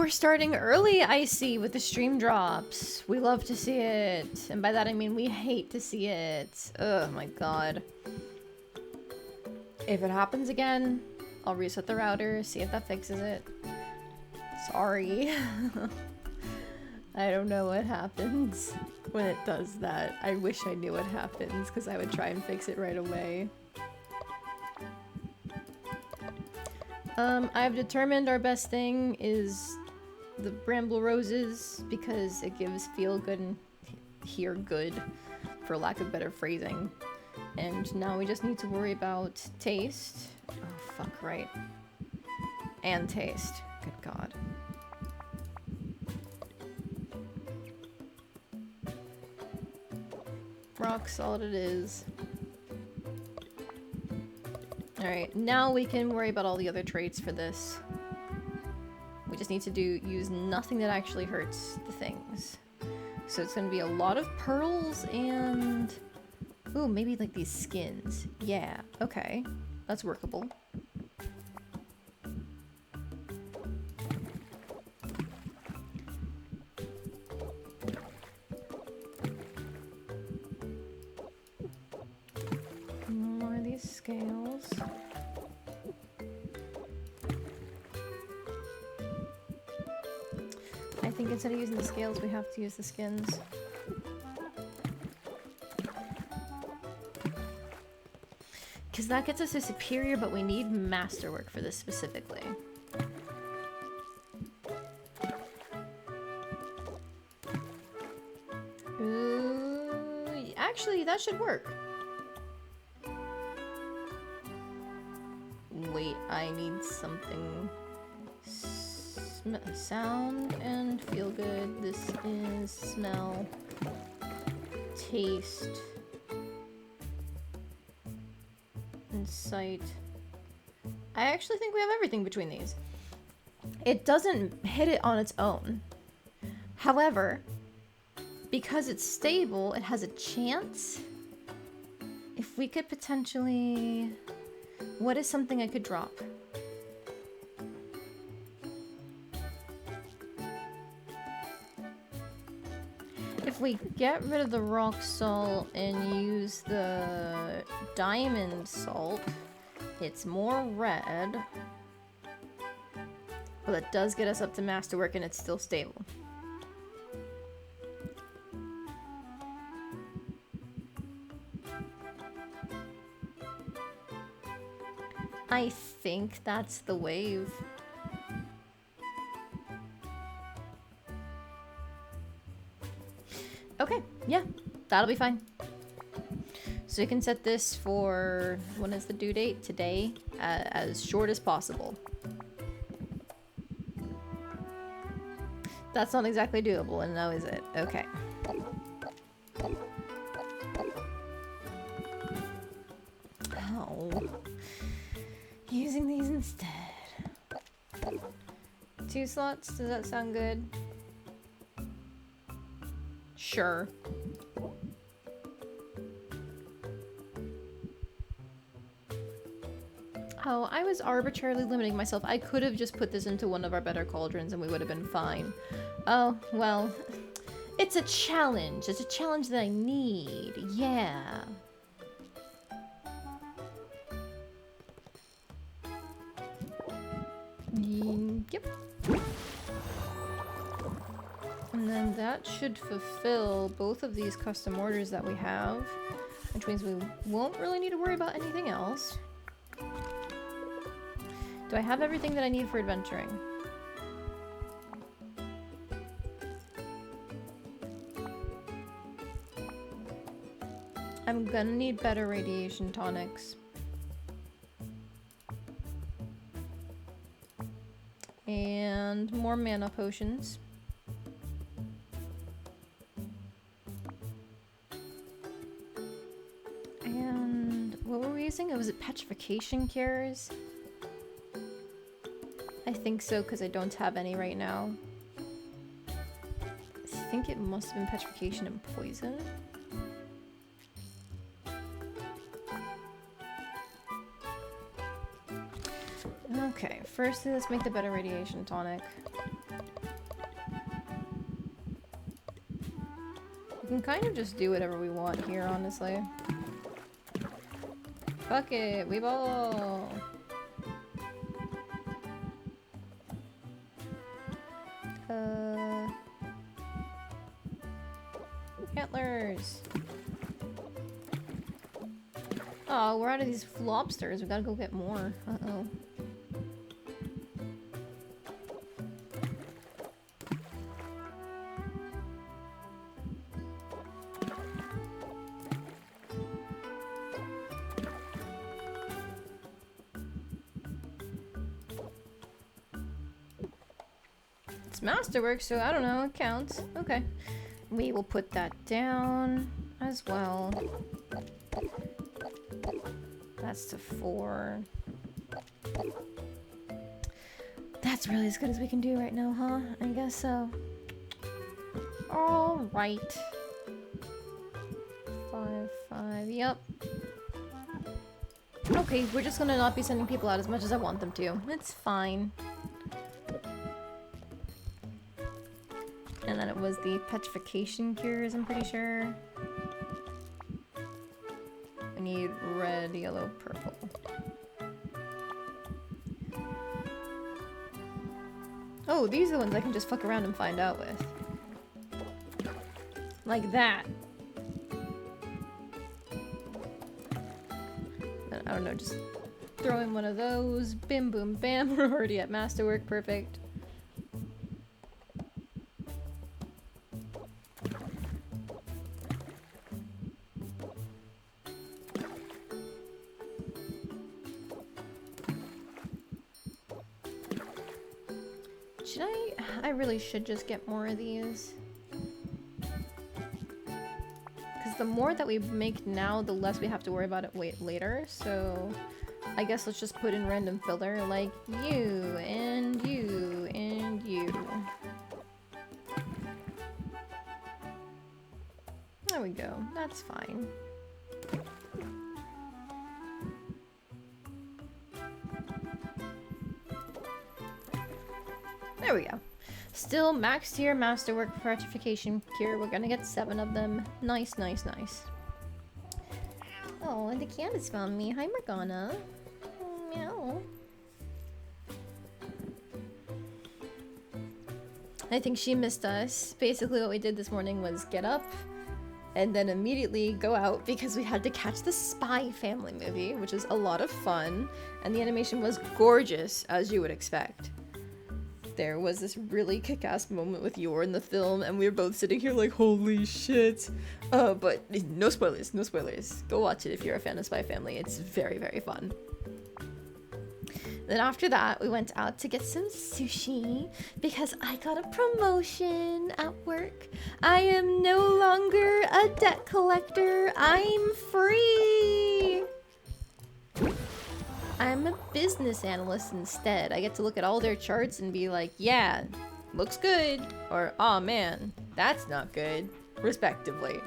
we're starting early, I see, with the stream drops. We love to see it. And by that I mean we hate to see it. Oh my god. If it happens again, I'll reset the router, see if that fixes it. Sorry. I don't know what happens when it does that. I wish I knew what happens, because I would try and fix it right away. I've determined our best thing is the bramble roses, because it gives feel good and hear good, for lack of better phrasing. And now we just need to worry about taste. Oh, fuck, right. And taste. Good god. Rock solid it is. Alright, now we can worry about all the other traits for this. We just need to use nothing that actually hurts the things. So it's gonna be a lot of pearls and... Ooh, maybe like these skins. Yeah, okay. That's workable. More of these scales. I think instead of using the scales, we have to use the skins. Because that gets us a superior, but we need masterwork for this specifically. Ooh, actually, that should work. Wait, I need something. Sound and feel good. This is smell, taste, and sight. I actually think we have everything between these. It doesn't hit it on its own. However, because it's stable, it has a chance. If we could potentially... What is something I could drop? If we get rid of the rock salt and use the diamond salt, it's more red. But it does get us up to masterwork and it's still stable. I think that's the wave. Okay, yeah, that'll be fine. So you can set this for, when is the due date? Today, as short as possible. That's not exactly doable, and now is it? Okay. Oh. Using these instead. 2 slots, does that sound good? Sure. Oh, I was arbitrarily limiting myself. I could have just put this into one of our better cauldrons and we would have been fine. Oh, well. It's a challenge. It's a challenge that I need. Yeah. Yep. And then that should fulfill both of these custom orders that we have, which means we won't really need to worry about anything else. Do I have everything that I need for adventuring? I'm gonna need better radiation tonics. And more mana potions. And what were we using? Was it petrification cures? I think so, because I don't have any right now. I think it must have been petrification and poison. Okay, first let's make the better radiation tonic. can kind of just do whatever we want here, honestly. Fuck it, we ball! Antlers! Oh, we're out of these lobsters. We gotta go get more. Uh-oh. It's masterwork, so I don't know. It counts. Okay. We will put that down as well. That's to 4. That's really as good as we can do right now, huh? I guess so. Alright. 5, 5, yep. Okay, we're just gonna not be sending people out as much as I want them to. It's fine. And then it was the petrification cures, I'm pretty sure. We need red, yellow, purple. Oh, these are the ones I can just fuck around and find out with. Like that. I don't know, just throw in one of those. Bim, boom, bam. We're already at masterwork. Perfect. I really should just get more of these. Because the more that we make now, the less we have to worry about it later. So I guess let's just put in random filler like you and you and you. There we go. That's fine. There we go. Still max tier masterwork petrification cure. We're gonna get 7 of them. Nice, nice, nice. Oh, and the Candace found me. Hi, Morgana. Meow. I think she missed us. Basically what we did this morning was get up and then immediately go out because we had to catch the Spy Family movie, which is a lot of fun. And the animation was gorgeous, as you would expect. There was this really kick-ass moment with Yor in the film, and we were both sitting here like, holy shit. But no spoilers, no spoilers. Go watch it if you're a fan of Spy Family. It's very, very fun. Then after that, we went out to get some sushi because I got a promotion at work. I am no longer a debt collector. I'm free. I'm a business analyst instead. I get to look at all their charts and be like, yeah, looks good, or aw man, that's not good, respectively.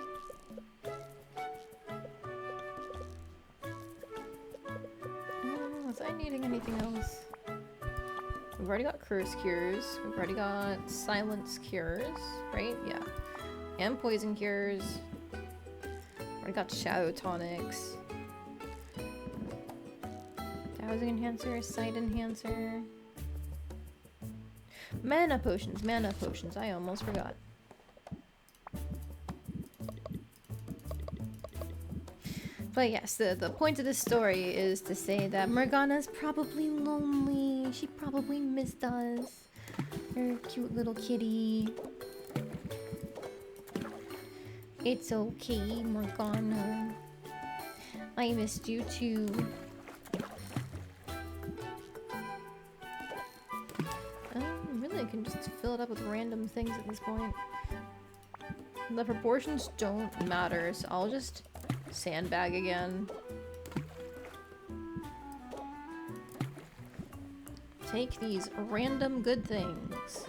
Was I needing anything else? We've already got curse cures. We've already got silence cures, right? Yeah. And poison cures. Already got shadow tonics. Housing enhancer, sight enhancer. Mana potions, I almost forgot. But yes, the point of this story is to say that Morgana's probably lonely. She probably missed us. Her cute little kitty. It's okay, Morgana. I missed you too. I can just fill it up with random things at this point. The proportions don't matter, so I'll just sandbag again. Take these random good things.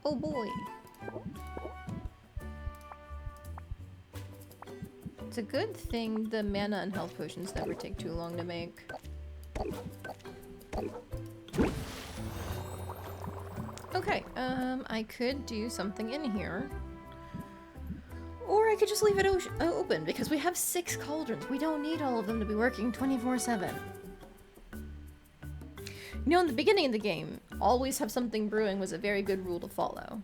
Oh boy. It's a good thing the mana and health potions never take too long to make. Okay, I could do something in here. Or I could just leave it open, because we have 6 cauldrons. We don't need all of them to be working 24/7. You know, in the beginning of the game, always have something brewing was a very good rule to follow.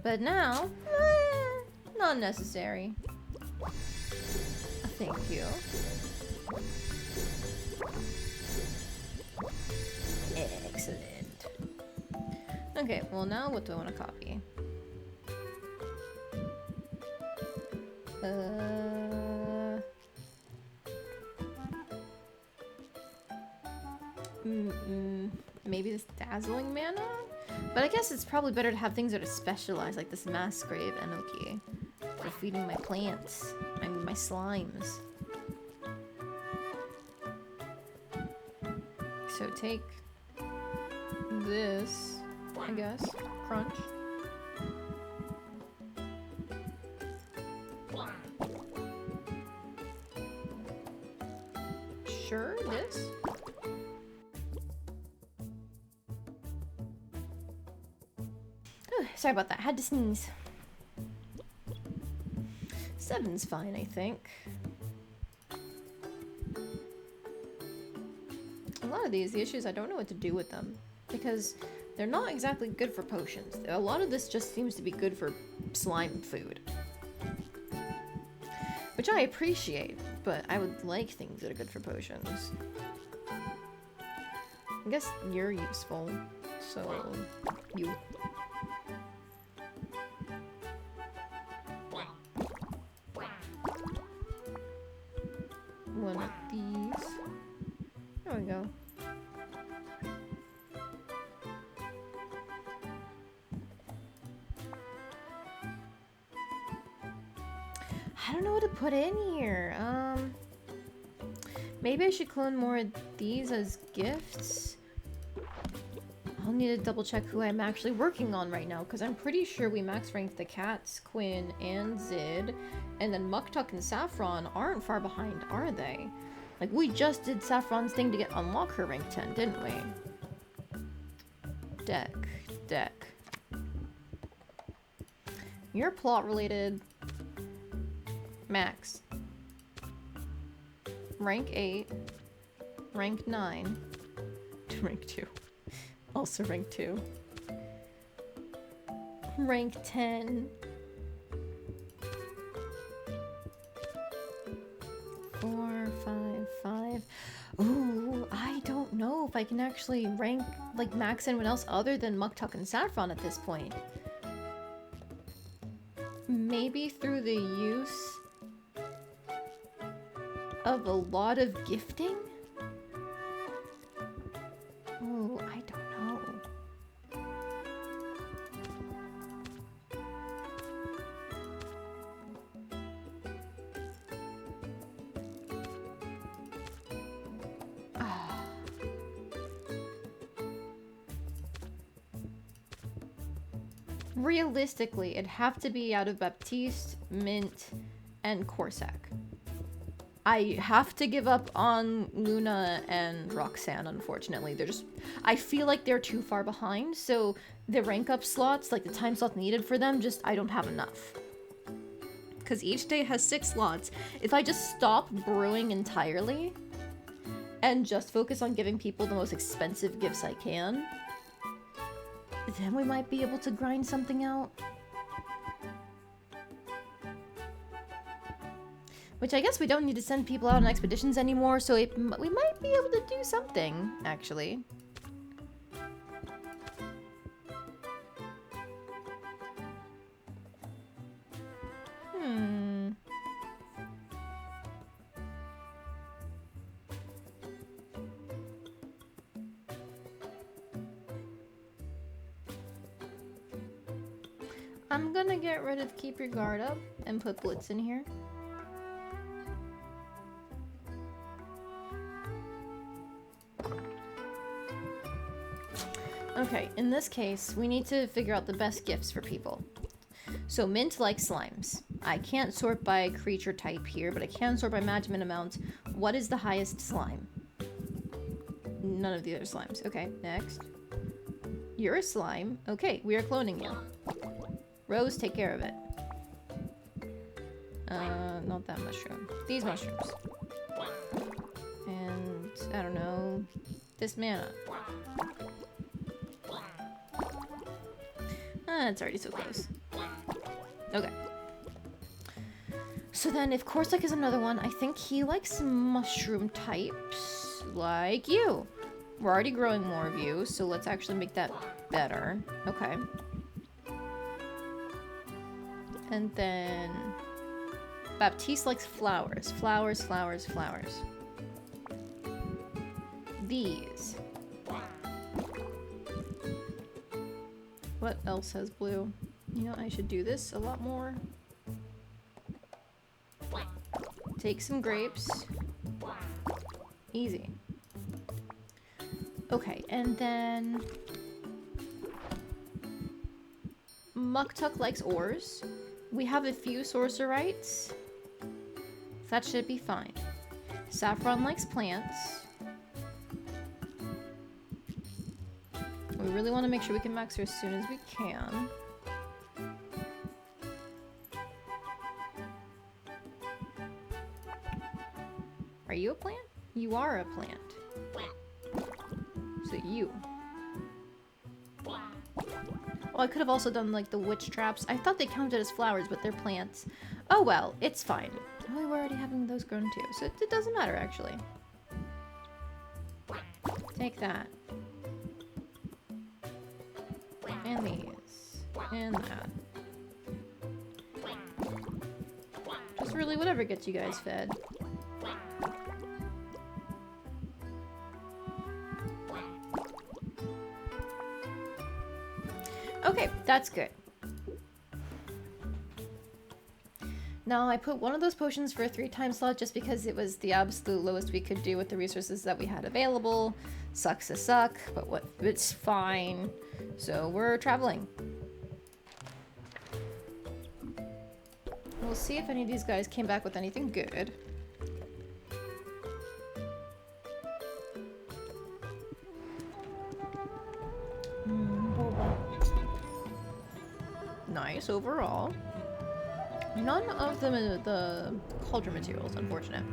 But now, not necessary. Thank you. Excellent. Okay, well now what do I want to copy? Maybe this dazzling mana? But I guess it's probably better to have things that are specialized, like this mass grave enoki for feeding my plants. I mean, my slimes. So take this, I guess. Crunch. Sure, this. Sorry about that. Had to sneeze. 7's fine, I think. A lot of these, the issue is I don't know what to do with them. Because they're not exactly good for potions. A lot of this just seems to be good for slime food. Which I appreciate, but I would like things that are good for potions. I guess you're useful, so you... One of these. There we go. I don't know what to put in here. Maybe I should clone more of these as gifts. I'll need to double check who I'm actually working on right now, because I'm pretty sure we max ranked the cats, Quinn, and Zid, and then Muktuk and Saffron aren't far behind, are they? Like, we just did Saffron's thing to unlock her rank 10, didn't we? Deck. You're plot related. Max. Rank 8. Rank 9. Rank 2. Also rank 2. Rank 10. 4, 5, 5. Ooh, I don't know if I can actually rank, like, max anyone else other than Muktuk and Saffron at this point. Maybe through the use of a lot of gifting? Oh, I don't know. Realistically, it'd have to be out of Baptiste, Mint, and Corsac. I have to give up on Luna and Roxanne, unfortunately. They're just... I feel like they're too far behind, so the rank up slots, like the time slot needed for them, just I don't have enough. Because each day has 6 slots. If I just stop brewing entirely and just focus on giving people the most expensive gifts I can, then we might be able to grind something out. Which I guess we don't need to send people out on expeditions anymore, so we might be able to do something, actually. I'm gonna get rid of Keep Your Guard Up and put Blitz in here. Okay, in this case, we need to figure out the best gifts for people. So Mint likes slimes. I can't sort by creature type here, but I can sort by management amount. What is the highest slime? None of the other slimes. Okay, next. You're a slime. Okay, we are cloning you. Rose, take care of it. Not that mushroom. These mushrooms. And, I don't know, this mana. It's already so close. Okay. So then if Corsic is another one, I think he likes mushroom types like you. We're already growing more of you, so let's actually make that better. Okay. And then Baptiste likes flowers. Flowers, flowers, flowers. These. What else has blue? You know, I should do this a lot more. Take some grapes. Easy. Okay, and then Muktuk likes ores. We have a few sorcerites. That should be fine. Saffron likes plants. We really want to make sure we can max her as soon as we can. Are you a plant? You are a plant. So you. Oh, I could have also done like the witch traps. I thought they counted as flowers, but they're plants. Oh well, it's fine. Oh, we're already having those grown too, so it doesn't matter actually. Take that. And these. And that. Just really whatever gets you guys fed. Okay, that's good. Now, I put one of those potions for a 3-time slot just because it was the absolute lowest we could do with the resources that we had available. Sucks to suck, but what? It's fine. So we're traveling. We'll see if any of these guys came back with anything good. Nice overall. None of the cauldron materials, unfortunate.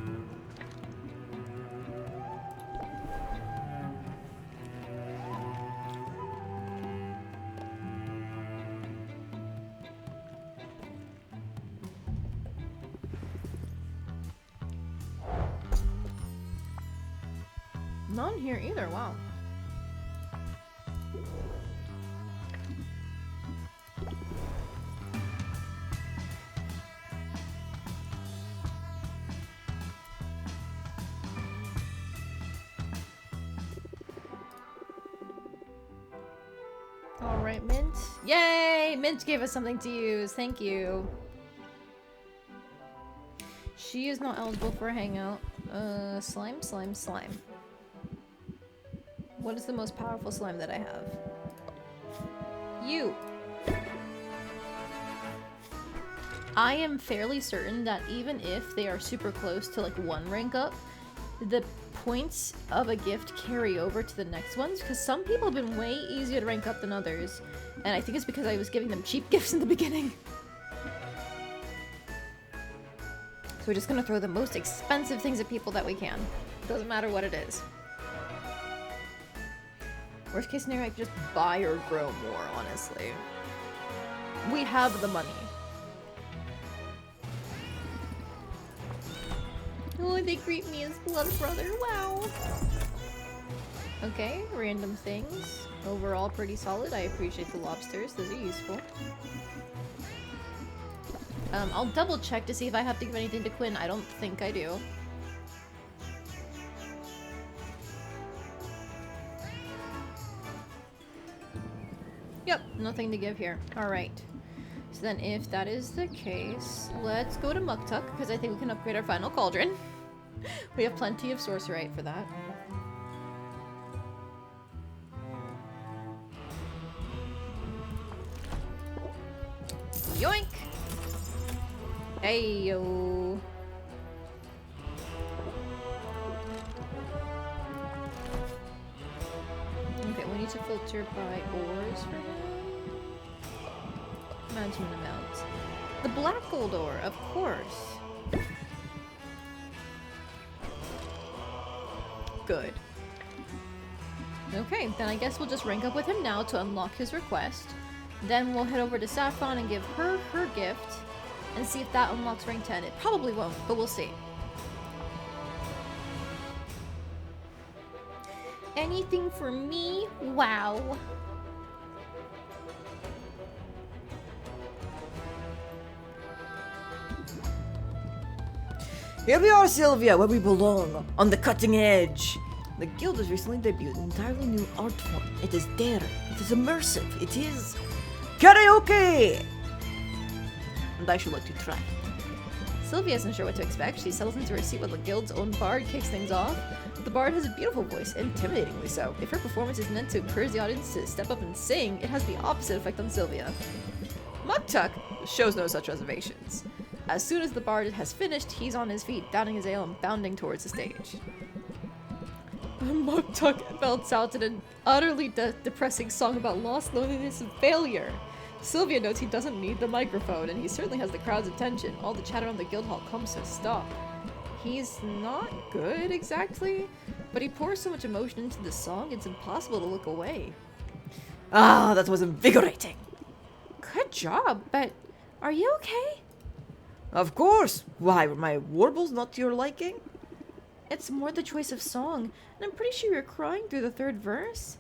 None here either, wow. Alright, Mint. Yay! Mint gave us something to use. Thank you. She is not eligible for a hangout. Slime, slime, slime. What is the most powerful slime that I have? You! I am fairly certain that even if they are super close to like 1 rank up, the points of a gift carry over to the next ones, because some people have been way easier to rank up than others, and I think it's because I was giving them cheap gifts in the beginning. So we're just gonna throw the most expensive things at people that we can. Doesn't matter what it is. Worst case scenario, I could just buy or grow more, honestly. We have the money. Oh, they greet me as blood brother. Wow. Okay, random things. Overall, pretty solid. I appreciate the lobsters. Those are useful. I'll double check to see if I have to give anything to Quinn. I don't think I do. Yep, nothing to give here. Alright. So then if that is the case, let's go to Muktuk, because I think we can upgrade our final cauldron. We have plenty of sorcerite for that. Yoink! Hey yo! Okay, we need to filter by ores for him. Management amount. The black gold ore, of course. Good. Okay, then I guess we'll just rank up with him now to unlock his request. Then we'll head over to Saffron and give her her gift and see if that unlocks rank 10. It probably won't, but we'll see. Anything for me? Wow. Here we are, Sylvia, where we belong, on the cutting edge. The guild has recently debuted an entirely new art form. It is daring, it is immersive, it is karaoke! And I should like to try. Sylvia isn't sure what to expect. She settles into her seat while the guild's own bard kicks things off. The bard has a beautiful voice, intimidatingly so. If her performance is meant to encourage the audience to step up and sing, it has the opposite effect on Sylvia. Muktuk shows no such reservations. As soon as the bard has finished, he's on his feet, downing his ale and bounding towards the stage. Muktuk belts out in an utterly depressing song about lost, loneliness, and failure. Sylvia notes he doesn't need the microphone, and he certainly has the crowd's attention. All the chatter on the guild hall comes to a stop. He's not good, exactly, but he pours so much emotion into the song, it's impossible to look away. Ah, that was invigorating. Good job, but are you okay? Of course. Why, were my warbles not to your liking? It's more the choice of song, and I'm pretty sure you're crying through the third verse.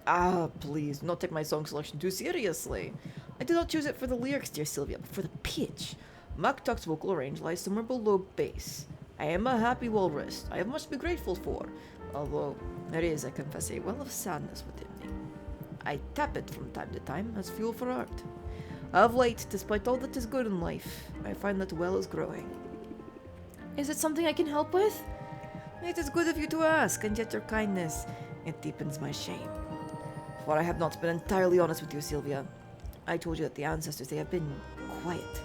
Ah, please, do not take my song selection too seriously. I did not choose it for the lyrics, dear Sylvia, but for the pitch. Muktuk's vocal range lies somewhere below bass. I am a happy walrus. I have much to be grateful for, although there is, I confess, a well of sadness within me. I tap it from time to time as fuel for art. Of late, despite all that is good in life, I find that well is growing. Is it something I can help with? It is good of you to ask, and yet your kindness, it deepens my shame. For I have not been entirely honest with you, Sylvia. I told you that the ancestors, they have been quiet,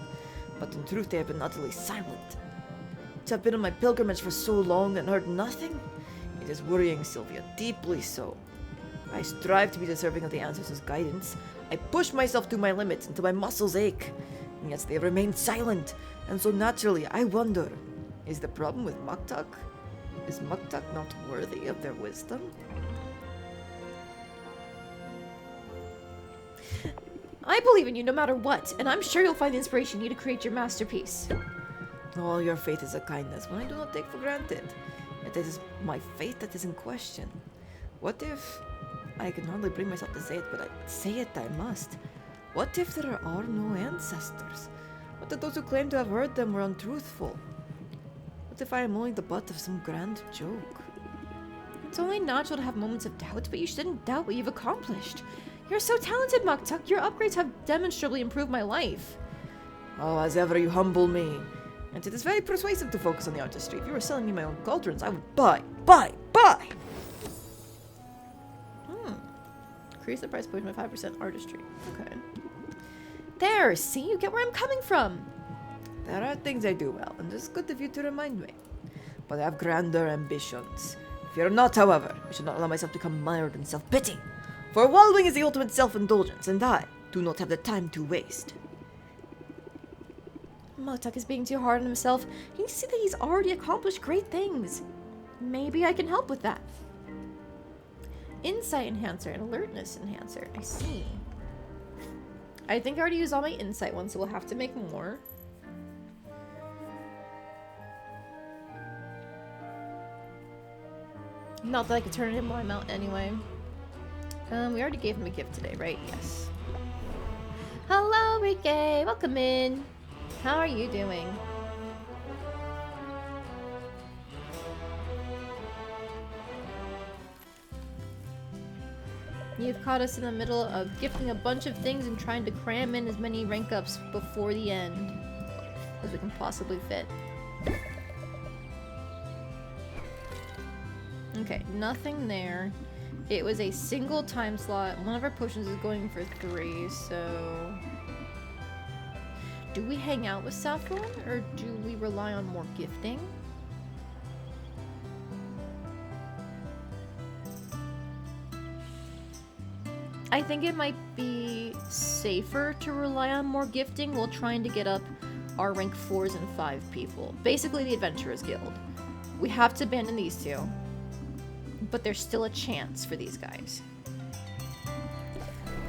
but in truth they have been utterly silent. To have been on my pilgrimage for so long and heard nothing, it is worrying, Sylvia, deeply so. I strive to be deserving of the ancestors' guidance. I push myself to my limits until my muscles ache, and yet they have remained silent, and so naturally I wonder, is the problem with Muktuk? Is Muktuk not worthy of their wisdom? I believe in you no matter what, and I'm sure you'll find the inspiration you need to create your masterpiece. All your faith is a kindness, one I do not take for granted. It is my faith that is in question. What if... I can hardly bring myself to say it, but say it I must. What if there are no ancestors? What if those who claim to have heard them were untruthful? What if I am only the butt of some grand joke? It's only natural to have moments of doubt, but you shouldn't doubt what you've accomplished. You're so talented, Muktuk. Your upgrades have demonstrably improved my life. Oh, as ever you humble me. And it is very persuasive to focus on the artistry. If you were selling me my own cauldrons, I would buy! Increase the price point by 5% artistry. Okay. There, see? You get where I'm coming from. There are things I do well, and it's good of you to remind me. But I have grander ambitions. Fear not, however. I should not allow myself to become mired in self-pity. For wallowing is the ultimate self-indulgence, and I do not have the time to waste. Muktuk is being too hard on himself. You see that he's already accomplished great things. Maybe I can help with that. Insight enhancer and alertness enhancer. I see. I think I already used all my insight ones, so we'll have to make more. Not that I could turn it in while I'm out anyway. We already gave him a gift today, right? Yes. Hello, Rike! Welcome in! How are you doing? You've caught us in the middle of gifting a bunch of things and trying to cram in as many rank ups before the end as we can possibly fit. Okay, nothing there. It was a single time slot. One of our potions is going for 3, so... Do we hang out with Saffron, or do we rely on more gifting? I think it might be safer to rely on more gifting while trying to get up our rank 4s and 5 people. Basically the Adventurers Guild. We have to abandon these two. But there's still a chance for these guys.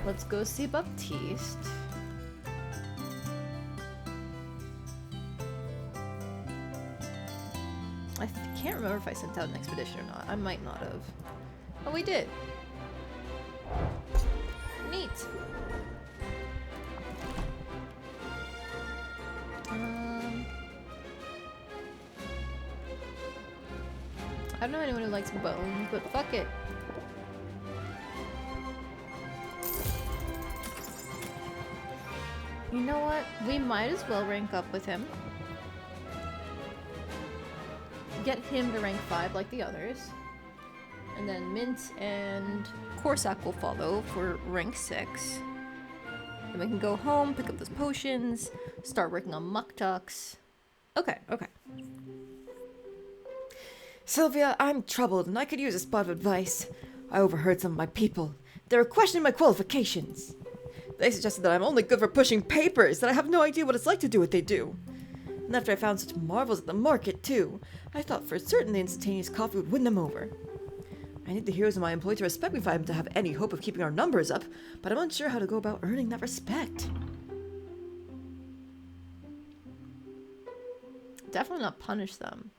Let's go see Baptiste. I can't remember if I sent out an expedition or not. I might not have. Oh, we did. Neat. I don't know anyone who likes bones, but fuck it. You know what? We might as well rank up with him. Get him to rank 5 like the others. And then Mint and Corsac will follow for rank 6. Then we can go home, pick up those potions, start working on Muktuks. Okay, okay. Sylvia, I'm troubled and I could use a spot of advice. I overheard some of my people. They were questioning my qualifications. They suggested that I'm only good for pushing papers, that I have no idea what it's like to do what they do. And after I found such marvels at the market, too, I thought for certain the instantaneous coffee would win them over. I need the heroes in my employ to respect me if I am to have any hope of keeping our numbers up, but I'm unsure how to go about earning that respect. Definitely not punish them.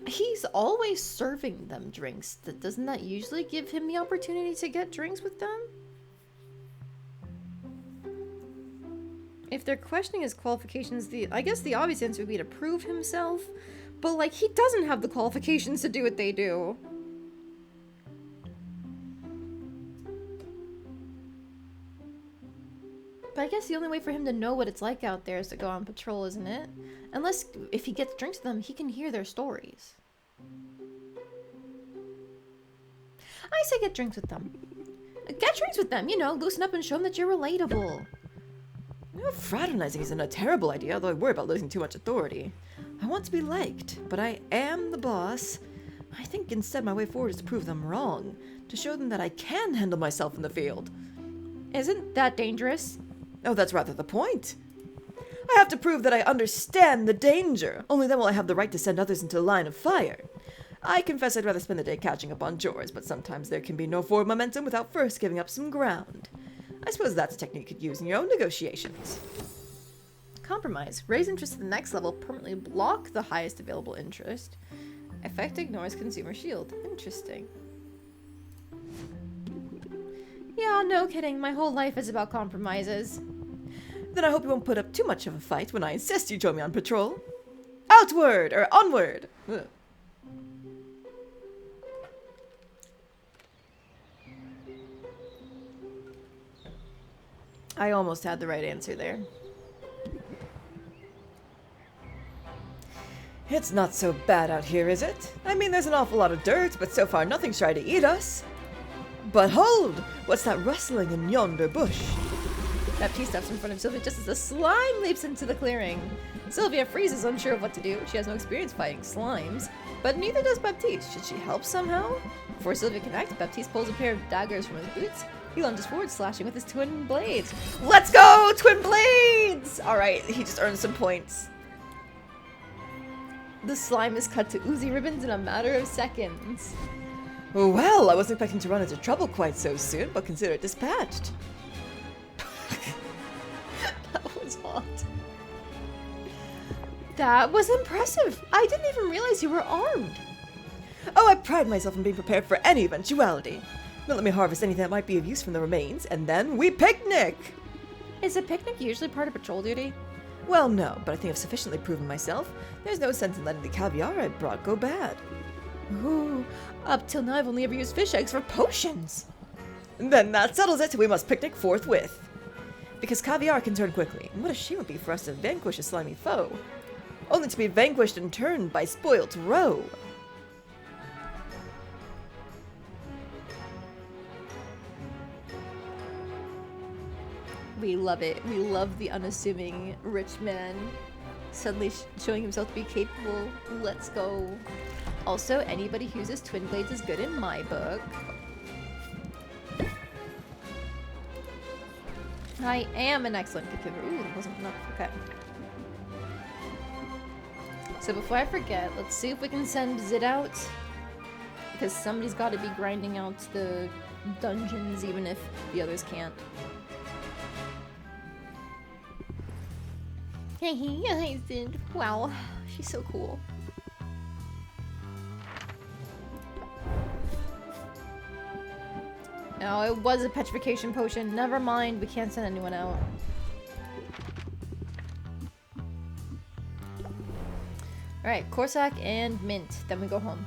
He's always serving them drinks. Doesn't that usually give him the opportunity to get drinks with them? If they're questioning his qualifications, I guess the obvious answer would be to prove himself. But, like, he doesn't have the qualifications to do what they do. But I guess the only way for him to know what it's like out there is to go on patrol, isn't it? Unless, if he gets drinks with them, he can hear their stories. I say get drinks with them. Get drinks with them, you know, loosen up and show them that you're relatable. You know, fraternizing isn't a terrible idea, although I worry about losing too much authority. I want to be liked, but I am the boss. I think instead my way forward is to prove them wrong, to show them that I can handle myself in the field. Isn't that dangerous? Oh, that's rather the point. I have to prove that I understand the danger. Only then will I have the right to send others into the line of fire. I confess I'd rather spend the day catching up on chores, but sometimes there can be no forward momentum without first giving up some ground. I suppose that's a technique you could use in your own negotiations. Compromise. Raise interest to the next level. Permanently block the highest available interest. Effect ignores consumer shield. Interesting. Yeah, no kidding. My whole life is about compromises. Then I hope you won't put up too much of a fight when I insist you join me on patrol. Outward or onward! Ugh. I almost had the right answer there. It's not so bad out here, is it? I mean, there's an awful lot of dirt, but so far nothing's tried to eat us. But hold! What's that rustling in yonder bush? Baptiste steps in front of Sylvia just as the slime leaps into the clearing. Sylvia freezes, unsure of what to do. She has no experience fighting slimes, but neither does Baptiste. Should she help somehow? Before Sylvia can act, Baptiste pulls a pair of daggers from his boots. He lunges forward, slashing with his twin blades. Let's go, twin blades! Alright, he just earned some points. The slime is cut to oozy ribbons in a matter of seconds. Well, I wasn't expecting to run into trouble quite so soon, but consider it dispatched. That was hot. That was impressive. I didn't even realize you were armed. Oh, I pride myself in being prepared for any eventuality. Now let me harvest anything that might be of use from the remains, and then we picnic! Is a picnic usually part of patrol duty? Well, no, but I think I've sufficiently proven myself. There's no sense in letting the caviar I brought go bad. Ooh, up till now I've only ever used fish eggs for potions. Then that settles it. We must picnic forthwith. Because caviar can turn quickly, and what a shame it would be for us to vanquish a slimy foe. Only to be vanquished in turn by spoilt roe. We love it. We love the unassuming rich man suddenly showing himself to be capable. Let's go. Also, anybody who uses twin blades is good in my book. I am an excellent giver. Ooh, that wasn't enough. Okay. So before I forget, let's see if we can send Zid out. Because somebody's got to be grinding out the dungeons, even if the others can't. Hey, Zid. Wow, she's so cool. Oh, it was a petrification potion. Never mind, we can't send anyone out. Alright, Corsac and Mint. Then we go home.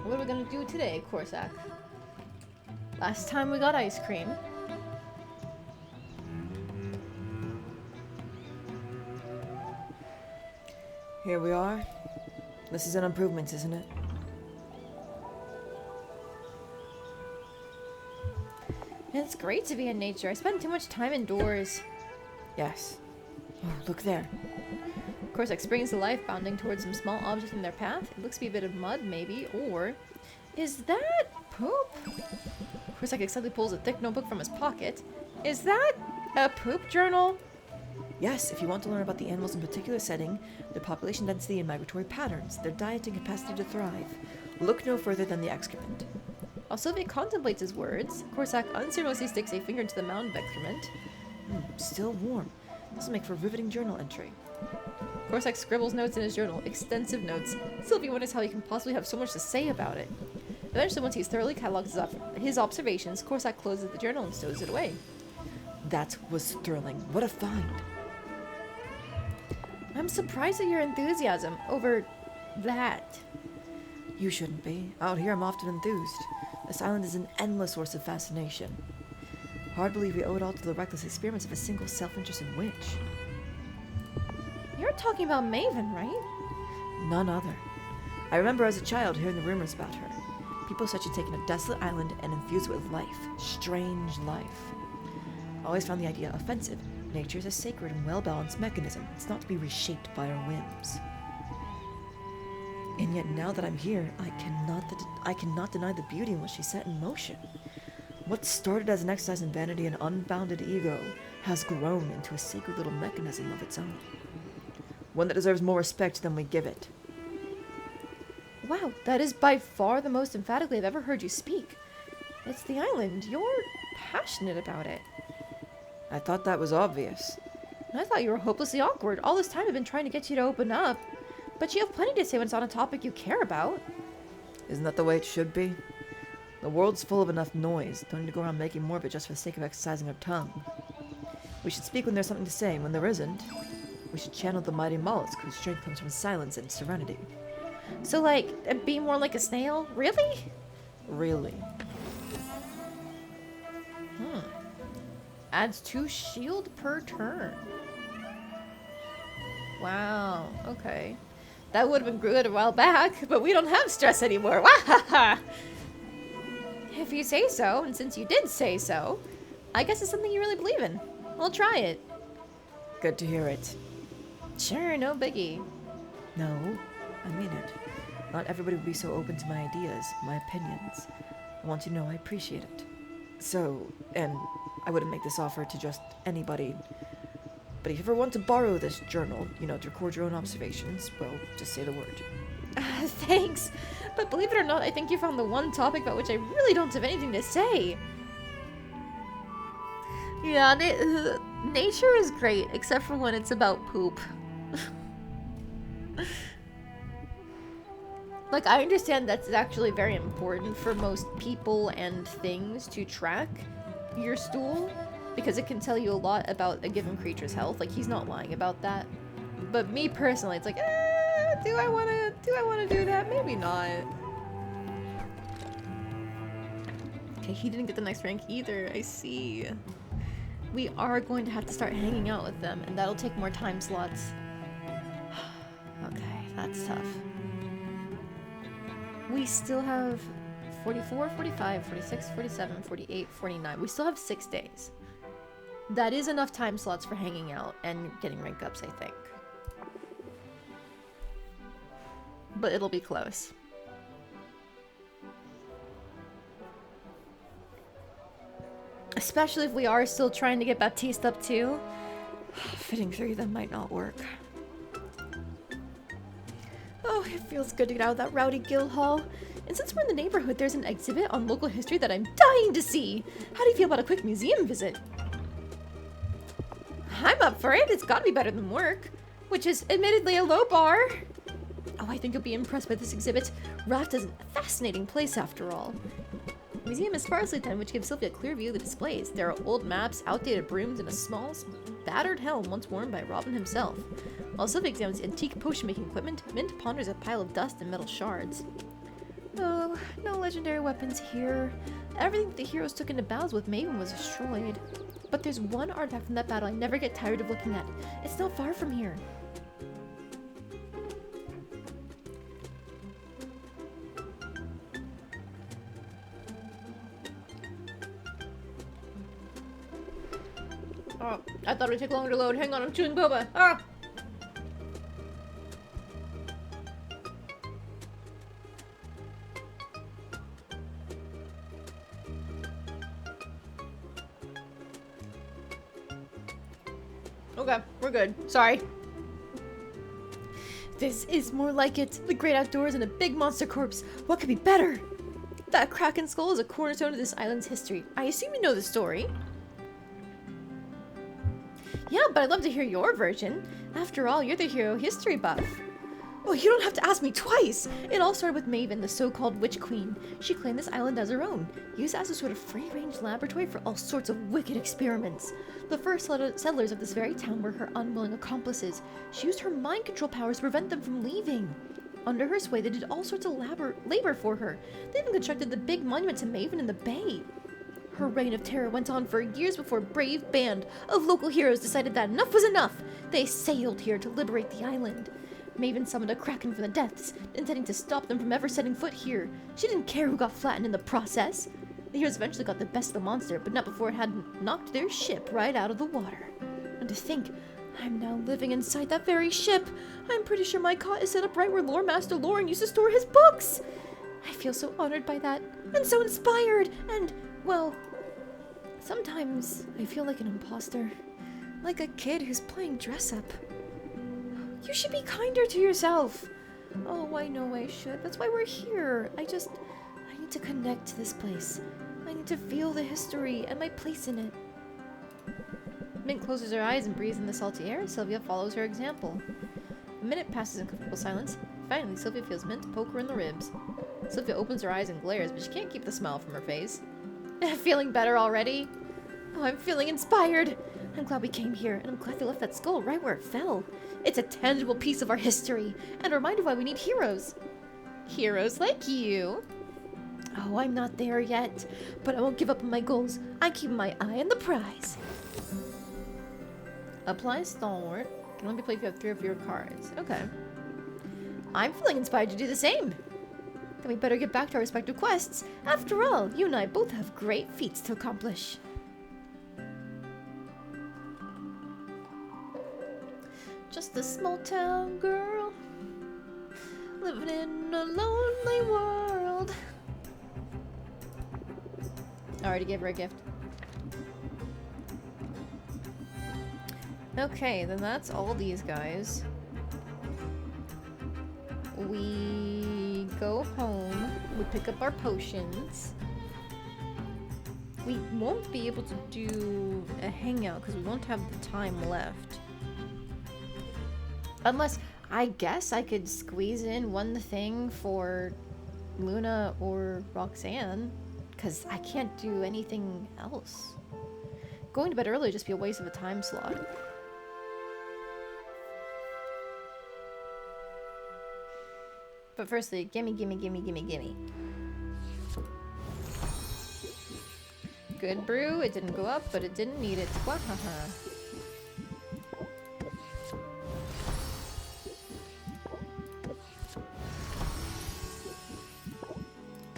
What are we gonna do today, Corsac? Last time we got ice cream. Here we are. This is an improvement, isn't it? It's great to be in nature. I spend too much time indoors. Yes. Oh, look there. Corsac springs to life, bounding towards some small object in their path. It looks to be a bit of mud, maybe, or... Is that poop? Corsac excitedly pulls a thick notebook from his pocket. Is that a poop journal? Yes, if you want to learn about the animals in particular setting, their population density and migratory patterns, their diet and capacity to thrive, look no further than the excrement. While Sylvia contemplates his words, Corsac unceremoniously sticks a finger into the mound of excrement. Still warm. This will make for a riveting journal entry. Corsac scribbles notes in his journal, extensive notes. Sylvia wonders how he can possibly have so much to say about it. Eventually, once he's thoroughly cataloged his observations, Corsac closes the journal and stows it away. That was thrilling. What a find. I'm surprised at your enthusiasm over that. You shouldn't be. Out here I'm often enthused. This island is an endless source of fascination. Hard to believe we owe it all to the reckless experiments of a single self-interested witch. You're talking about Maven, right? None other. I remember as a child hearing the rumors about her. People said she'd taken a desolate island and infused it with life. Strange life. I always found the idea offensive. Nature is a sacred and well-balanced mechanism. It's not to be reshaped by our whims. And yet now that I'm here, I cannot deny the beauty in what she set in motion. What started as an exercise in vanity and unbounded ego has grown into a sacred little mechanism of its own. One that deserves more respect than we give it. Wow, that is by far the most emphatically I've ever heard you speak. It's the island. You're passionate about it. I thought that was obvious. I thought you were hopelessly awkward. All this time I've been trying to get you to open up. But you have plenty to say when it's on a topic you care about. Isn't that the way it should be? The world's full of enough noise. Don't need to go around making more of it just for the sake of exercising our tongue. We should speak when there's something to say, and when there isn't, we should channel the mighty mollusk whose strength comes from silence and serenity. So, like, be more like a snail? Really? Really. Adds 2 shield per turn. Wow, okay. That would have been good a while back, but we don't have stress anymore. Wahaha! If you say so, and since you did say so, I guess it's something you really believe in. We'll try it. Good to hear it. Sure, no biggie. No, I mean it. Not everybody would be so open to my ideas, my opinions. I want you to know I appreciate it. So, and I wouldn't make this offer to just anybody, but if you ever want to borrow this journal, to record your own observations, well, just say the word. Thanks, but believe it or not, I think you found the one topic about which I really don't have anything to say. Yeah, nature is great, except for when it's about poop. Like, I understand that's actually very important for most people and things to track your stool, because it can tell you a lot about a given creature's health. Like, he's not lying about that. But me personally, it's like, do I want to do that? Maybe not. Okay, he didn't get the next rank either. I see. We are going to have to start hanging out with them, and that'll take more time slots. Okay, that's tough. We still have 44, 45, 46, 47, 48, 49. We still have 6 days. That is enough time slots for hanging out and getting rank ups, I think. But it'll be close. Especially if we are still trying to get Baptiste up too. Fitting 3 of them might not work. Oh, it feels good to get out of that rowdy guild hall. And since we're in the neighborhood, there's an exhibit on local history that I'm dying to see. How do you feel about a quick museum visit? I'm up for it. It's gotta be better than work. Which is admittedly a low bar. Oh, I think you'll be impressed by this exhibit. Raft is a fascinating place after all. The museum is sparsely attended, which gives Sylvia a clear view of the displays. There are old maps, outdated brooms, and a small, battered helm once worn by Robin himself. While Sylvia examines antique potion-making equipment, Mint ponders a pile of dust and metal shards. Oh, no legendary weapons here. Everything that the heroes took into battles with Maven was destroyed. But there's one artifact from that battle I never get tired of looking at. It's not far from here. Oh, I thought it would take longer to load. Hang on, I'm chewing boba. Ah! Okay, we're good. Sorry. This is more like it. The great outdoors and a big monster corpse. What could be better? That Kraken skull is a cornerstone of this island's history. I assume you know the story. Yeah, but I'd love to hear your version. After all, you're the hero history buff. Oh, you don't have to ask me twice! It all started with Maven, the so-called Witch Queen. She claimed this island as her own, used as a sort of free-range laboratory for all sorts of wicked experiments. The first settlers of this very town were her unwilling accomplices. She used her mind control powers to prevent them from leaving. Under her sway, they did all sorts of labor for her. They even constructed the big monument to Maven in the bay. Her reign of terror went on for years before a brave band of local heroes decided that enough was enough. They sailed here to liberate the island. Maven summoned a Kraken from the depths, intending to stop them from ever setting foot here. She didn't care who got flattened in the process. The heroes eventually got the best of the monster, but not before it had knocked their ship right out of the water. And to think, I'm now living inside that very ship. I'm pretty sure my cot is set up right where Lore Master Lauren used to store his books. I feel so honored by that, and so inspired, and, well, sometimes I feel like an imposter. Like a kid who's playing dress-up. You should be kinder to yourself. Oh, I know I should. That's why we're here. I need to connect to this place. I need to feel the history and my place in it. Mint closes her eyes and breathes in the salty air. Sylvia follows her example. A minute passes in comfortable silence. Finally, Sylvia feels Mint poke her in the ribs. Sylvia opens her eyes and glares, but she can't keep the smile from her face. Feeling better already? Oh, I'm feeling inspired. I'm glad we came here, and I'm glad they left that skull right where it fell. It's a tangible piece of our history, and a reminder why we need heroes. Heroes like you. Oh, I'm not there yet, but I won't give up on my goals. I keep my eye on the prize. Apply Stalwart. Can only be played if you have 3 of your cards. Okay. I'm feeling inspired to do the same. Then we better get back to our respective quests. After all, you and I both have great feats to accomplish. Just a small town girl living in a lonely world. I already gave her a gift. Okay, then that's all these guys. We go home. We pick up our potions. We won't be able to do a hangout because we won't have the time left. Unless, I guess I could squeeze in one thing for Luna or Roxanne, because I can't do anything else. Going to bed early would just be a waste of a time slot. But firstly, gimme, gimme, gimme, gimme, gimme. Good brew, it didn't go up, but it didn't need it. Wahaha.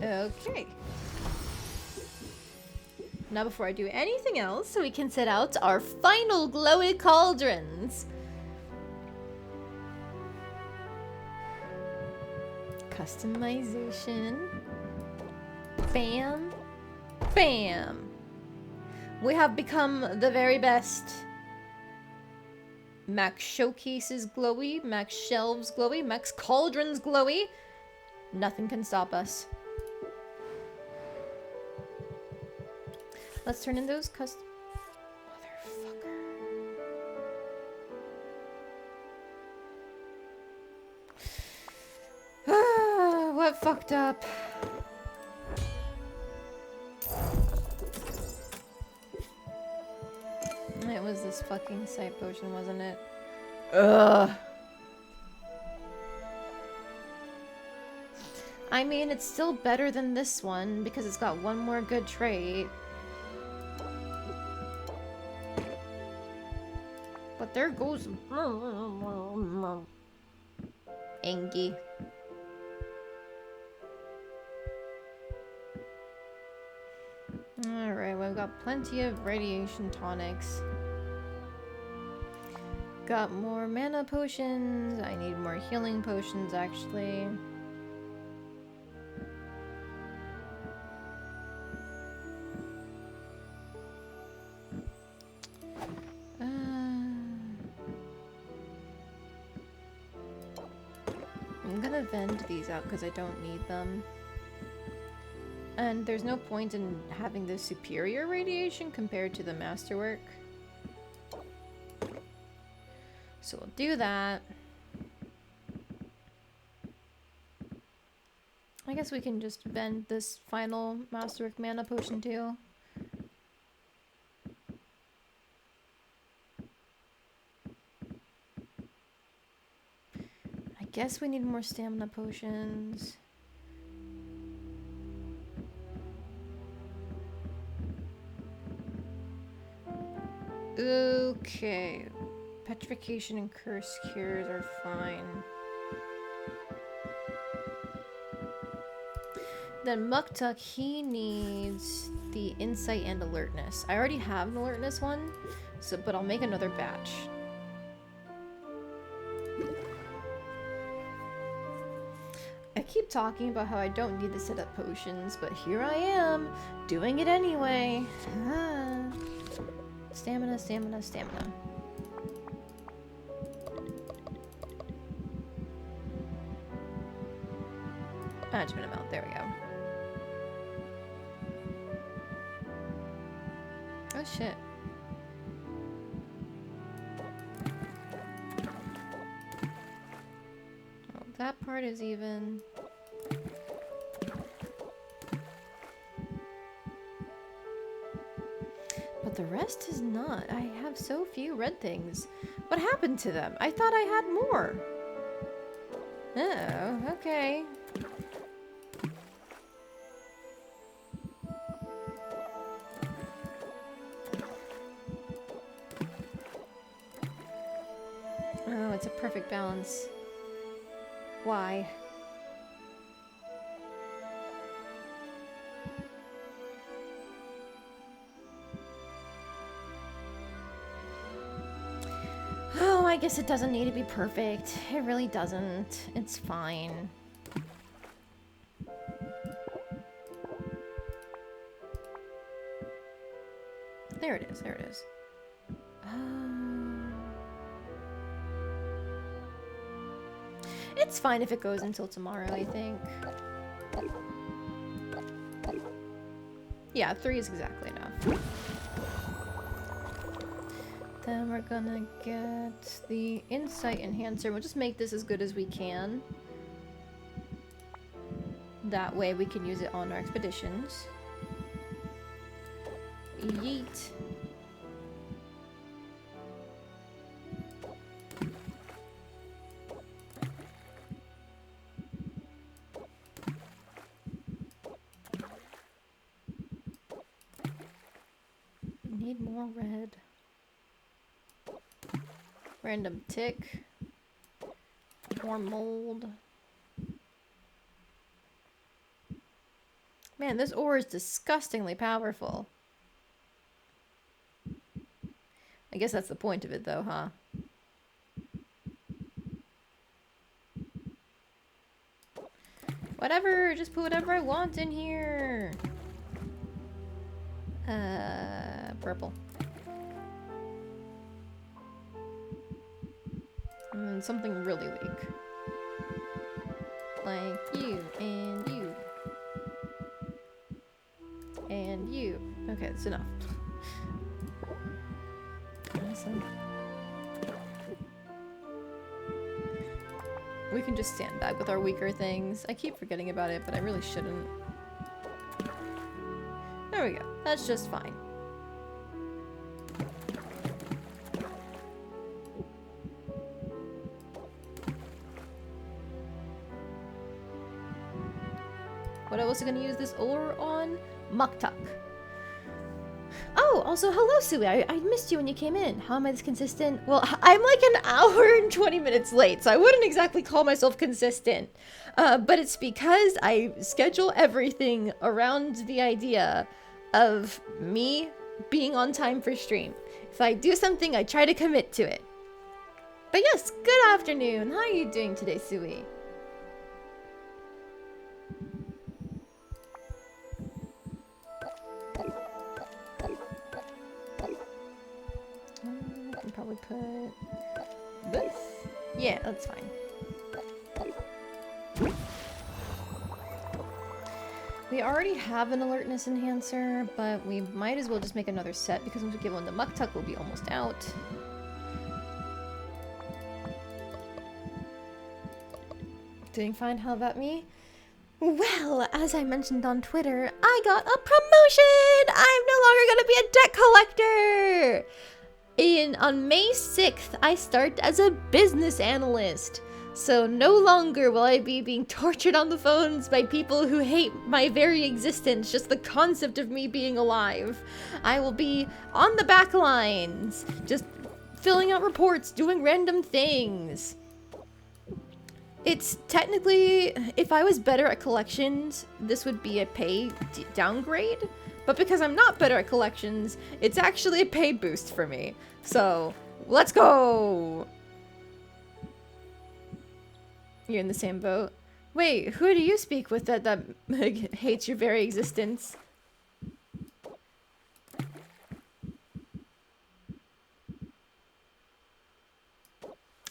Okay. Now before I do anything else, we can set out our final glowy cauldrons. Customization. Bam. Bam. We have become the very best. Max showcases glowy, max shelves glowy, max cauldrons glowy. Nothing can stop us. Let's turn in those custom... Motherfucker. What fucked up? It was this fucking sight potion, wasn't it? Ugh. I mean, it's still better than this one because it's got one more good trait. But there goes... Angie. Alright, well, we've got plenty of radiation tonics. Got more mana potions. I need more healing potions, actually. I'm gonna vend these out because I don't need them. And there's no point in having the superior radiation compared to the masterwork. So we'll do that. I guess we can just vend this final masterwork mana potion too. I guess we need more stamina potions. Okay. Petrification and curse cures are fine. Then Muktuk, he needs the insight and alertness. I already have an alertness one, so but I'll make another batch. I keep talking about how I don't need to set up potions, but here I am, doing it anyway. Ah. Stamina, stamina, stamina. Management amount, there we go. Oh shit. Oh, that part is even. But the rest is not. I have so few red things. What happened to them? I thought I had more. Oh, okay. Oh, it's a perfect balance. Why? Oh, I guess it doesn't need to be perfect. It really doesn't. It's fine. There it is, there it is. It's fine if it goes until tomorrow, I think. Yeah, 3 is exactly enough. Then we're gonna get the insight enhancer. We'll just make this as good as we can. That way we can use it on our expeditions. Yeet. Need more red. Random tick. More mold. Man, this ore is disgustingly powerful. I guess that's the point of it, though, huh? Whatever, just put whatever I want in here. Purple. And then something really weak. Like you, and you. And you. Okay, that's enough. Awesome. We can just stand back with our weaker things. I keep forgetting about it, but I really shouldn't. There we go. That's just fine. What else are we gonna use this ore on? Muktuk. Oh, also, hello, Sui. I missed you when you came in. How am I this consistent? Well, I'm like an hour and 20 minutes late, so I wouldn't exactly call myself consistent. But it's because I schedule everything around the idea of me being on time for stream. If I do something, I try to commit to it. But yes, good afternoon. How are you doing today, Sui? I can probably put this. Yeah, that's fine. We already have an alertness enhancer, but we might as well just make another set because once we give one to Muktuk, we'll be almost out. Doing fine, how about me? Well, as I mentioned on Twitter, I got a promotion! I'm no longer gonna be a debt collector! On May 6th, I start as a business analyst. So no longer will I be being tortured on the phones by people who hate my very existence, just the concept of me being alive. I will be on the back lines, just filling out reports, doing random things. It's technically, if I was better at collections, this would be a pay downgrade. But because I'm not better at collections, it's actually a pay boost for me. So, let's go! You're in the same boat. Wait, who do you speak with that hates your very existence?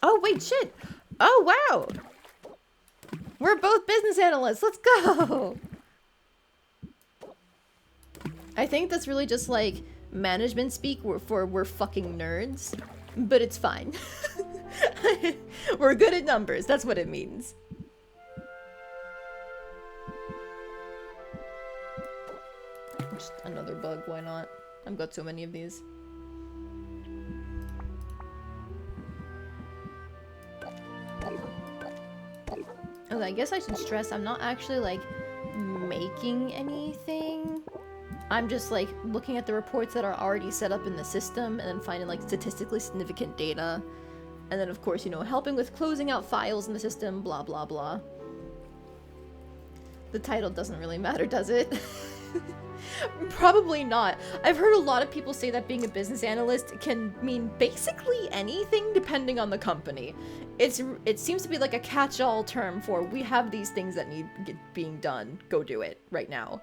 Oh, wait, shit! Oh, wow! We're both business analysts, let's go! I think that's really just like management speak for we're fucking nerds, but it's fine. We're good at numbers, that's what it means. Just another bug, why not? I've got so many of these. Okay, I guess I should stress I'm not actually like making anything. I'm just like looking at the reports that are already set up in the system and then finding like statistically significant data. And then of course, you know, helping with closing out files in the system, blah blah blah. The title doesn't really matter, does it? Probably not. I've heard a lot of people say that being a business analyst can mean basically anything depending on the company. It seems to be like a catch-all term for we have these things that need being done. Go do it right now.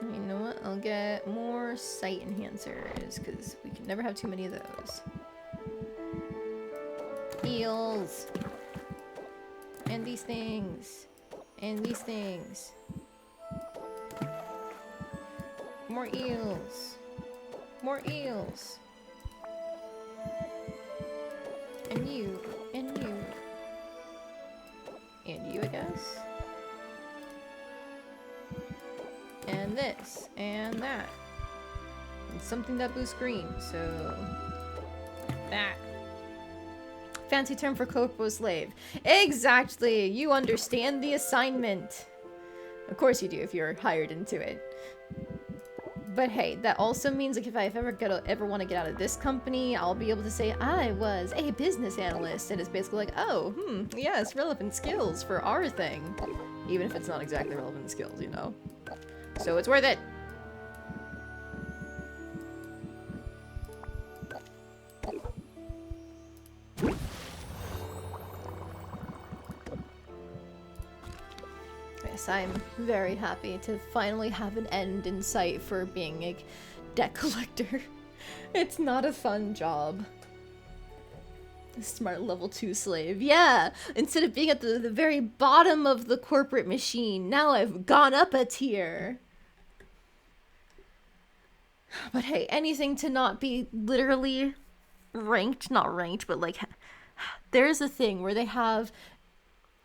You know what? I'll get more sight enhancers because we can never have too many of those. Eels. And these things. And these things. More eels. More eels. And you. And you. And you, I guess. And this. And that. And something that boosts green, so... that. Fancy term for corporal slave. Exactly! You understand the assignment. Of course you do if you're hired into it. But hey, that also means like if I ever want to get out of this company, I'll be able to say I was a business analyst, and it's basically like, oh, yes, relevant skills for our thing, even if it's not exactly relevant skills, you know. So it's worth it. Yes, I'm very happy to finally have an end in sight for being a debt collector. It's not a fun job. A smart level 2 slave. Yeah! Instead of being at the very bottom of the corporate machine, now I've gone up a tier. But hey, anything to not be literally ranked, not ranked, but like, there's a thing where they have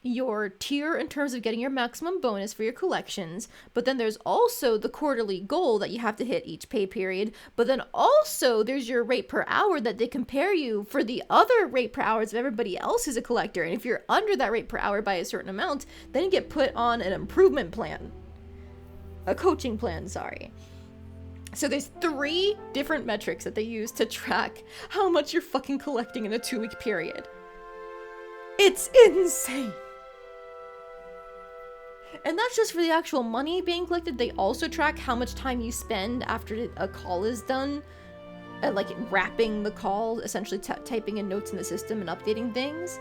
your tier in terms of getting your maximum bonus for your collections, but then there's also the quarterly goal that you have to hit each pay period, but then also there's your rate per hour that they compare you for the other rate per hours of everybody else who's a collector, and if you're under that rate per hour by a certain amount, then you get put on an improvement plan. A coaching plan, sorry. So there's 3 different metrics that they use to track how much you're fucking collecting in a 2-week period. It's insane! And that's just for the actual money being collected. They also track how much time you spend after a call is done, like wrapping the call, essentially typing in notes in the system and updating things.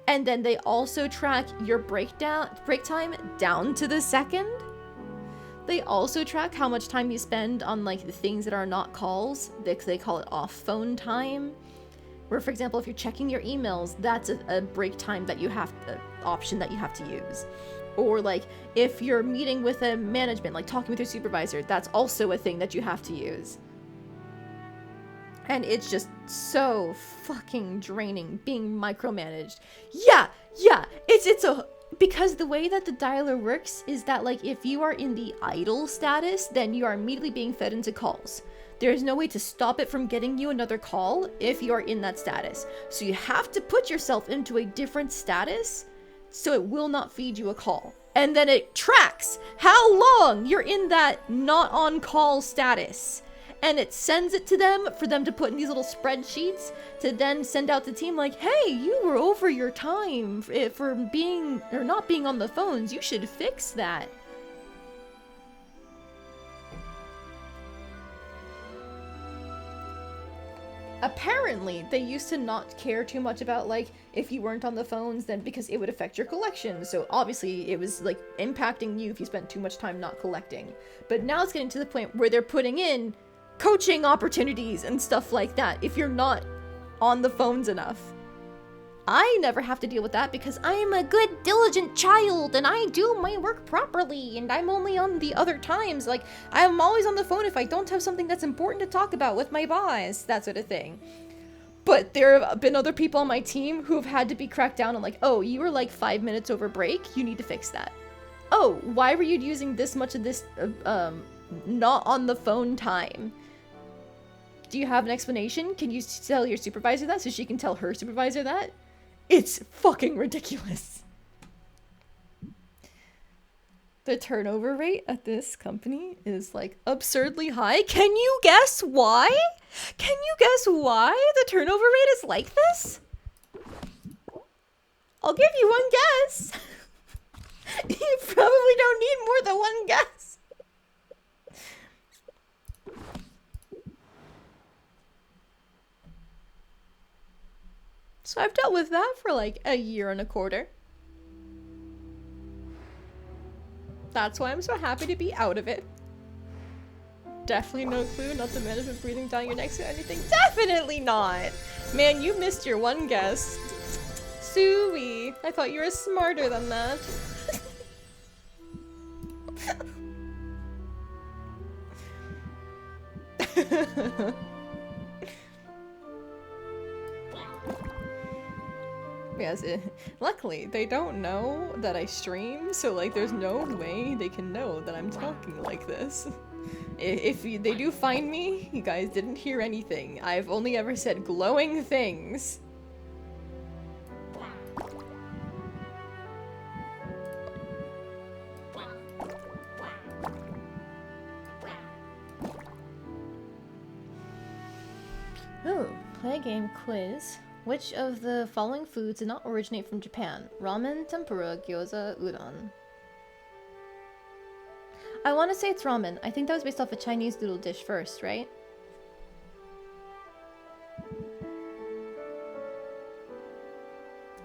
And then they also track your break time down to the second. They also track how much time you spend on like the things that are not calls. They call it off phone time. Where, for example, if you're checking your emails, that's a break time that you have, option that you have to use. Or like, if you're meeting with a management, like talking with your supervisor, that's also a thing that you have to use. And it's just so fucking draining being micromanaged. Yeah, because the way that the dialer works is that like, if you are in the idle status, then you are immediately being fed into calls. There is no way to stop it from getting you another call if you are in that status. So you have to put yourself into a different status so it will not feed you a call. And then it tracks how long you're in that not on call status. And it sends it to them for them to put in these little spreadsheets to then send out the team like, hey, you were over your time for being or not being on the phones. You should fix that. Apparently, they used to not care too much about, like, if you weren't on the phones, then because it would affect your collection. So obviously, it was, like, impacting you if you spent too much time not collecting. But now it's getting to the point where they're putting in coaching opportunities and stuff like that if you're not on the phones enough. I never have to deal with that because I'm a good, diligent child and I do my work properly and I'm only on the other times. Like, I'm always on the phone if I don't have something that's important to talk about with my boss, that sort of thing. But there have been other people on my team who have had to be cracked down on like, oh, you were like 5 minutes over break, you need to fix that. Oh, why were you using this much of this not on the phone time? Do you have an explanation? Can you tell your supervisor that so she can tell her supervisor that? It's fucking ridiculous. The turnover rate at this company is like absurdly high. Can you guess why? Can you guess why the turnover rate is like this? I'll give you one guess. You probably don't need more than one guess. So I've dealt with that for like a year and a quarter. That's why I'm so happy to be out of it. Definitely no clue, not the management breathing down your necks or anything. Definitely not! Man, you missed your one guess. Suey, I thought you were smarter than that. Yes, luckily, they don't know that I stream, so like there's no way they can know that I'm talking like this. If they do find me, you guys didn't hear anything. I've only ever said glowing things. Ooh, play game quiz. Which of the following foods did not originate from Japan? Ramen, tempura, gyoza, udon. I want to say it's ramen. I think that was based off a Chinese noodle dish first, right?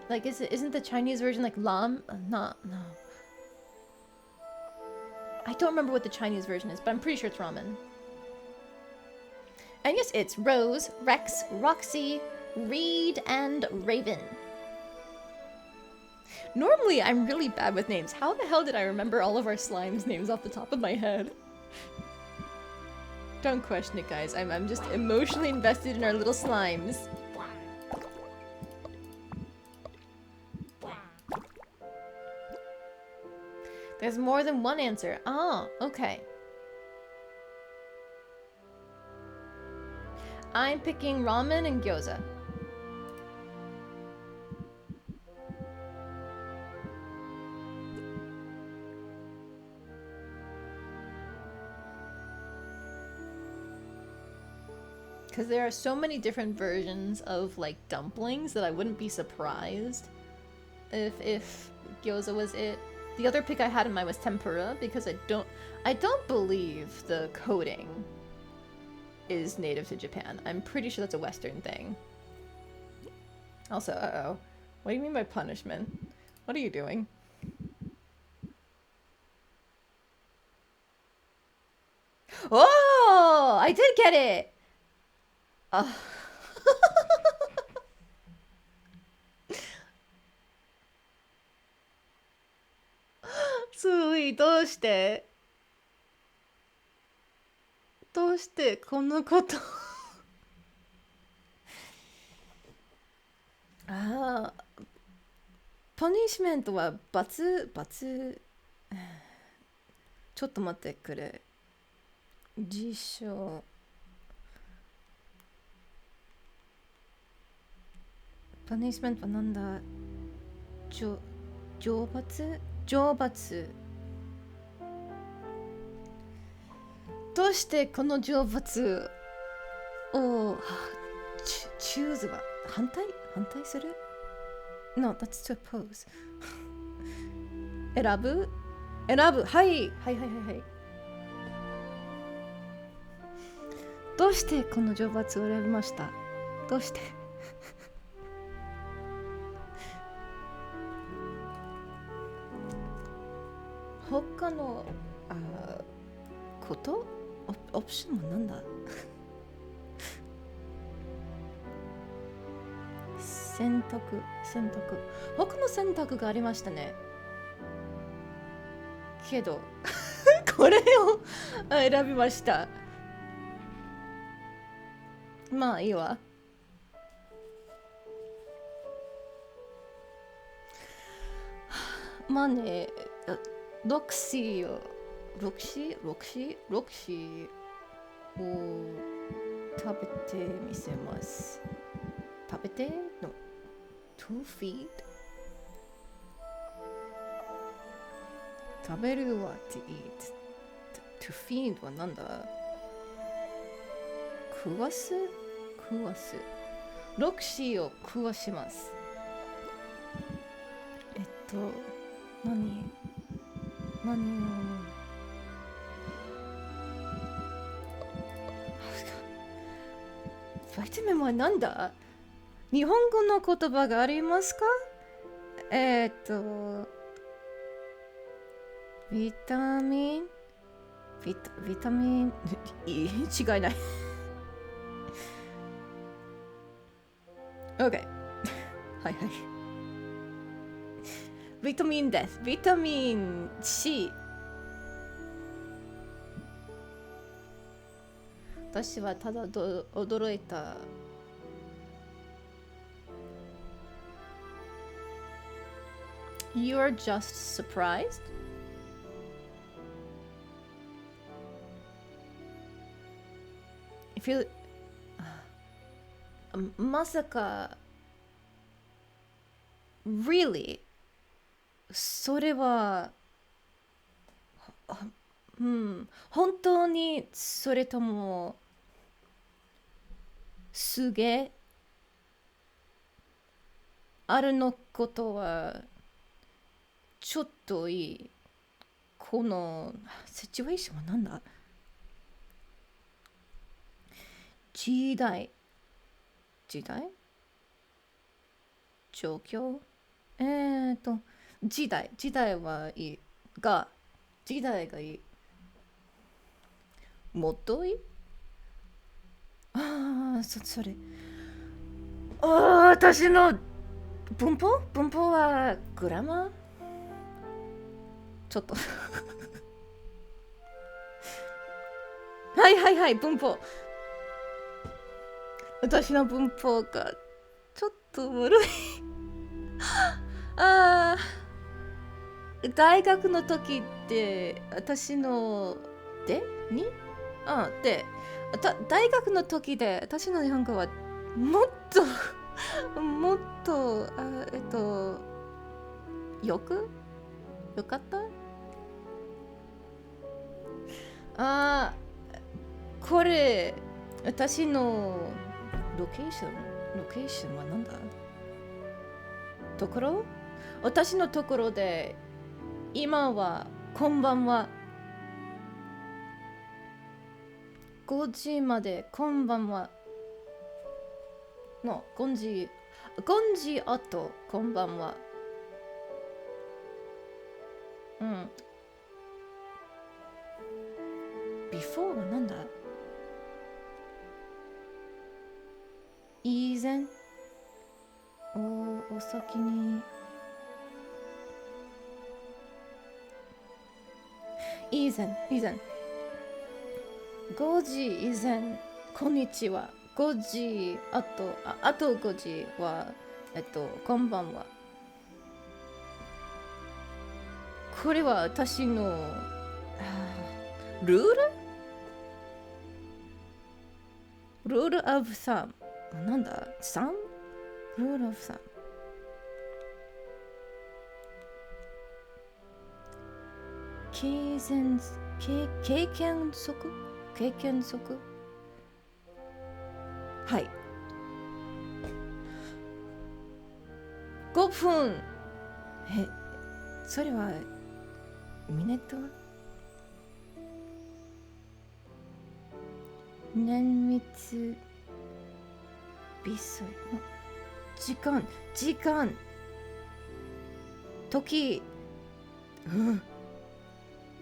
Like, isn't the Chinese version like lam? No. I don't remember what the Chinese version is, but I'm pretty sure it's ramen. And yes, it's Rose, Rex, Roxy, Reed, and Raven. Normally, I'm really bad with names. How the hell did I remember all of our slimes' names off the top of my head? Don't question it, guys. I'm just emotionally invested in our little slimes. There's more than one answer. Ah, okay. I'm picking ramen and gyoza. Because there are so many different versions of like dumplings that I wouldn't be surprised if gyoza was it. The other pick I had in mind was tempura because I don't believe the coating is native to Japan. I'm pretty sure that's a Western thing. Also, uh-oh. What do you mean by punishment? What are you doing? Oh! I did get it! Sui, どうしてこんなことああ、パニッシュメントは罰ちょっと待ってくれ。辞書。パニッシュメントはなんだ？懲罰？懲罰。どうしてこの懲罰をchoose は反対する？ No, that's to oppose. 選ぶ。はい。どうしてこの懲罰を選びました？どうして他のことオプションもなんだ選択他の選択がありましたねけどこれを選びましたまあいいわまあねロクシーを食べてみせます食べての to feed 食べるは to eat to feed はなんだ食わすロクシーを食わします何をバイタミンはなんだ日本語の言葉がありますかビタミン違いないOK はいビタミンですビタミン C 私はただ驚いたYou're just surprised? If you まさか Really? それは本当にそれともすげあるのことはちょっといい。このシチュエーションはなんだ？時代状況時代はいいが、時代がいい。もっといい。それ。私の文法はグラマーちょっとはい文法。私の文法がちょっと悪い大学の時って私の大学の時で私の日本語はもっとよかった。これ私のロケーションはなんだ？ところ？私のところで今はこんばんは5時までこんばんはの5時あとこんばんは。before はなんだ？以前お先に以前5時以前こんにちは。5時あと5時はこんばんは。これは私のルールオブサム。なんだ？サム？ルールオブサム。経験則はい。5分。それはミネット？綿密微細の時間時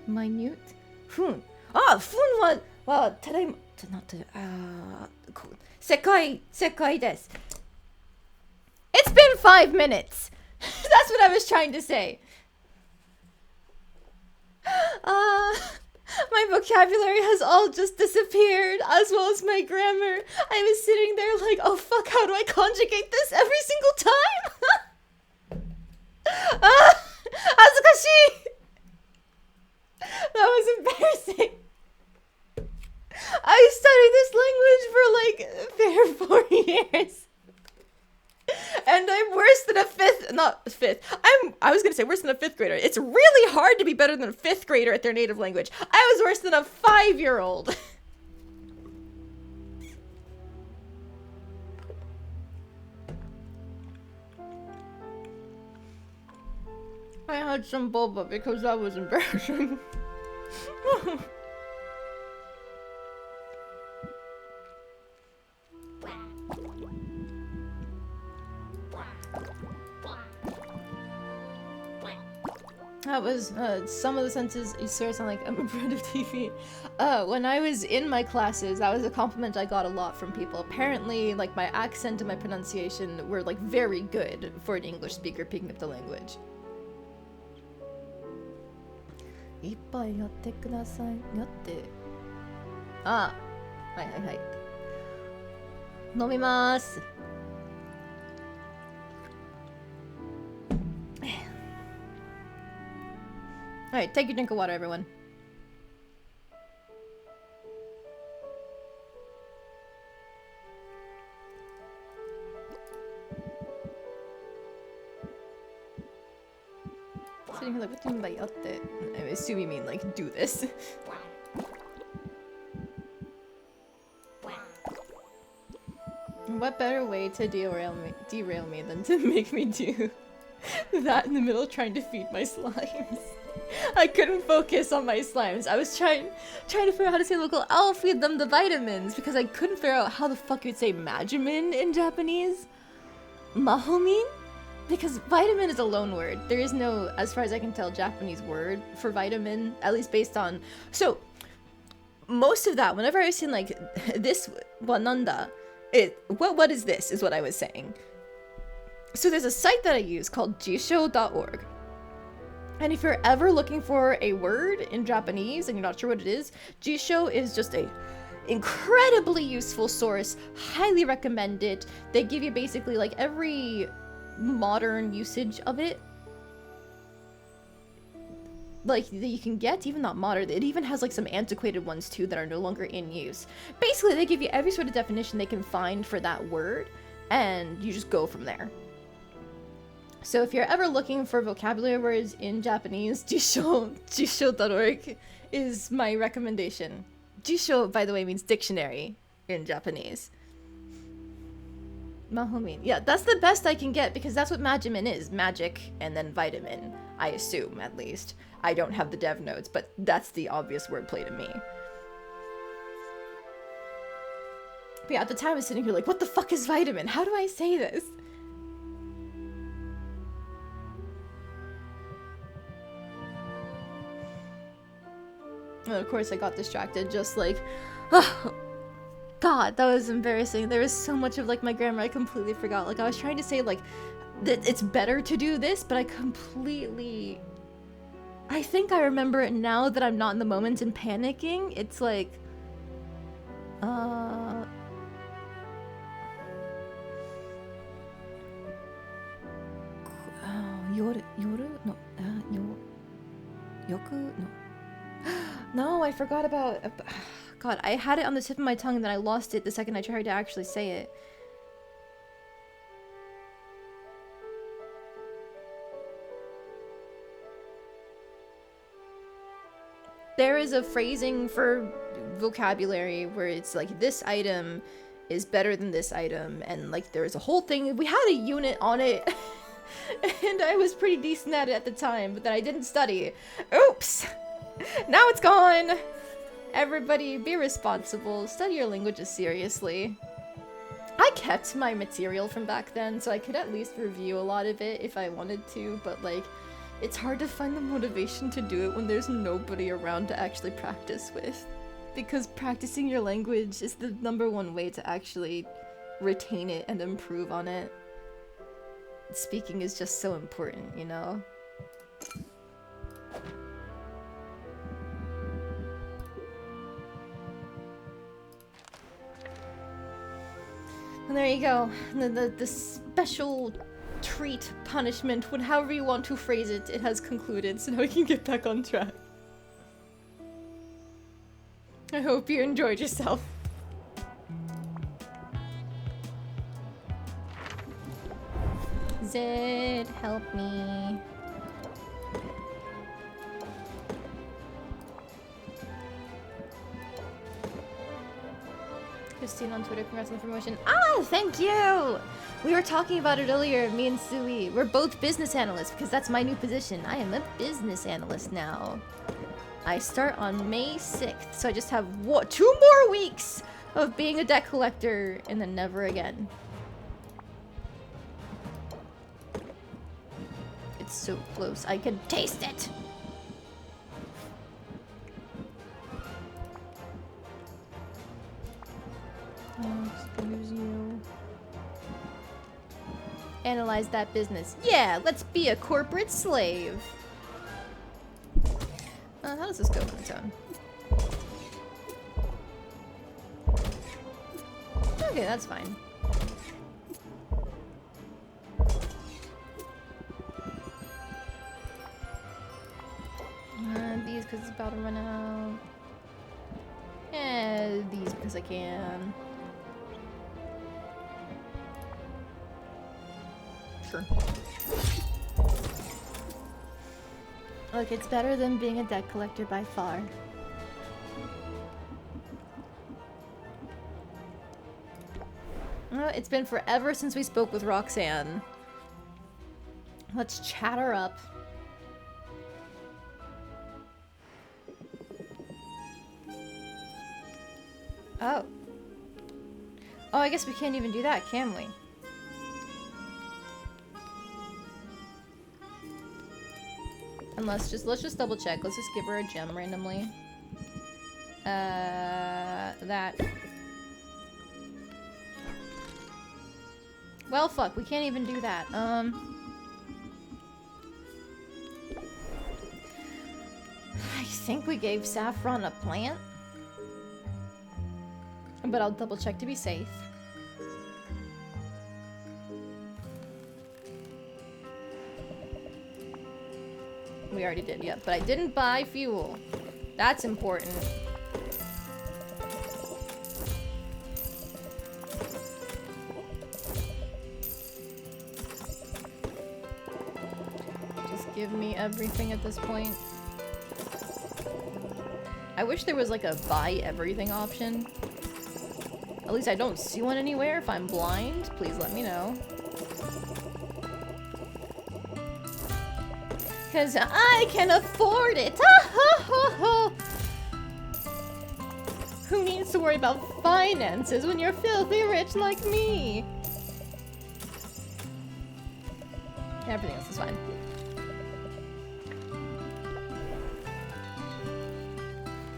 マイニュート分はただいま世界です。It's been 5 minutes. That's what I was trying to say. My vocabulary has all just disappeared, as well as my grammar. I was sitting there like, oh fuck, how do I conjugate this every single time? 恥ずかしい That was embarrassing. I studied this language for like 4 years. And I'm worse than I was gonna say worse than a 5th grader. It's really hard to be better than a 5th grader at their native language. I was worse than a 5-year-old. I had some boba because that was embarrassing. That was some of the sentences you swear sound like I'm a brand of TV. When I was in my classes, that was a compliment I got a lot from people. Apparently, like my accent and my pronunciation were like very good for an English speaker picking up the language. 一杯やってください。やって。はい飲みます。Alright, take your drink of water, everyone. Sitting here like, what do you mean by yatte? I assume you mean like, do this. What better way to derail me than to make me do that in the middle of trying to feed my slimes? I couldn't focus on my slimes. I was trying to figure out how to say local. I'll feed them the vitamins because I couldn't figure out how the fuck you'd say majimin in Japanese. Mahomin? Because vitamin is a loan word. There is no, as far as I can tell, Japanese word for vitamin, at least based on... So, most of that, whenever I was saying like, this, wananda, what is this, is what I was saying. So there's a site that I use called jisho.org. And if you're ever looking for a word in Japanese and you're not sure what it is, Jisho is just a incredibly useful source. Highly recommend it. They give you basically like every modern usage of it. Like that you can get, even not modern. It even has like some antiquated ones too that are no longer in use. Basically, they give you every sort of definition they can find for that word, and you just go from there. So if you're ever looking for vocabulary words in Japanese, jisho.org is my recommendation. Jisho, by the way, means dictionary in Japanese. Mahomin. Yeah, that's the best I can get because that's what majimin is. Magic and then vitamin, I assume, at least. I don't have the dev notes, but that's the obvious wordplay to me. But yeah, at the time I was sitting here like, what the fuck is vitamin? How do I say this? And of course I got distracted, just like, oh, God, that was embarrassing. There was so much of like my grammar I completely forgot. Like I was trying to say like, that it's better to do this, but I think I remember it now that I'm not in the moment and panicking. It's like, No, I forgot about... God, I had it on the tip of my tongue and then I lost it the second I tried to actually say it. There is a phrasing for vocabulary where it's like, this item is better than this item, and like there's a whole thing. We had a unit on it, and I was pretty decent at it at the time, but then I didn't study. Oops! Now it's gone! Everybody, be responsible. Study your languages seriously. I kept my material from back then, so I could at least review a lot of it if I wanted to, but like, it's hard to find the motivation to do it when there's nobody around to actually practice with. Because practicing your language is the #1 way to actually retain it and improve on it. Speaking is just so important, you know? And there you go. The special treat, punishment, however you want to phrase it, it has concluded, so now we can get back on track. I hope you enjoyed yourself. Zed, help me. Christine on Twitter, congrats on the promotion. Ah, thank you! We were talking about it earlier, me and Sui. We're both business analysts because that's my new position. I am a business analyst now. I start on May 6th, so I just have 2 more weeks of being a debt collector and then never again. It's so close, I can taste it! Excuse you. Analyze that business. Yeah, let's be a corporate slave. How does this go on its own? Okay, that's fine. These because it's about to run out. And these because I can. Sure. Look, it's better than being a debt collector by far. It's been forever since we spoke with Roxanne. Let's chat her up. Oh. Oh, I guess we can't even do that, can we? And let's just double check. Let's just give her a gem randomly. That. Well, fuck, we can't even do that. I think we gave Saffron a plant. But I'll double check to be safe. We already did, yeah. But I didn't buy fuel. That's important. Just give me everything at this point. I wish there was like a buy everything option. At least I don't see one anywhere. If I'm blind, please let me know. Because I can afford it! Who needs to worry about finances when you're filthy rich like me? Everything else is fine.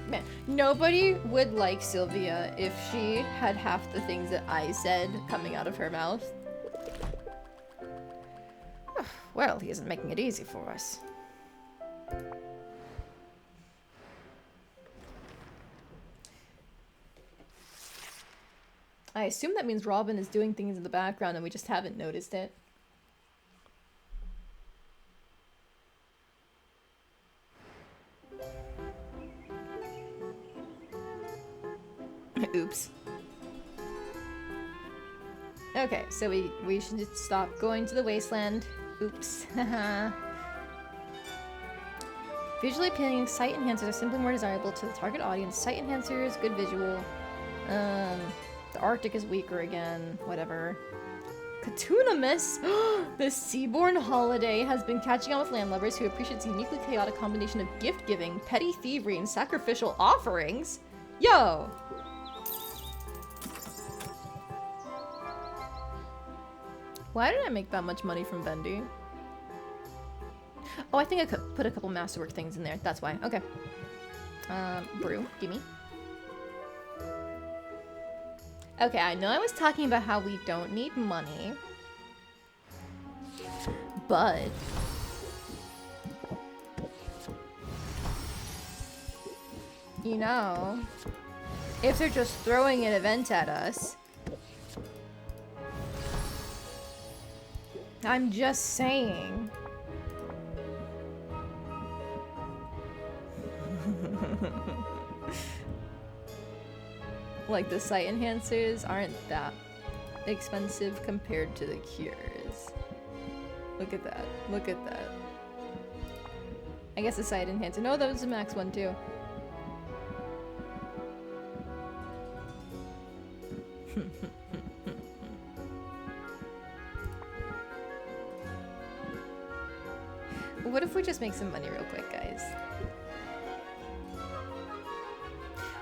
Man, nobody would like Sylvia if she had half the things that I said coming out of her mouth. Well, he isn't making it easy for us. I assume that means Robin is doing things in the background and we just haven't noticed it. Oops. Okay, so we should just stop going to the wasteland. Oops. Visually appealing sight enhancers are simply more desirable to the target audience. Sight enhancers, good visual. The Arctic is weaker again. Whatever. Potionomics! The Seaborn holiday has been catching on with landlubbers who appreciate the uniquely chaotic combination of gift-giving, petty thievery, and sacrificial offerings. Yo! Why did I make that much money from Bendy? Oh, I think I could put a couple masterwork things in there. That's why. Okay. Brew. Gimme. Okay, I know I was talking about how we don't need money. But... you know... if they're just throwing an event at us... I'm just saying. Like, the sight enhancers aren't that expensive compared to the cures. Look at that. Look at that. I guess the sight enhancer. No, that was the max one too. What if we just make some money real quick, guys?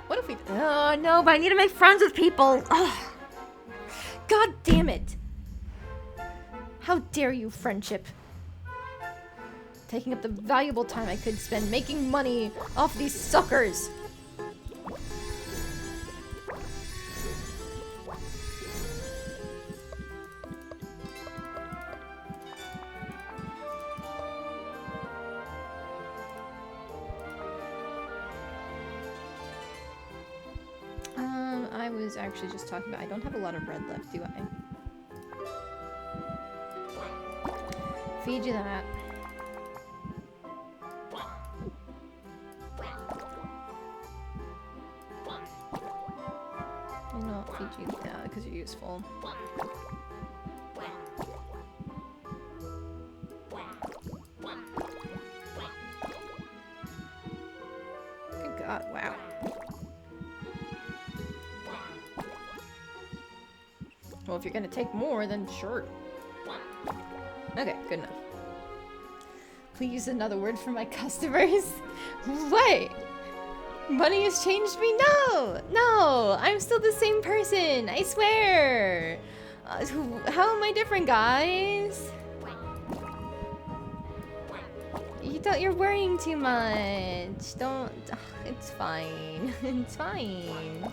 What if we... oh, no, but I need to make friends with people. Oh. God damn it. How dare you, friendship. Taking up the valuable time I could spend making money off these suckers. I was actually just talking about, I don't have a lot of bread left, do I? Feed you that. I know I'll feed you that because you're useful. Good God, wow. Well, if you're gonna take more, then sure. Okay, good enough. Please use another word for my customers. What? Money has changed me? No! No! I'm still the same person! I swear! How am I different, guys? You're worrying too much. Don't... Ugh, it's fine. It's fine.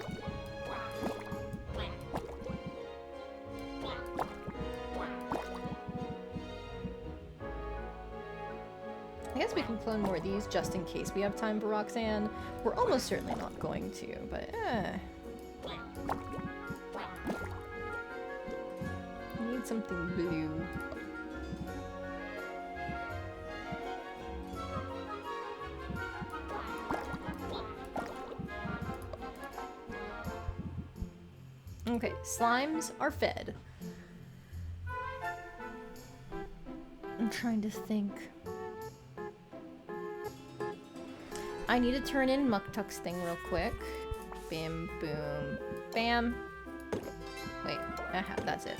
I guess we can clone more of these just in case we have time for Roxanne. We're almost certainly not going to, but I need something blue. Okay, slimes are fed. I'm trying to think. I need to turn in Muktuk's thing real quick. Bam, boom, bam. Wait, that's it.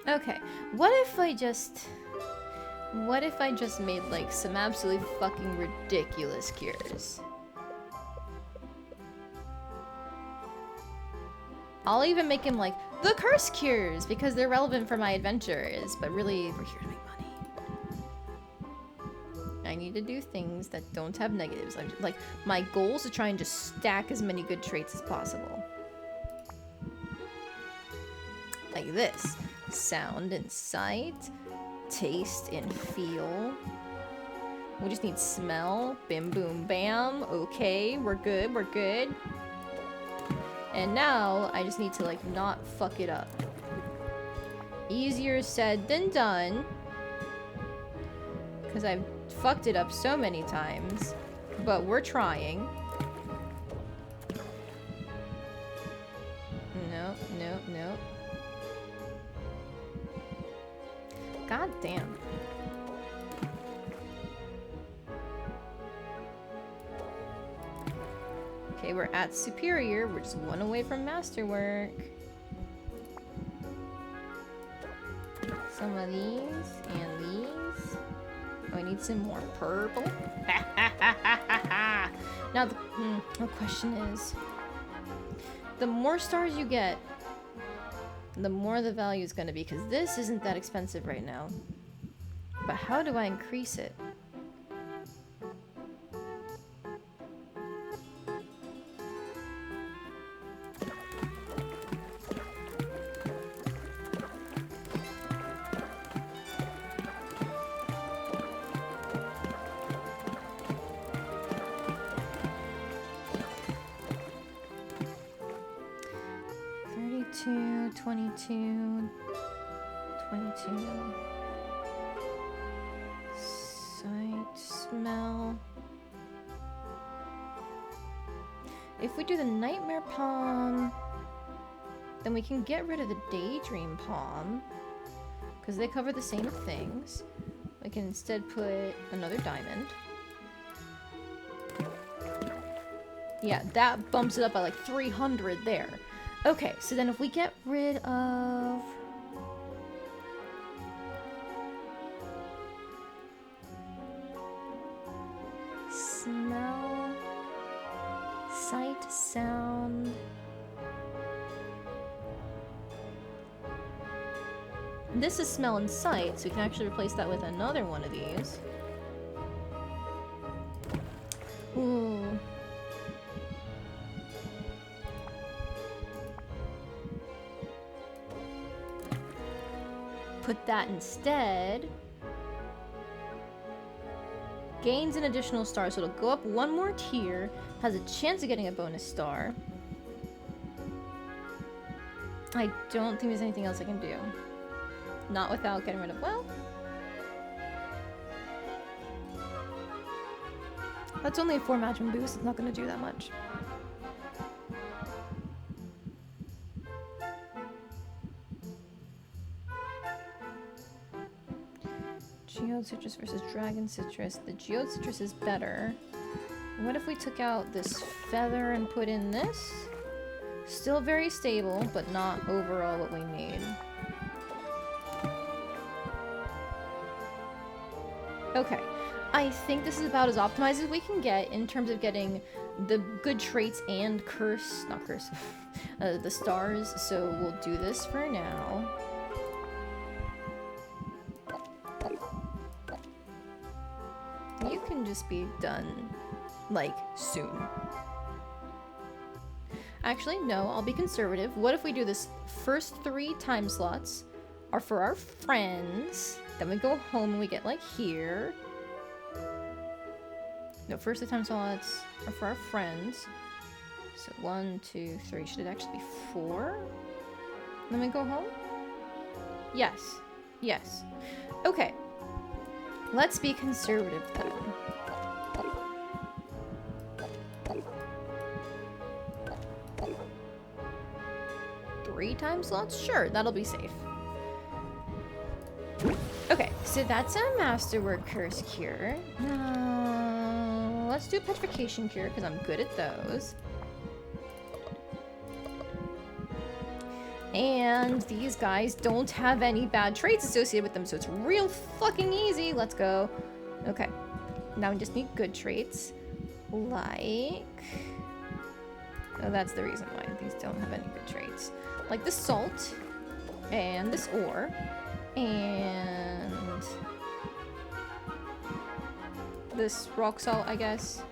Okay, what if I just made like some absolutely fucking ridiculous cures? I'll even make him like the curse cures because they're relevant for my adventures, but really we're here to make money. I need to do things that don't have negatives. Like my goal is to try and just stack as many good traits as possible. Like this. Sound and sight, taste and feel. We just need smell. Bim boom bam. Okay, we're good, we're good. And now I just need to like not fuck it up. Easier said than done. Because I've fucked it up so many times. But we're trying. No, no, no. God damn. Okay, we're at superior. We're just one away from masterwork. Some of these and these. Oh, I need some more purple. Now the question is, the more stars you get, the more the value is going to be, because this isn't that expensive right now. But how do I increase it? Two, 22, 22. Sight, smell. If we do the Nightmare Palm, then we can get rid of the Daydream Palm, because they cover the same things. We can instead put another diamond. Yeah, that bumps it up by like 300 there. Okay, so then if we get rid of... smell, sight, sound... This is smell and sight, so we can actually replace that with another one of these. Ooh. Put that instead. Gains an additional star, so it'll go up one more tier. Has a chance of getting a bonus star. I don't think there's anything else I can do. Not without getting rid of, well... That's only a 4 magic boost, it's not going to do that much. Geode citrus versus dragon citrus. The geode citrus is better. What if we took out this feather and put in this? Still very stable, but not overall what we need. Okay. I think this is about as optimized as we can get in terms of getting the good traits and the stars. So we'll do this for now. You can just be done, like, soon. Actually, no, I'll be conservative. What if we do this first 3 time slots are for our friends, then we go home and we get, like, here. No, first 3 time slots are for our friends. So 1, 2, 3. Should it actually be 4? Then we go home? Yes. Yes. Okay. Let's be conservative then. Three time slots? Sure, that'll be safe. Okay, so that's a Masterwork Curse Cure. Let's do Petrification Cure, because I'm good at those. And these guys don't have any bad traits associated with them, so it's real fucking easy. Let's go. Okay. Now we just need good traits. Like... Oh, that's the reason why these don't have any good traits. Like this salt, and this ore, and this rock salt, I guess.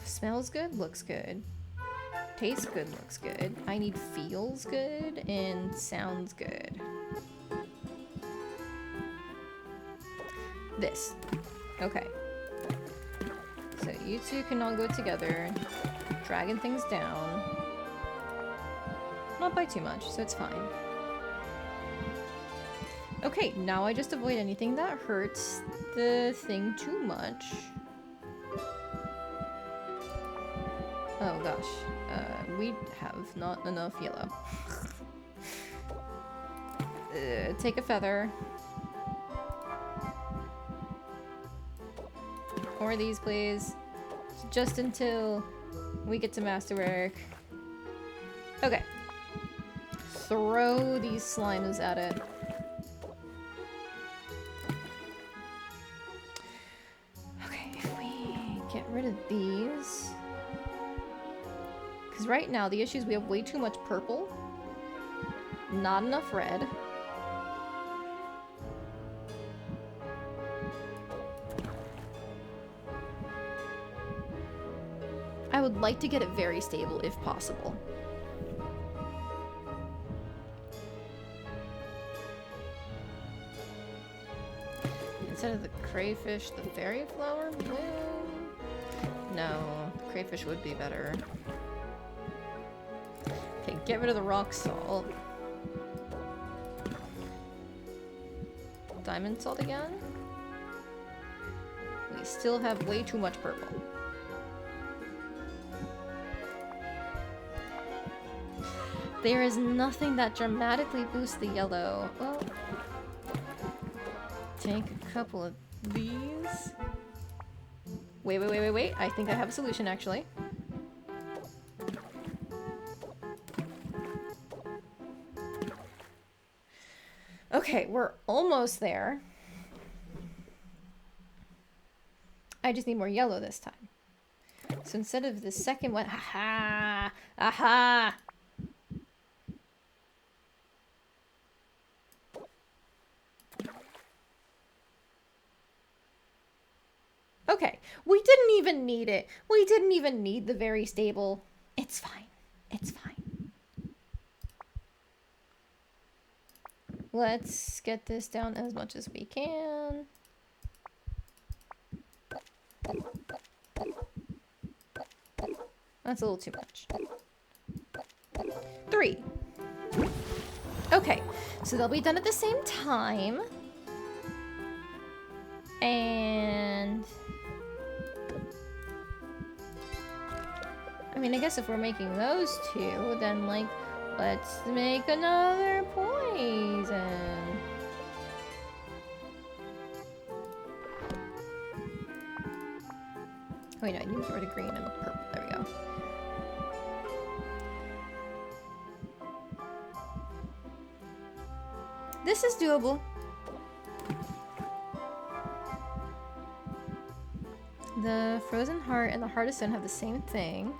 Smells good, looks good. Tastes good, looks good. I need feels good and sounds good. This. Okay. So you two can all go together, dragging things down. Not by too much, so it's fine. Okay, now I just avoid anything that hurts the thing too much. Oh gosh, we have not enough yellow. Take a feather. Or these, please. Just until we get to Masterwork. Okay. Throw these slimes at it. Okay, if we get rid of these... Because right now, the issue is we have way too much purple. Not enough red. I would like to get it very stable if possible. Instead of the crayfish, the fairy flower bloom? No, crayfish would be better. Okay, get rid of the rock salt. Diamond salt again? We still have way too much purple. There is nothing that dramatically boosts the yellow. Well, take a couple of these. Wait. I think I have a solution, actually. Okay, we're almost there. I just need more yellow this time. So instead of the second one, aha! Aha! Okay, we didn't even need it. We didn't even need the very stable. It's fine. It's fine. Let's get this down as much as we can. That's a little too much. 3. Okay, so they'll be done at the same time. And... I mean, I guess if we're making those two, then, like, Let's make another poison. Wait, no, I need to get rid of green and purple. There we go. This is doable. The Frozen Heart and the Heart of Stone have the same thing.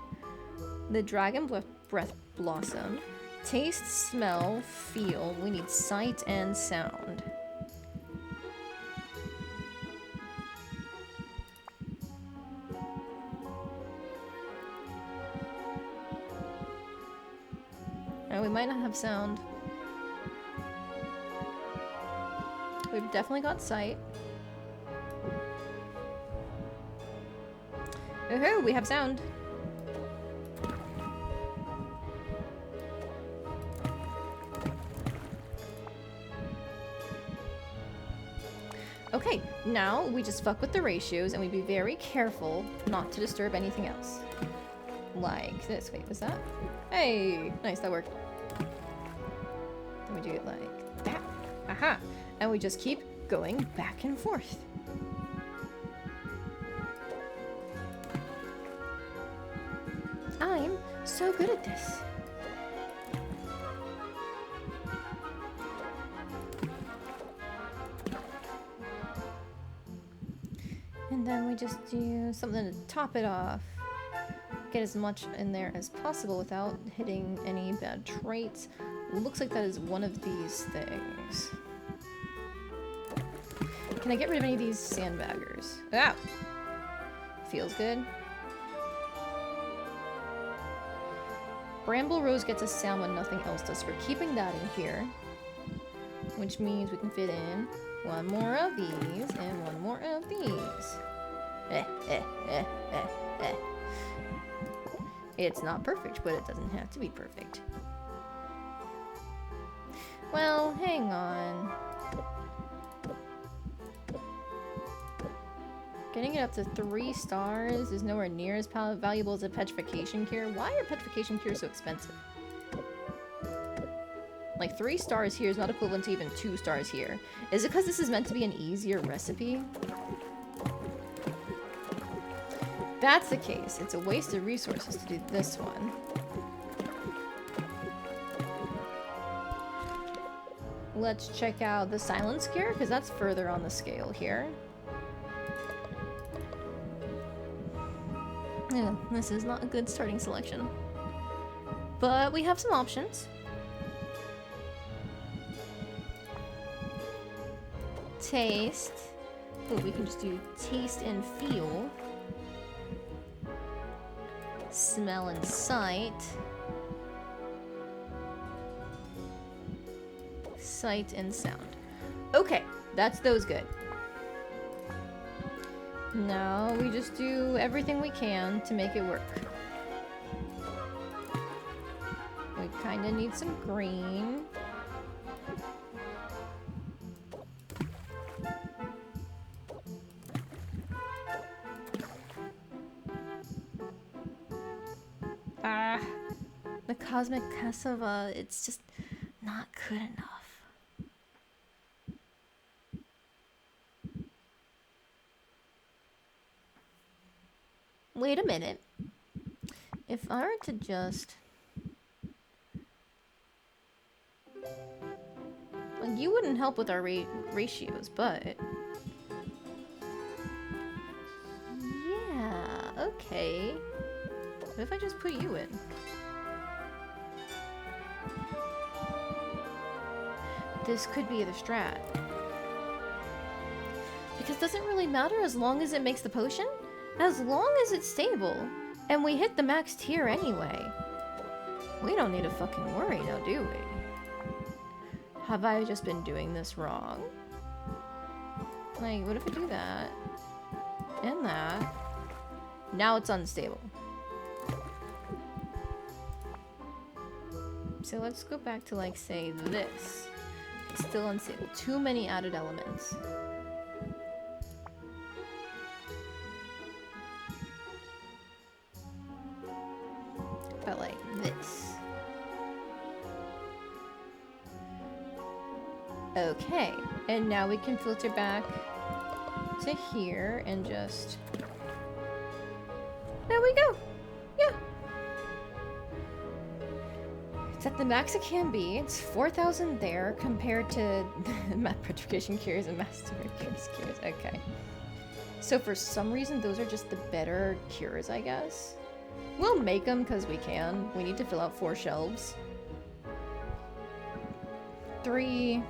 The Dragon Breath Blossom. Taste, smell, feel. We need sight and sound. We might not have sound. We've definitely got sight. Woohoo, we have sound. Okay, now we just fuck with the ratios and we be very careful not to disturb anything else. Like this. Wait, was that? Hey, nice, that worked. Then we do it like that. Aha! And we just keep going back and forth. I'm so good at this. And then we just do something to top it off. Get as much in there as possible without hitting any bad traits. Looks like that is one of these things. Can I get rid of any of these sandbaggers? Ah! Feels good. Bramble Rose gets a sound when nothing else does. So we're keeping that in here. Which means we can fit in one more of these and one more of these. It's not perfect, but it doesn't have to be perfect. Well, hang on. Getting it up to 3 stars is nowhere near as valuable as a petrification cure. Why are petrification cures so expensive? Like 3 stars here is not equivalent to even 2 stars here. Is it because this is meant to be an easier recipe? If that's the case, it's a waste of resources to do this one. Let's check out the silence cure, because that's further on the scale here. Yeah, this is not a good starting selection. But we have some options. Taste. Oh, we can just do taste and feel. Smell and sight. Sight and sound. Okay, that's those good. Now we just do everything we can to make it work. We kind of need some green. Ah, the Cosmic Cassava, it's just not good enough. Wait a minute. If I were to just... Like, you wouldn't help with our ratios, but... Yeah, okay. What if I just put you in? This could be the strat. Because it doesn't really matter as long as it makes the potion. As long as it's stable, and we hit the max tier anyway. We don't need to fucking worry now, do we? Have I just been doing this wrong? Like, what if I do that? And that. Now it's unstable. So let's go back to, like, say, this. It's still unstable. Too many added elements. But like this. Okay, and now we can filter back to here and just... There we go. Yeah. It's at the max it can be. It's 4,000 there compared to Math Petrification Cures and Master Cures. Okay. So for some reason, those are just the better cures, I guess. We'll make them because we can. We need to fill out 4 shelves. 3...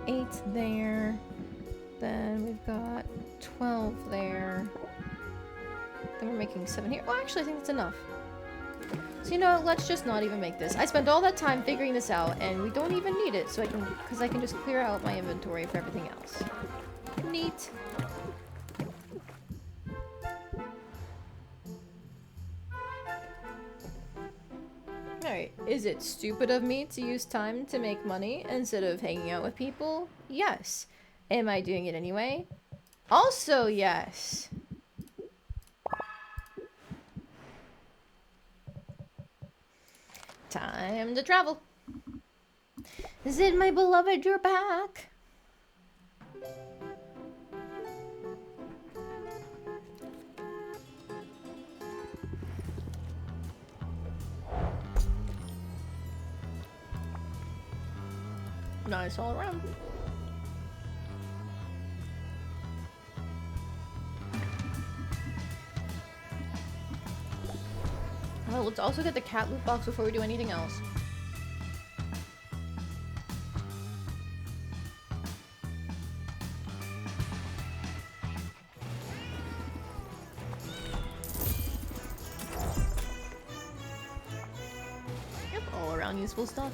8 there. Then we've got 12 there. Then we're making 7 here. Oh, actually, I think that's enough. So, you know, let's just not even make this. I spent all that time figuring this out, and we don't even need it, so because I can just clear out my inventory for everything else. Neat. Alright, is it stupid of me to use time to make money instead of hanging out with people? Yes. Am I doing it anyway? Also, yes. Time to travel. Zid, my beloved, you're back. Nice all around. Oh, let's also get the cat loot box before we do anything else. Yep, all around useful stuff.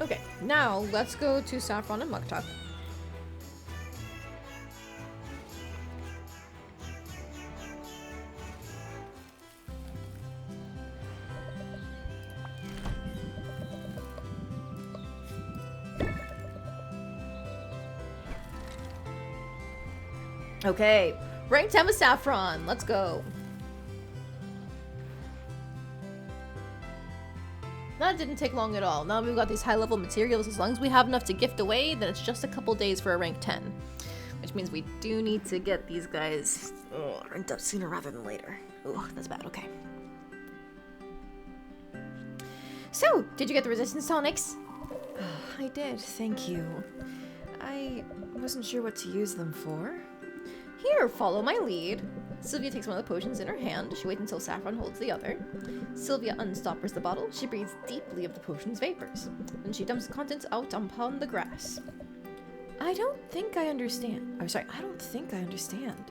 Okay, now let's go to Saffron and Muktuk. Okay, rank 10 with Saffron. Let's go. That didn't take long at all. Now we've got these high-level materials. As long as we have enough to gift away, then it's just a couple days for a rank 10. Which means we do need to get these guys ranked up sooner rather than later. Oh, that's bad. Okay. So, did you get the resistance tonics? I did, thank you. I wasn't sure what to use them for. Here, follow my lead. Sylvia takes one of the potions in her hand. She waits until Saffron holds the other. Sylvia unstoppers the bottle. She breathes deeply of the potion's vapors. Then she dumps the contents out upon the grass. I don't think I understand. I'm sorry, I don't think I understand.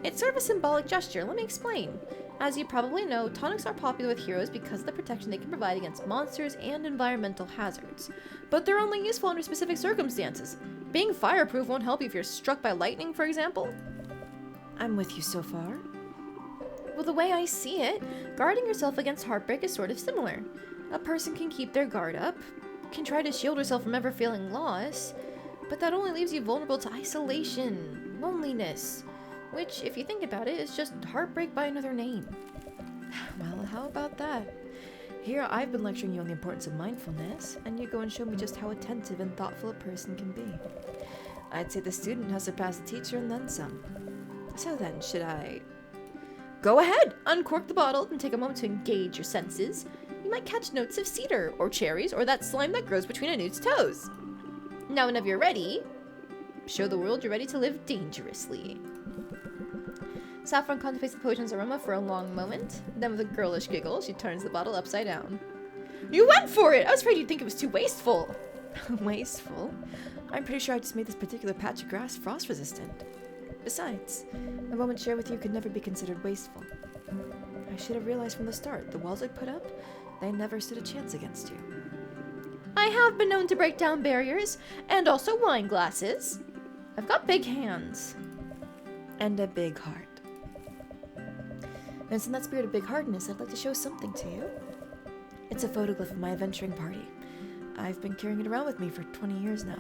It's sort of a symbolic gesture. Let me explain. As you probably know, tonics are popular with heroes because of the protection they can provide against monsters and environmental hazards. But they're only useful under specific circumstances. Being fireproof won't help you if you're struck by lightning, for example. I'm with you so far. Well, the way I see it, guarding yourself against heartbreak is sort of similar. A person can keep their guard up, can try to shield herself from ever feeling loss, but that only leaves you vulnerable to isolation, loneliness, which, if you think about it, is just heartbreak by another name. Well, how about that? Here I've been lecturing you on the importance of mindfulness, and you go and show me just how attentive and thoughtful a person can be. I'd say the student has surpassed the teacher and then some. So then, should I... Go ahead! Uncork the bottle and take a moment to engage your senses. You might catch notes of cedar, or cherries, or that slime that grows between a newt's toes. Now whenever you're ready, show the world you're ready to live dangerously. Saffron contemplates the potion's aroma for a long moment. Then with a girlish giggle, she turns the bottle upside down. You went for it! I was afraid you'd think it was too wasteful. Wasteful? I'm pretty sure I just made this particular patch of grass frost resistant. Besides, a moment shared with you could never be considered wasteful. I should have realized from the start, the walls I put up, they never stood a chance against you. I have been known to break down barriers, and also wine glasses. I've got big hands. And a big heart. And in that spirit of big-heartedness, I'd like to show something to you. It's a photoglyph of my adventuring party. I've been carrying it around with me for 20 years now.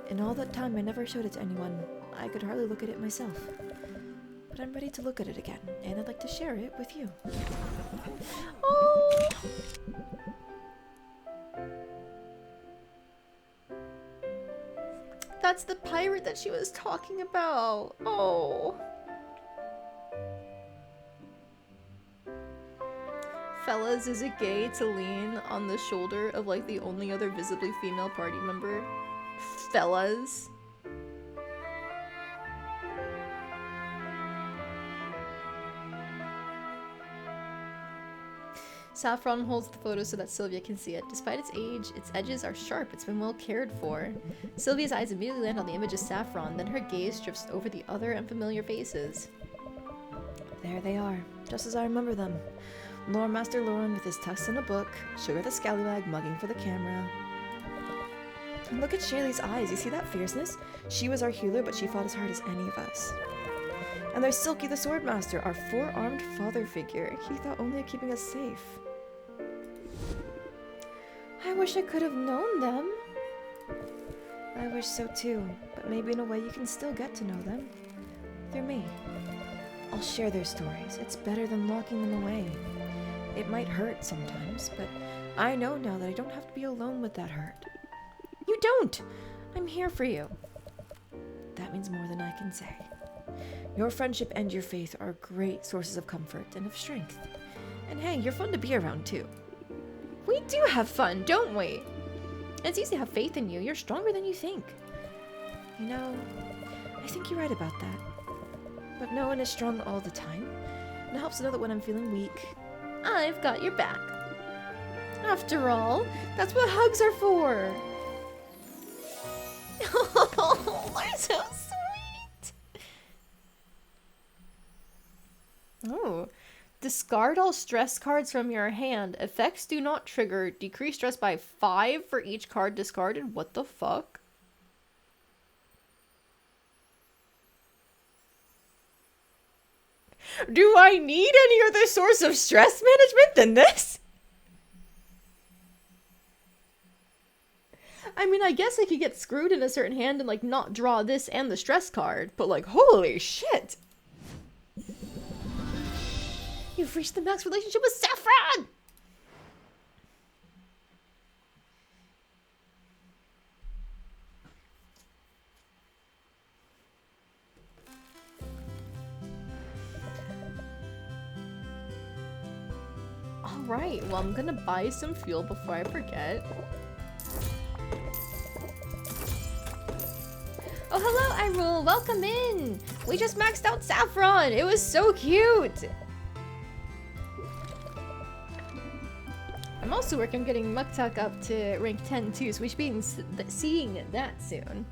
In all that time, I never showed it to anyone. I could hardly look at it myself. but I'm ready to look at it again, and I'd like to share it with you. Oh. That's the pirate that she was talking about. Oh. Fellas, is it gay to lean on the shoulder of like the only other visibly female party member? Fellas. Saffron holds the photo so that Sylvia can see it. Despite its age, its edges are sharp. It's been well cared for. Sylvia's eyes immediately land on the image of Saffron, then her gaze drifts over the other unfamiliar faces. There they are, just as I remember them. Lore Master Lauren with his tux in a book, Sugar the Scallywag mugging for the camera. And look at Shaylee's eyes, you see that fierceness? She was our healer, but she fought as hard as any of us. And there's Silky the Swordmaster, our four-armed father figure. He thought only of keeping us safe. I wish I could have known them. I wish so too, but maybe in a way you can still get to know them. Through me. I'll share their stories. It's better than locking them away. It might hurt sometimes, but I know now that I don't have to be alone with that hurt. You don't! I'm here for you. That means more than I can say. Your friendship and your faith are great sources of comfort and of strength. And hey, you're fun to be around too. We do have fun, don't we? It's easy to have faith in you. You're stronger than you think. You know, I think you're right about that. But no one is strong all the time. And it helps to know that when I'm feeling weak, I've got your back. After all, that's what hugs are for. Oh, they're so sweet. Oh. Discard all stress cards from your hand. Effects do not trigger. Decrease stress by 5 for each card discarded. What the fuck? Do I need any other source of stress management than this? I mean, I guess I could get screwed in a certain hand and like not draw this and the stress card, but like, holy shit! You've reached the max relationship with Saffron! Alright, well I'm gonna buy some fuel before I forget. Oh hello Irul, welcome in! We just maxed out Saffron! It was so cute! I'm also working on getting Muktak up to rank 10 too, so we should be seeing that soon.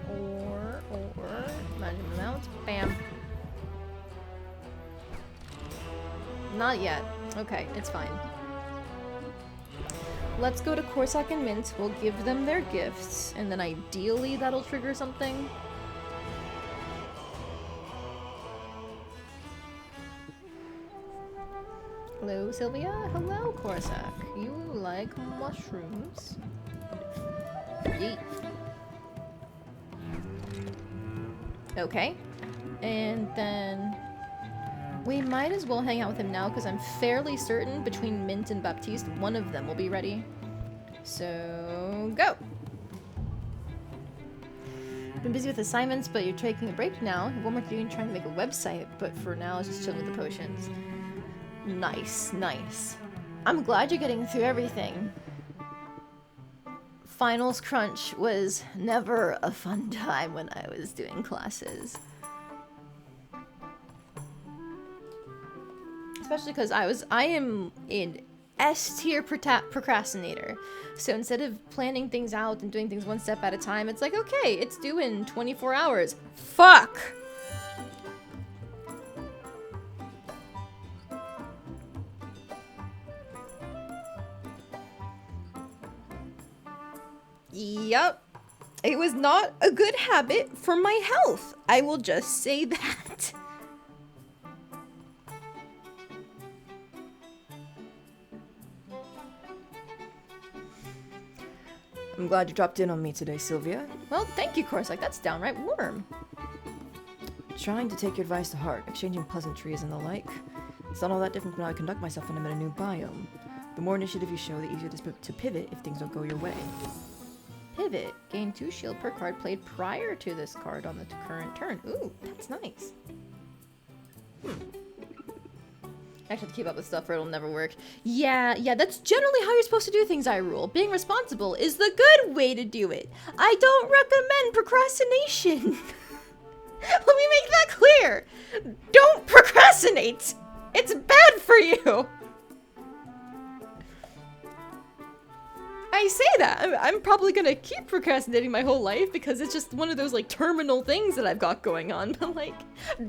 Or, magic amount, bam. Not yet. Okay, it's fine. Let's go to Corsac and Mint, we'll give them their gifts, and then ideally that'll trigger something. Hello, Sylvia. Hello, Corsac. You like mushrooms? Yeet. Okay. And then we might as well hang out with him now because I'm fairly certain between Mint and Baptiste, one of them will be ready. So, go! Been busy with assignments, but you're taking a break now. One more thing, trying to make a website, but for now, it's just chilling with the potions. Nice, nice. I'm glad you're getting through everything. Finals crunch was never a fun time when I was doing classes. Especially because I am an S-tier procrastinator. So instead of planning things out and doing things one step at a time, it's like, okay, it's due in 24 hours. Fuck! Yup. It was not a good habit for my health. I will just say that. I'm glad you dropped in on me today, Sylvia. Well, thank you, Corsac. That's downright warm. Trying to take your advice to heart, exchanging pleasantries and the like. It's not all that different from how I conduct myself when I'm in a new biome. The more initiative you show, the easier it is to pivot if things don't go your way. Pivot. Gain 2 shield per card played prior to this card on the current turn. Ooh, that's nice. I have to keep up with stuff or it'll never work. Yeah, that's generally how you're supposed to do things, I rule. Being responsible is the good way to do it. I don't recommend procrastination. Let me make that clear. Don't procrastinate. It's bad for you. I say that. I'm probably gonna keep procrastinating my whole life because it's just one of those like terminal things that I've got going on. But like,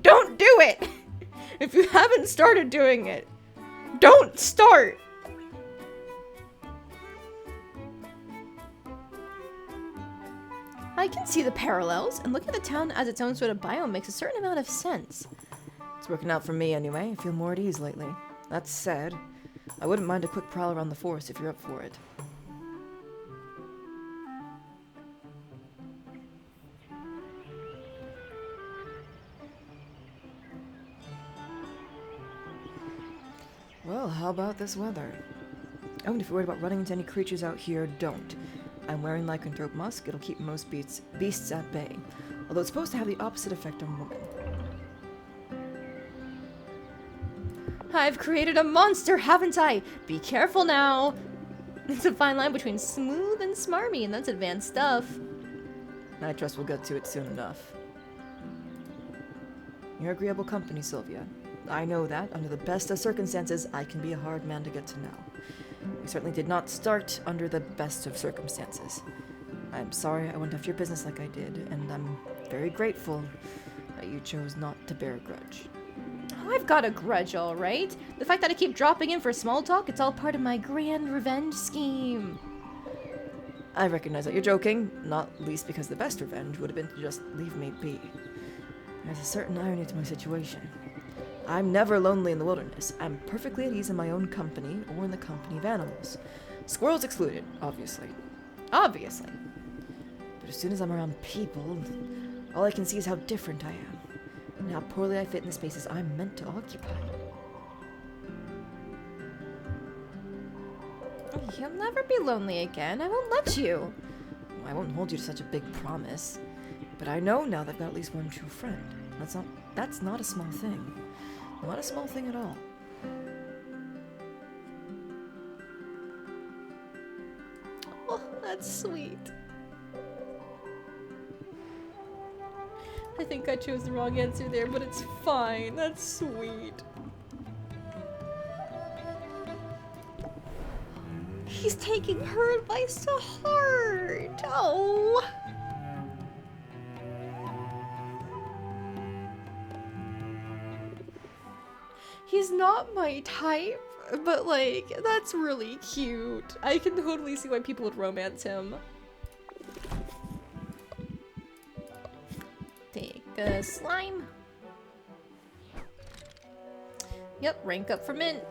don't do it. If you haven't started doing it, don't start. I can see the parallels, and looking at the town as its own sort of biome makes a certain amount of sense. It's working out for me anyway. I feel more at ease lately. That said, I wouldn't mind a quick prowl around the forest if you're up for it. Well, how about this weather? Oh, and if you're worried about running into any creatures out here, don't. I'm wearing lycanthrope musk. It'll keep most beasts at bay, although it's supposed to have the opposite effect on women. I've created a monster, haven't I? Be careful now. It's a fine line between smooth and smarmy, and that's advanced stuff. I trust we'll get to it soon enough. You're agreeable company, Sylvia. I know that, under the best of circumstances, I can be a hard man to get to know. We certainly did not start under the best of circumstances. I'm sorry I went after your business like I did, and I'm very grateful that you chose not to bear a grudge. Oh, I've got a grudge, all right. The fact that I keep dropping in for small talk, it's all part of my grand revenge scheme. I recognize that you're joking, not least because the best revenge would have been to just leave me be. There's a certain irony to my situation. I'm never lonely in the wilderness. I'm perfectly at ease in my own company or in the company of animals. Squirrels excluded, obviously. Obviously. But as soon as I'm around people, all I can see is how different I am, and how poorly I fit in the spaces I'm meant to occupy. You'll never be lonely again. I won't let you. I won't hold you to such a big promise, but I know now that I've got at least one true friend. That's not a small thing. Not a small thing at all. Oh, that's sweet. I think I chose the wrong answer there, but it's fine. That's sweet. He's taking her advice to heart. Oh. He's not my type, but like, that's really cute. I can totally see why people would romance him. Take a slime. Yep, rank up for mint.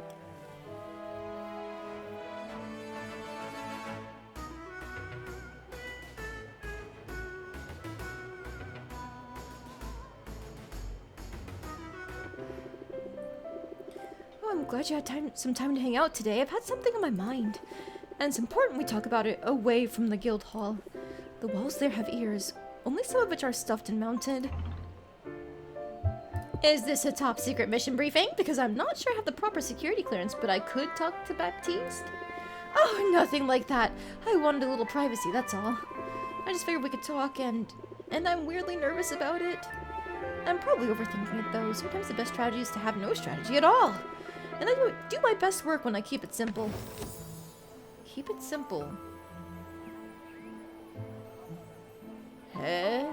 I'm glad you had some time to hang out today. I've had something on my mind, and it's important we talk about it away from the guild hall. The walls there have ears, only some of which are stuffed and mounted. Is this a top secret mission briefing? Because I'm not sure I have the proper security clearance, but I could talk to Baptiste. Oh, nothing like that. I wanted a little privacy, that's all. I just figured we could talk, and I'm weirdly nervous about it. I'm probably overthinking it though. Sometimes the best strategy is to have no strategy at all. And I do my best work when I keep it simple. Keep it simple. Huh?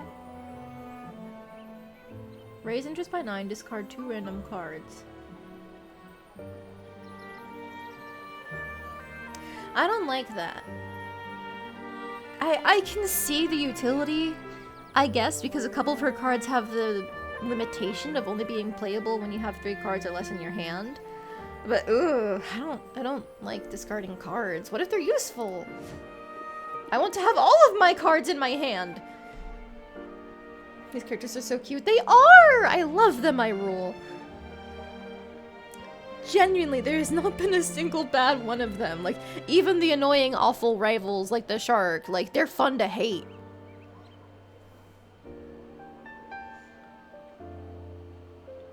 Raise interest by 9, discard 2 random cards. I don't like that. I can see the utility, I guess, because a couple of her cards have the limitation of only being playable when you have 3 cards or less in your hand. But ugh, I don't like discarding cards. What if they're useful? I want to have all of my cards in my hand. These characters are so cute. They are! I love them, I rule. Genuinely, there has not been a single bad one of them. Like, even the annoying, awful rivals like the shark, like, they're fun to hate.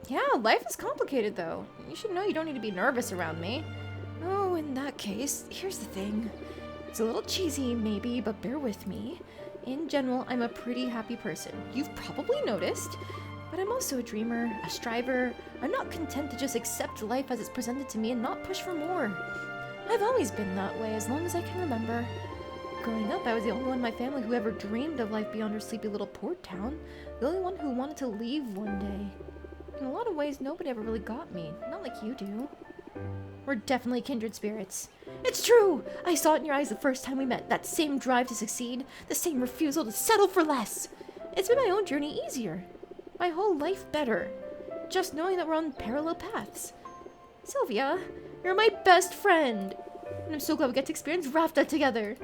Yeah, life is complicated, though. You should know you don't need to be nervous around me. Oh, in that case, here's the thing. It's a little cheesy, maybe, but bear with me. In general, I'm a pretty happy person. You've probably noticed. But I'm also a dreamer, a striver. I'm not content to just accept life as it's presented to me and not push for more. I've always been that way, as long as I can remember. Growing up, I was the only one in my family who ever dreamed of life beyond our sleepy little port town. The only one who wanted to leave one day. In a lot of ways, nobody ever really got me. Not like you do. We're definitely kindred spirits. It's true! I saw it in your eyes the first time we met. That same drive to succeed. The same refusal to settle for less. It's made my own journey easier. My whole life better. Just knowing that we're on parallel paths. Sylvia, you're my best friend. And I'm so glad we get to experience Rafta together.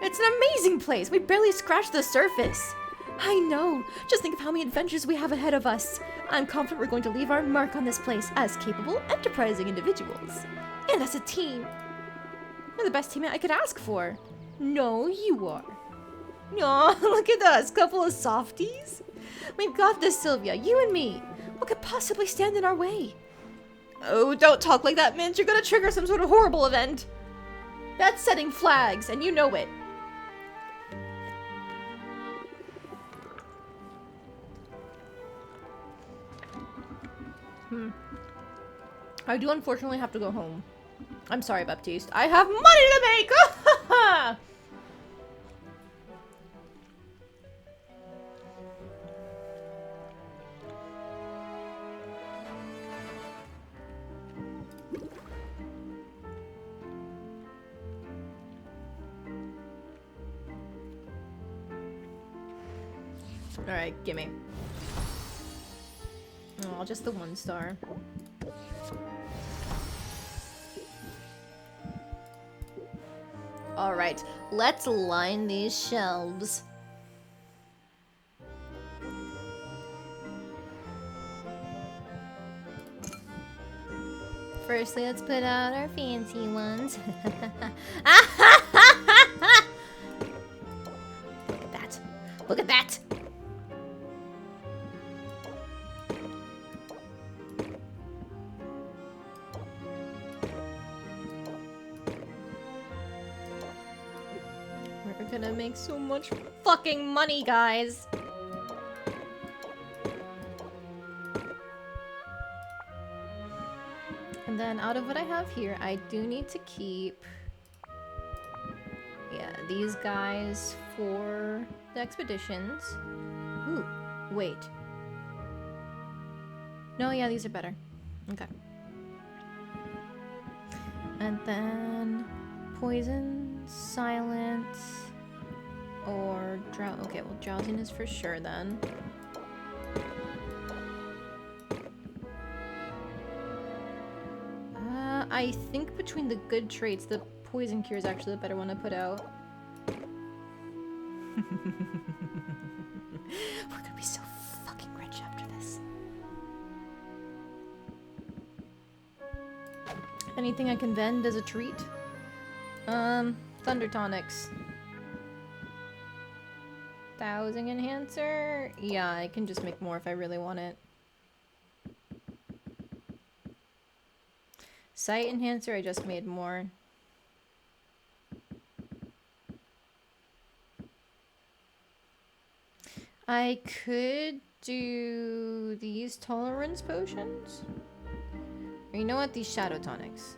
It's an amazing place. We barely scratched the surface. I know. Just think of how many adventures we have ahead of us. I'm confident we're going to leave our mark on this place as capable, enterprising individuals. And as a team. You're the best teammate I could ask for. No, you are. Aw, look at us, couple of softies. We've got this, Sylvia, you and me. What could possibly stand in our way? Oh, don't talk like that, Mint. You're gonna trigger some sort of horrible event. That's setting flags, and you know it. I do unfortunately have to go home. I'm sorry, Baptiste. I have money to make! Alright, gimme. Oh, just the 1 star. Alright, let's line these shelves. Firstly, let's put out our fancy ones. Look at that. Look at that! We're gonna make so much fucking money, guys. And then out of what I have here, I do need to keep, yeah, these guys for the expeditions. Ooh, wait. No, yeah, these are better. Okay. And then poison, silence, or drow. Okay, well, drowsiness for sure then. I think between the good traits, the poison cure is actually the better one to put out. We're gonna be so fucking rich after this. Anything I can vend as a treat? Thunder tonics. Dowsing enhancer? Yeah, I can just make more if I really want it. Sight enhancer, I just made more. I could do these tolerance potions. Or you know what? These shadow tonics.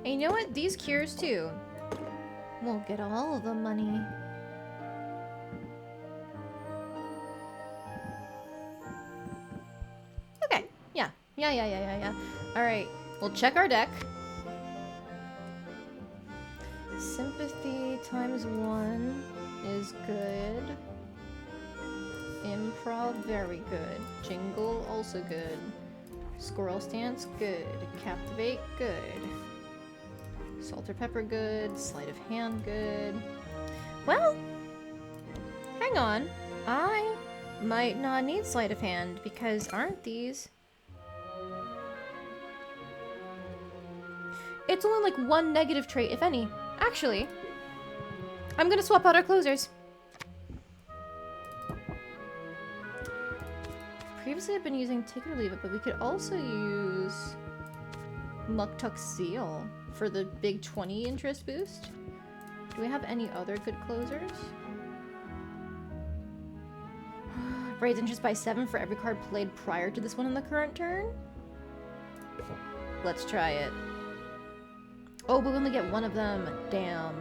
And you know what? These cures too. We'll get all of the money. Okay. Yeah. Yeah. Alright. We'll check our deck. Sympathy times 1 is good. Improv, very good. Jingle, also good. Squirrel stance, good. Captivate, good. Salt or pepper, good. Sleight of hand, good. Well, hang on. I might not need sleight of hand because aren't these? It's only like one negative trait, if any. Actually, I'm gonna swap out our closers. Previously I've been using Take It or Leave It, but we could also use Muktuk Seal for the big 20 interest boost. Do we have any other good closers? Raise interest by 7 for every card played prior to this one in the current turn? Let's try it. Oh, but we only get one of them. Damn.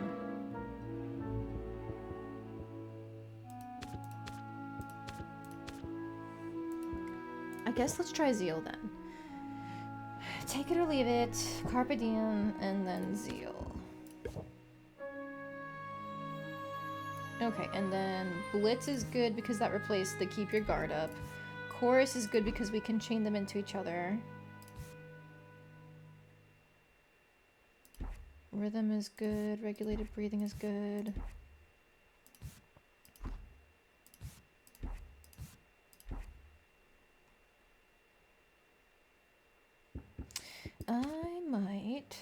I guess let's try Zeal then. Take it or leave it, Carpe Diem, and then Zeal. Okay, and then Blitz is good because that replaced the Keep Your Guard Up. Chorus is good because we can chain them into each other. Rhythm is good, regulated breathing is good. I might...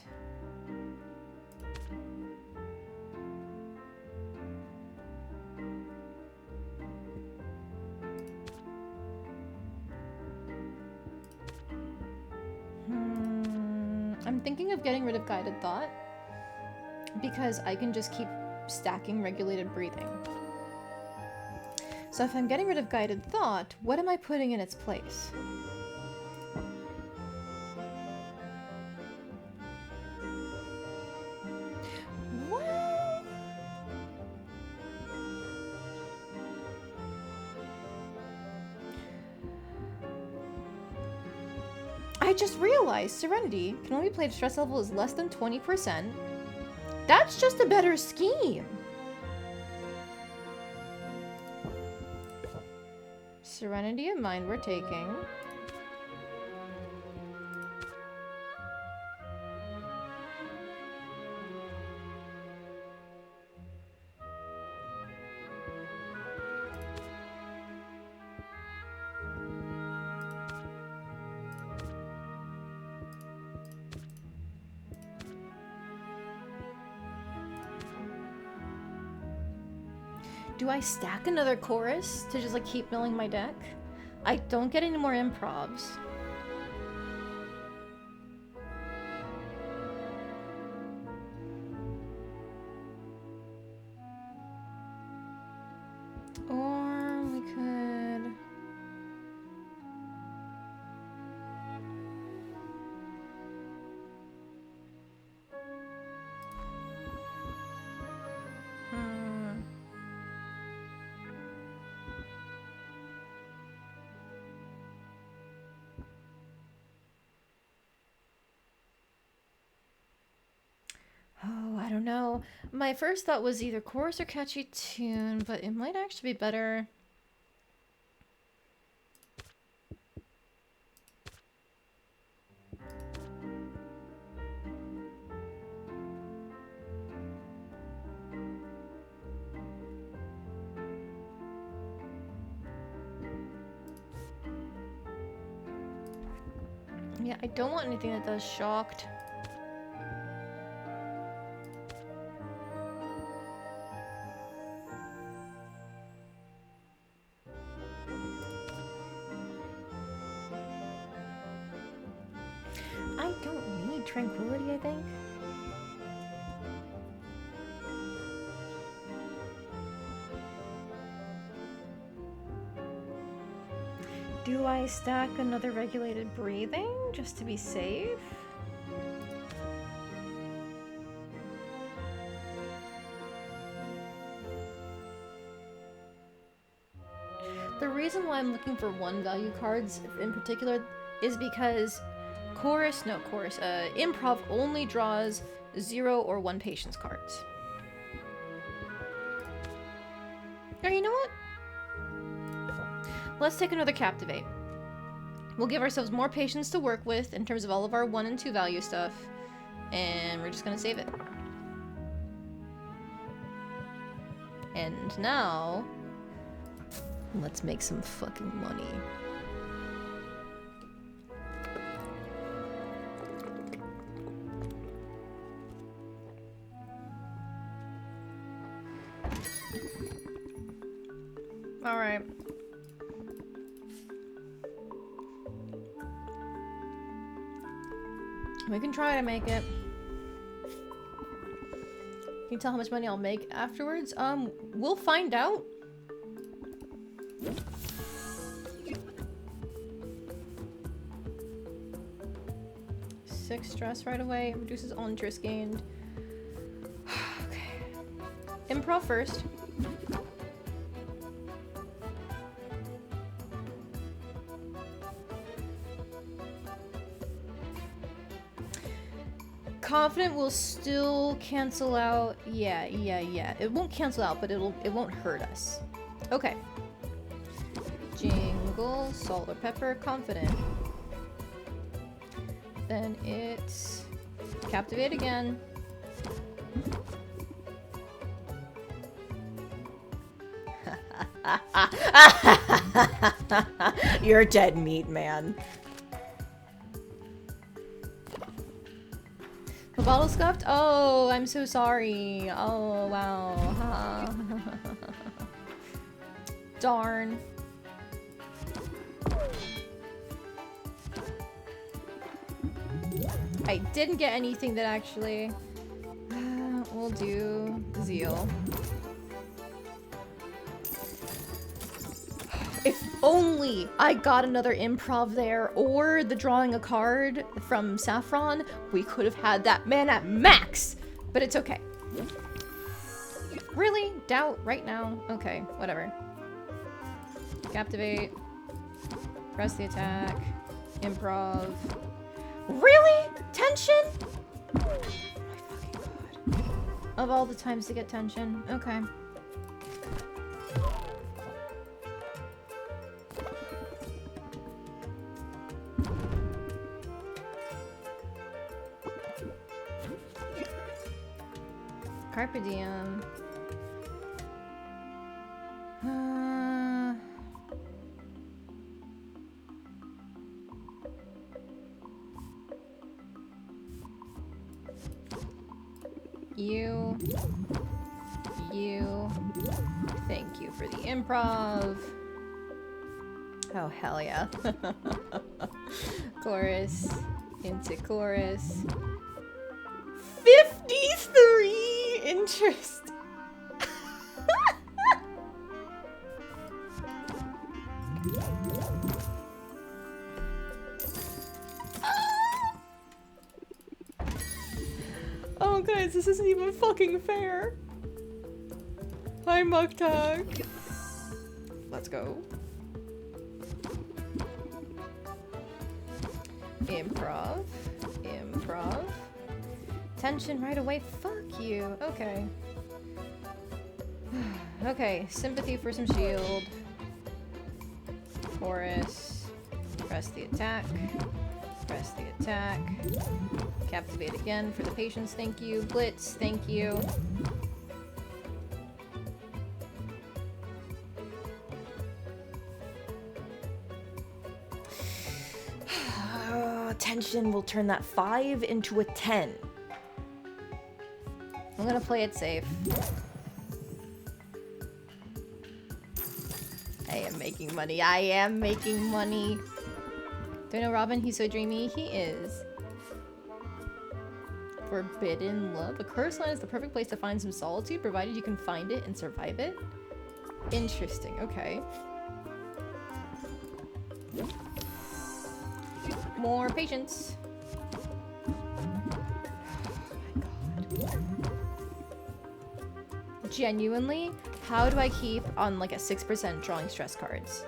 I'm thinking of getting rid of Guided Thought because I can just keep stacking regulated breathing. So if I'm getting rid of Guided Thought, what am I putting in its place? Well... I just realized Serenity can only be played if stress level is less than 20%. That's just a better scheme. Serenity of Mind we're taking. Do I stack another chorus to just like keep milling my deck? I don't get any more improvs. Or we could... Oh, I don't know. My first thought was either chorus or catchy tune, but it might actually be better. Yeah, I don't want anything that does shocked. I don't need tranquility, I think. Do I stack another regulated breathing just to be safe? The reason why I'm looking for one value cards in particular is because improv only draws 0 or 1 patience cards. Or you know what? let's take another Captivate. We'll give ourselves more patience to work with in terms of all of our 1 and 2 value stuff. And we're just gonna save it. And now, let's make some fucking money. Alright. We can try to make it. Can you tell how much money I'll make afterwards? We'll find out. Six stress right away. Reduces all interest gained. Okay. Improv first. Confident will still cancel out. Yeah. It won't cancel out, but it won't hurt us. Okay. Jingle, salt or pepper, confident. Then it's captivate again. You're dead meat, man. The bottle scuffed? Oh, I'm so sorry. Oh, wow. Darn. I didn't get anything that actually... we'll do Zeal. If only I got another improv there, or the drawing a card from Saffron, we could have had that man at max! But it's okay. Really? Doubt right now? Okay, whatever. Captivate. Press the attack. Improv. Really? Tension? Oh my fucking god. Of all the times to get tension. Okay. Carpe diem. You. Thank you for the improv. Oh, hell yeah. Chorus. Into chorus. 53 interest. Oh, guys, this isn't even fucking fair. Hi, Muktak. Let's go. Improv. Improv. Tension right away. Fuck you. Okay. Okay, sympathy for some shield. Chorus. Press the attack. Press the attack. Captivate again for the patience. Thank you. Blitz. Thank you. Tension will turn that 5 into a 10. I'm gonna play it safe. I am making money. I am making money. Do I know Robin? He's so dreamy. He is. Forbidden love. A chorus line is the perfect place to find some solitude, provided you can find it and survive it. Interesting. Okay. More patience. Oh my god. Genuinely, how do I keep on like a 6% drawing stress cards?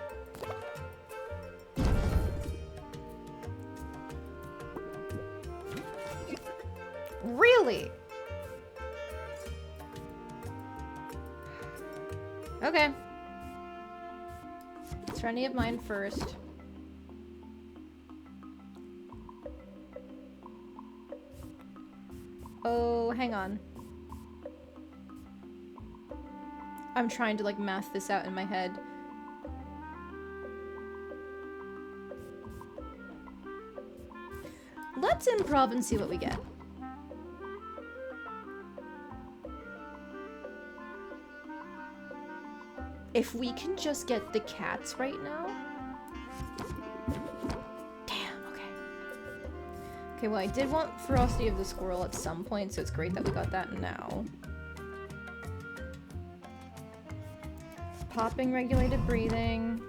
Really? Okay. Let's Answer any of mine first. Oh, hang on. I'm trying to like math this out in my head. Let's improv and see what we get. If we can just get the cats right now. Damn, okay. Okay, well I did want Ferocity of the Squirrel at some point, so it's great that we got that now. Popping regulated breathing.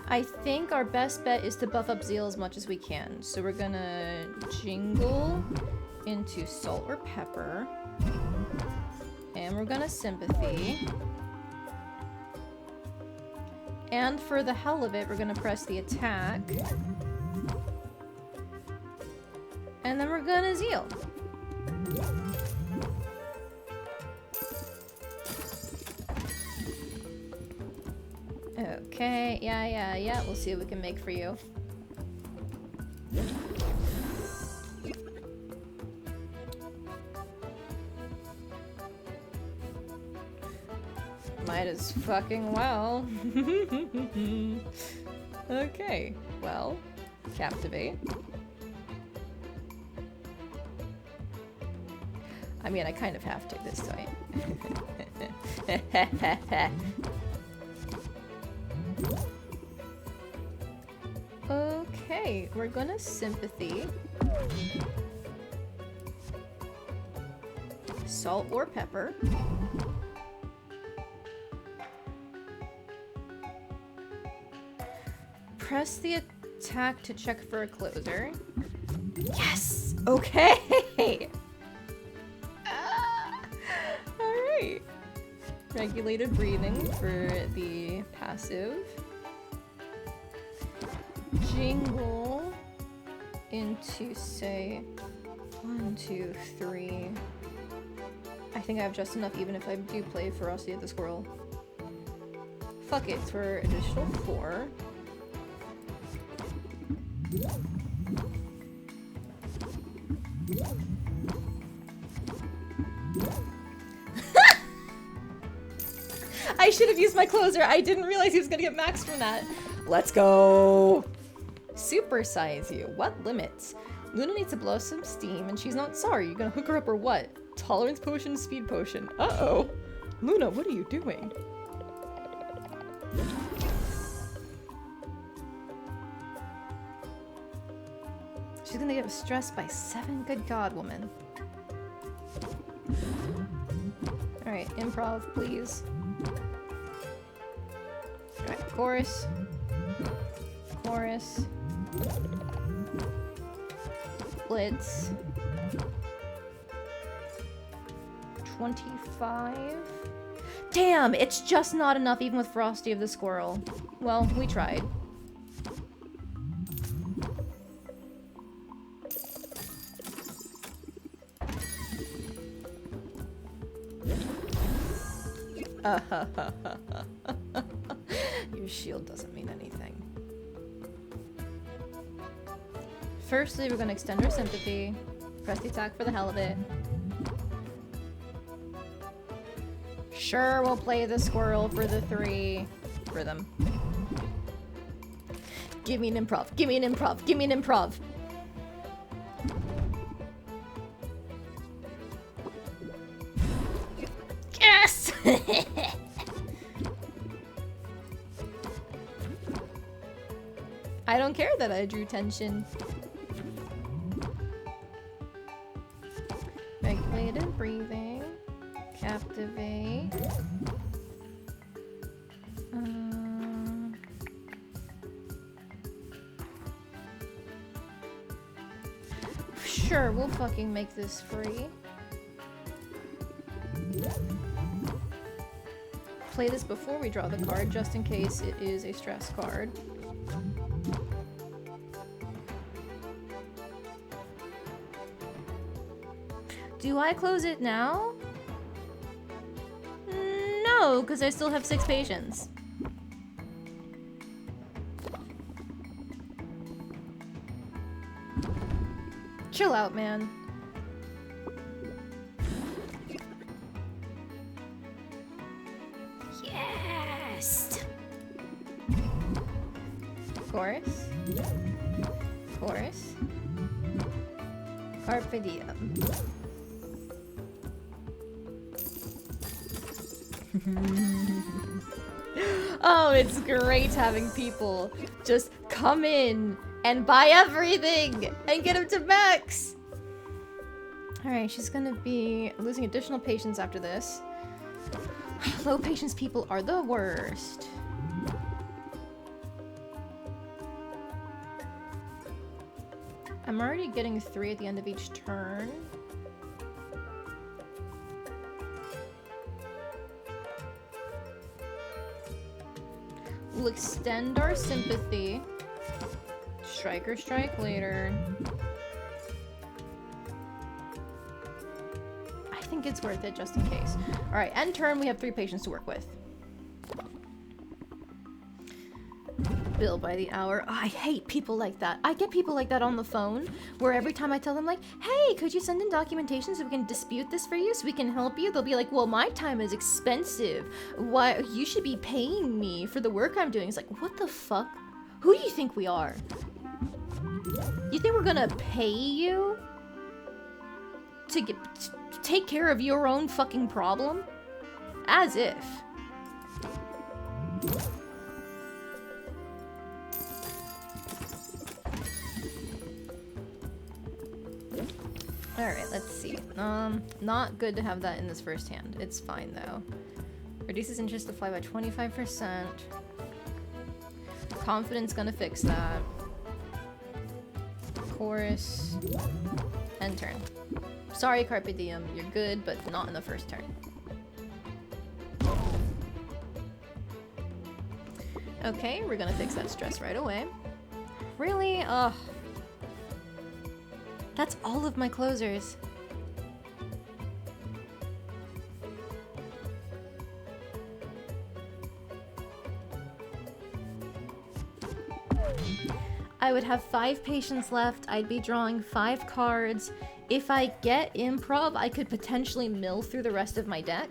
I think our best bet is to buff up Zeal as much as we can. So we're gonna jingle into Salt or Pepper. And we're gonna Sympathy. And for the hell of it, we're gonna press the attack. And then we're gonna Zeal. Okay, yeah. We'll see what we can make for you. Might as fucking well. Okay, well, Captivate. I mean, I kind of have to this time. Okay, we're gonna Sympathy. Salt or Pepper. Press the attack to check for a closer. Yes! Okay! Alright. Regulated breathing for the passive. Jingle into, say, 1, 2, 3. I think I have just enough even if I do play Ferocity of the Squirrel. Fuck it, for additional 4. I should have used my closer. I didn't realize he was gonna get maxed from that. Let's go. Supersize you. What limits? Luna needs to blow some steam and she's not sorry. You gonna hook her up or what? Tolerance potion, speed potion. Uh-oh. Luna, what are you doing? She's gonna get stressed by 7. Good God, woman. Alright, improv, please. Alright, chorus. Chorus. Blitz. 25. Damn, it's just not enough even with Frosty of the Squirrel. Well, we tried. Your shield doesn't mean anything. Firstly, we're gonna extend our sympathy. Press the attack for the hell of it. Sure, we'll play the squirrel for the 3 for them. Give me an improv. Give me an improv. Give me an improv. Yes! I don't care that I drew tension. Regulated breathing. Captivate. Sure, we'll fucking make this free. Play this before we draw the card, just in case it is a stress card. Do I close it now? No, because I still have 6 patients. Chill out, man. Yes! Chorus. Chorus. Carpe diem. Oh, it's great having people just come in and buy everything and get them to max. Alright, she's gonna be losing additional patients after this. Low patience people are the worst. I'm already getting 3 at the end of each turn. We'll extend our sympathy. Strike or strike later. I think it's worth it just in case. Alright, end turn, we have 3 patients to work with. Bill by the hour. Oh, I hate people like that. I get people like that on the phone, where every time I tell them like, hey, could you send in documentation so we can dispute this for you, so we can help you? They'll be like, well, my time is expensive. Why, you should be paying me for the work I'm doing. It's like, what the fuck? Who do you think we are? You think we're gonna pay you to take care of your own fucking problem? As if. Alright, let's see. Not good to have that in this first hand. It's fine, though. Reduces interest to fly by 25%. Confidence gonna fix that. Chorus. End turn. Sorry, Carpe Diem. You're good, but not in the first turn. Okay, we're gonna fix that stress right away. Really? Ugh. That's all of my closers. I would have 5 patients left. I'd be drawing 5 cards. If I get improv, I could potentially mill through the rest of my deck.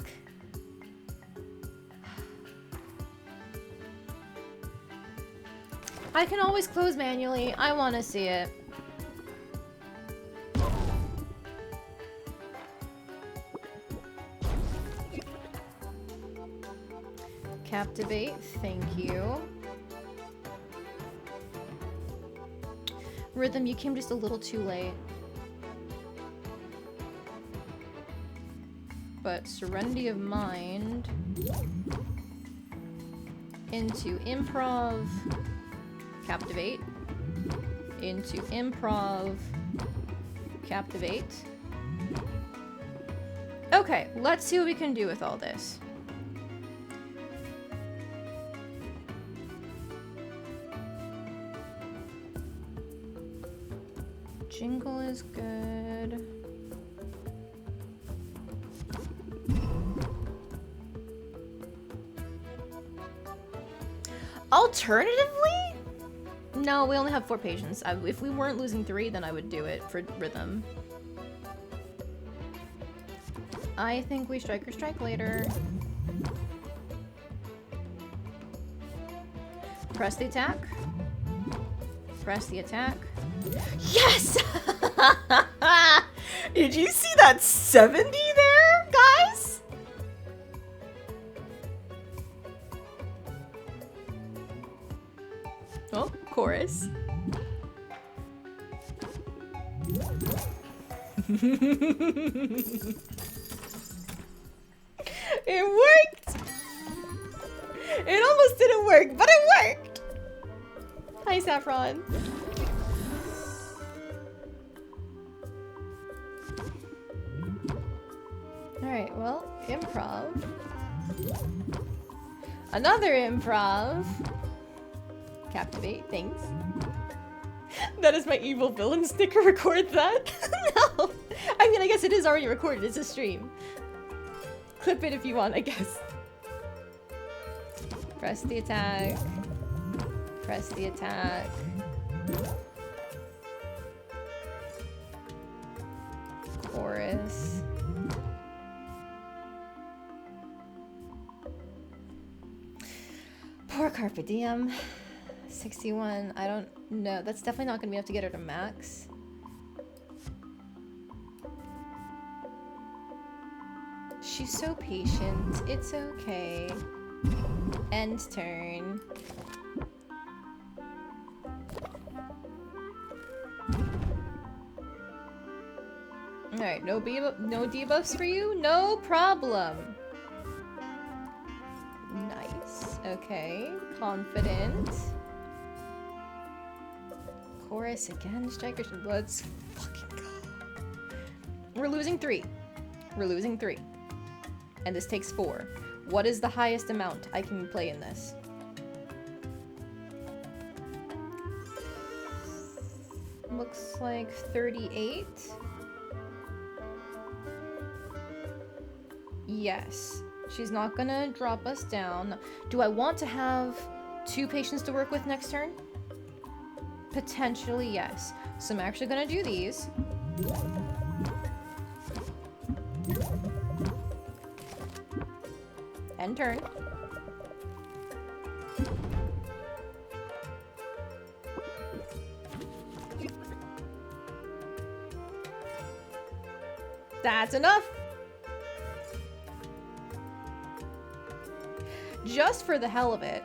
I can always close manually. I want to see it. Captivate, thank you. Rhythm, you came just a little too late. But Serenity of Mind into Improv, Captivate, into Improv, Captivate. Okay, let's see what we can do with all this. Jingle is good. Alternatively? No, we only have 4 patients. If we weren't losing 3, then I would do it for Rhythm. I think we strike or strike later. Press the attack. Press the attack. Yes! Did you see that 70 there, guys? Oh, chorus. It worked! It almost didn't work, but it worked! Hi, Saffron. Alright, well, improv. Another improv. Captivate, thanks. That is my evil villain sticker, record that. No! I mean, I guess it is already recorded. It's a stream. Clip it if you want, I guess. Press the attack. Press the attack. Chorus. Poor Carpe Diem. 61. I don't know. That's definitely not going to be enough to get her to max. She's so patient. It's okay. End turn. Alright, no debuffs for you? No problem. Nice. Okay. Confident. Chorus again. Striker. Let's fucking go. We're losing 3. We're losing 3. And this takes 4. What is the highest amount I can play in this? Looks like 38. Yes. She's not gonna drop us down. Do I want to have 2 patients to work with next turn? Potentially, yes. So I'm actually gonna do these. End turn. That's enough! Just for the hell of it.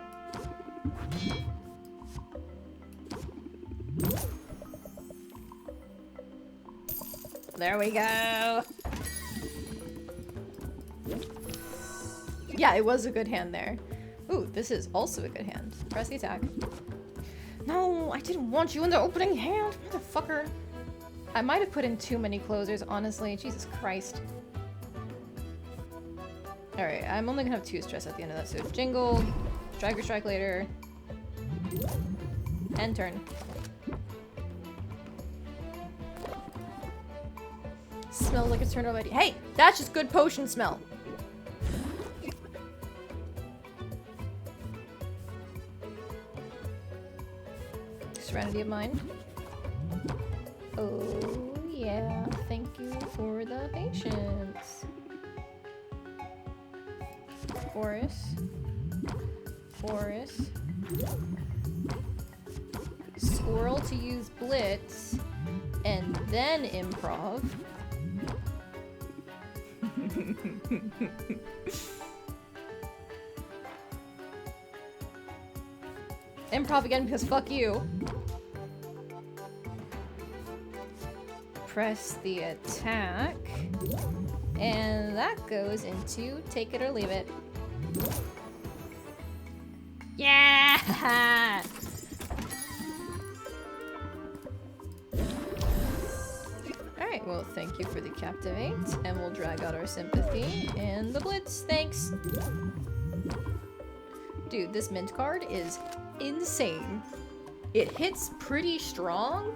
There we go. Yeah, it was a good hand there. Ooh, this is also a good hand. Press the attack. No, I didn't want you in the opening hand, motherfucker. I might have put in too many closers, honestly. Jesus Christ. Alright, I'm only gonna have 2 stress at the end of that. So jingle, strike or strike later. End turn. Smells like it's turned already. Hey, that's just good potion smell. Serenity of mind. Oh yeah, thank you for the patience. Chorus. Chorus. Squirrel to use blitz, and then improv. Improv again because fuck you. Press the attack. And that goes into take it or leave it. Yeah! Alright, well, thank you for the captivate. And we'll drag out our sympathy. And the blitz, thanks. Dude, this mint card is insane. It hits pretty strong.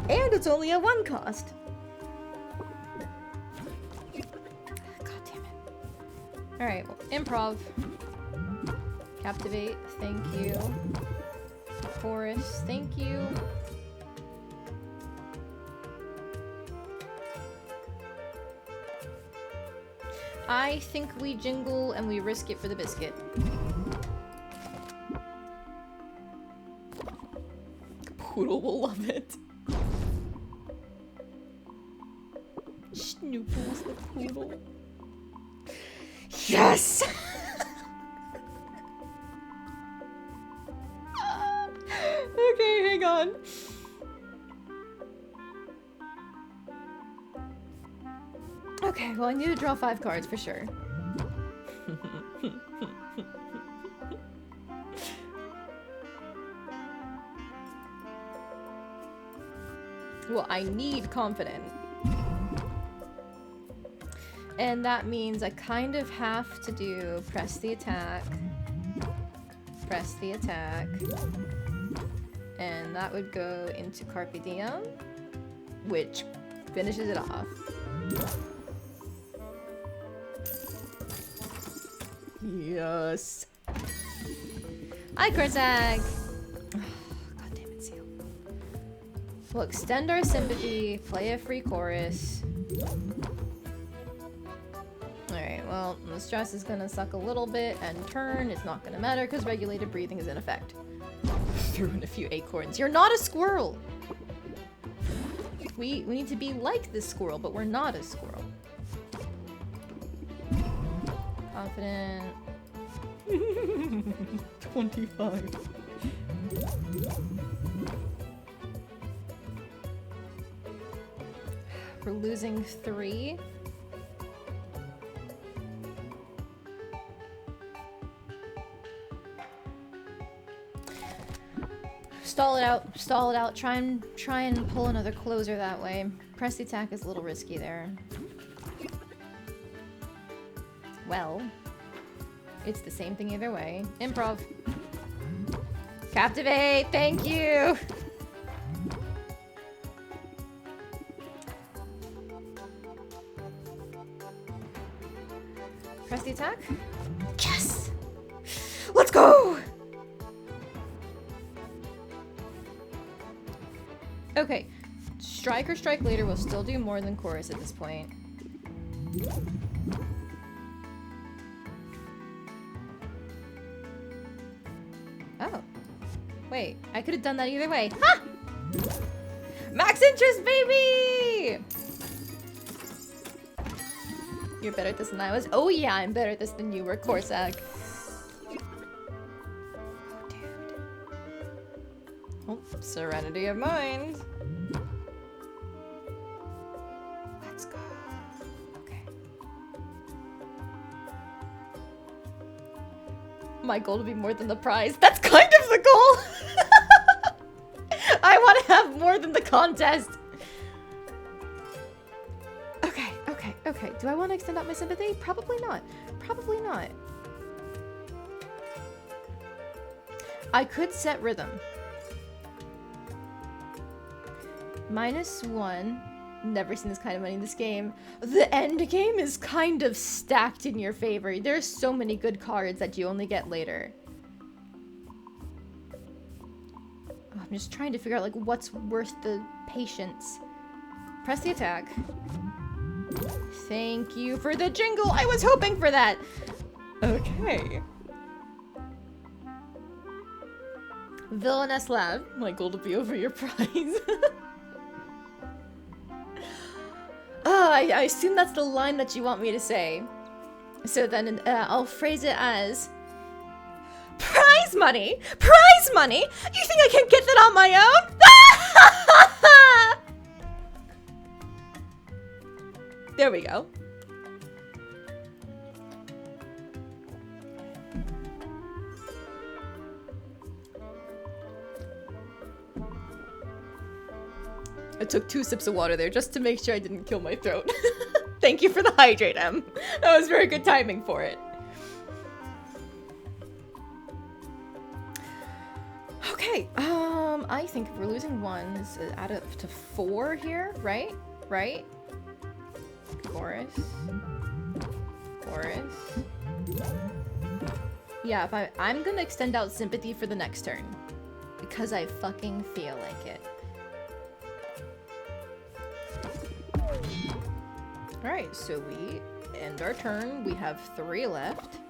And it's only a 1 cost. God damn it. Alright, well, improv. Captivate, thank you. Chorus, thank you. I think we jingle and we risk it for the biscuit. Poodle will love it. Snoople's the poodle. Yes! Okay, hang on. Okay, well I need to draw 5 cards for sure. Well, I need confident. And that means I kind of have to do press the attack. Press the attack. And that would go into Carpe Diem, which finishes it off. Yes. Hi, Kurzag. God damn it, Seal. We'll extend our sympathy, play a free chorus. Alright, well, the stress is gonna suck a little bit, and turn is not gonna matter because regulated breathing is in effect. Threw in a few acorns. You're not a squirrel! We need to be like this squirrel, but we're not a squirrel. Confident. 25. We're losing 3. Stall it out. Stall it out. Try and pull another closer that way. Press the attack is a little risky there. Well, it's the same thing either way. Improv. Captivate! Thank you! Press the attack. Yes! Let's go! Okay. Strike or strike later will still do more than chorus at this point. Oh. Wait, I could have done that either way. Ha! Max interest, baby! You're better at this than I was. Oh yeah, I'm better at this than you were, Corsac. Oh, dude. Oh, serenity of mind. Let's go. Okay. My goal to be more than the prize. That's kind of the goal! I want to have more than the contest. Okay. Do I want to extend out my sympathy? Probably not. Probably not. I could set rhythm. -1. Never seen this kind of money in this game. The end game is kind of stacked in your favor. There's so many good cards that you only get later. I'm just trying to figure out like what's worth the patience. Press the attack. Thank you for the jingle. I was hoping for that. Okay. Villainess Lab. My goal to be over your prize. I assume that's the line that you want me to say. So then I'll phrase it as... Prize money? Prize money? You think I can get that on my own? There we go. I took 2 sips of water there just to make sure I didn't kill my throat. Thank you for the hydrate, Em. That was very good timing for it. Okay, I think if we're losing 1, is add up to 4 here, right? Right? Chorus. Yeah, if I'm gonna extend out sympathy for the next turn. Because I fucking feel like it. Alright, so we end our turn. We have 3 left.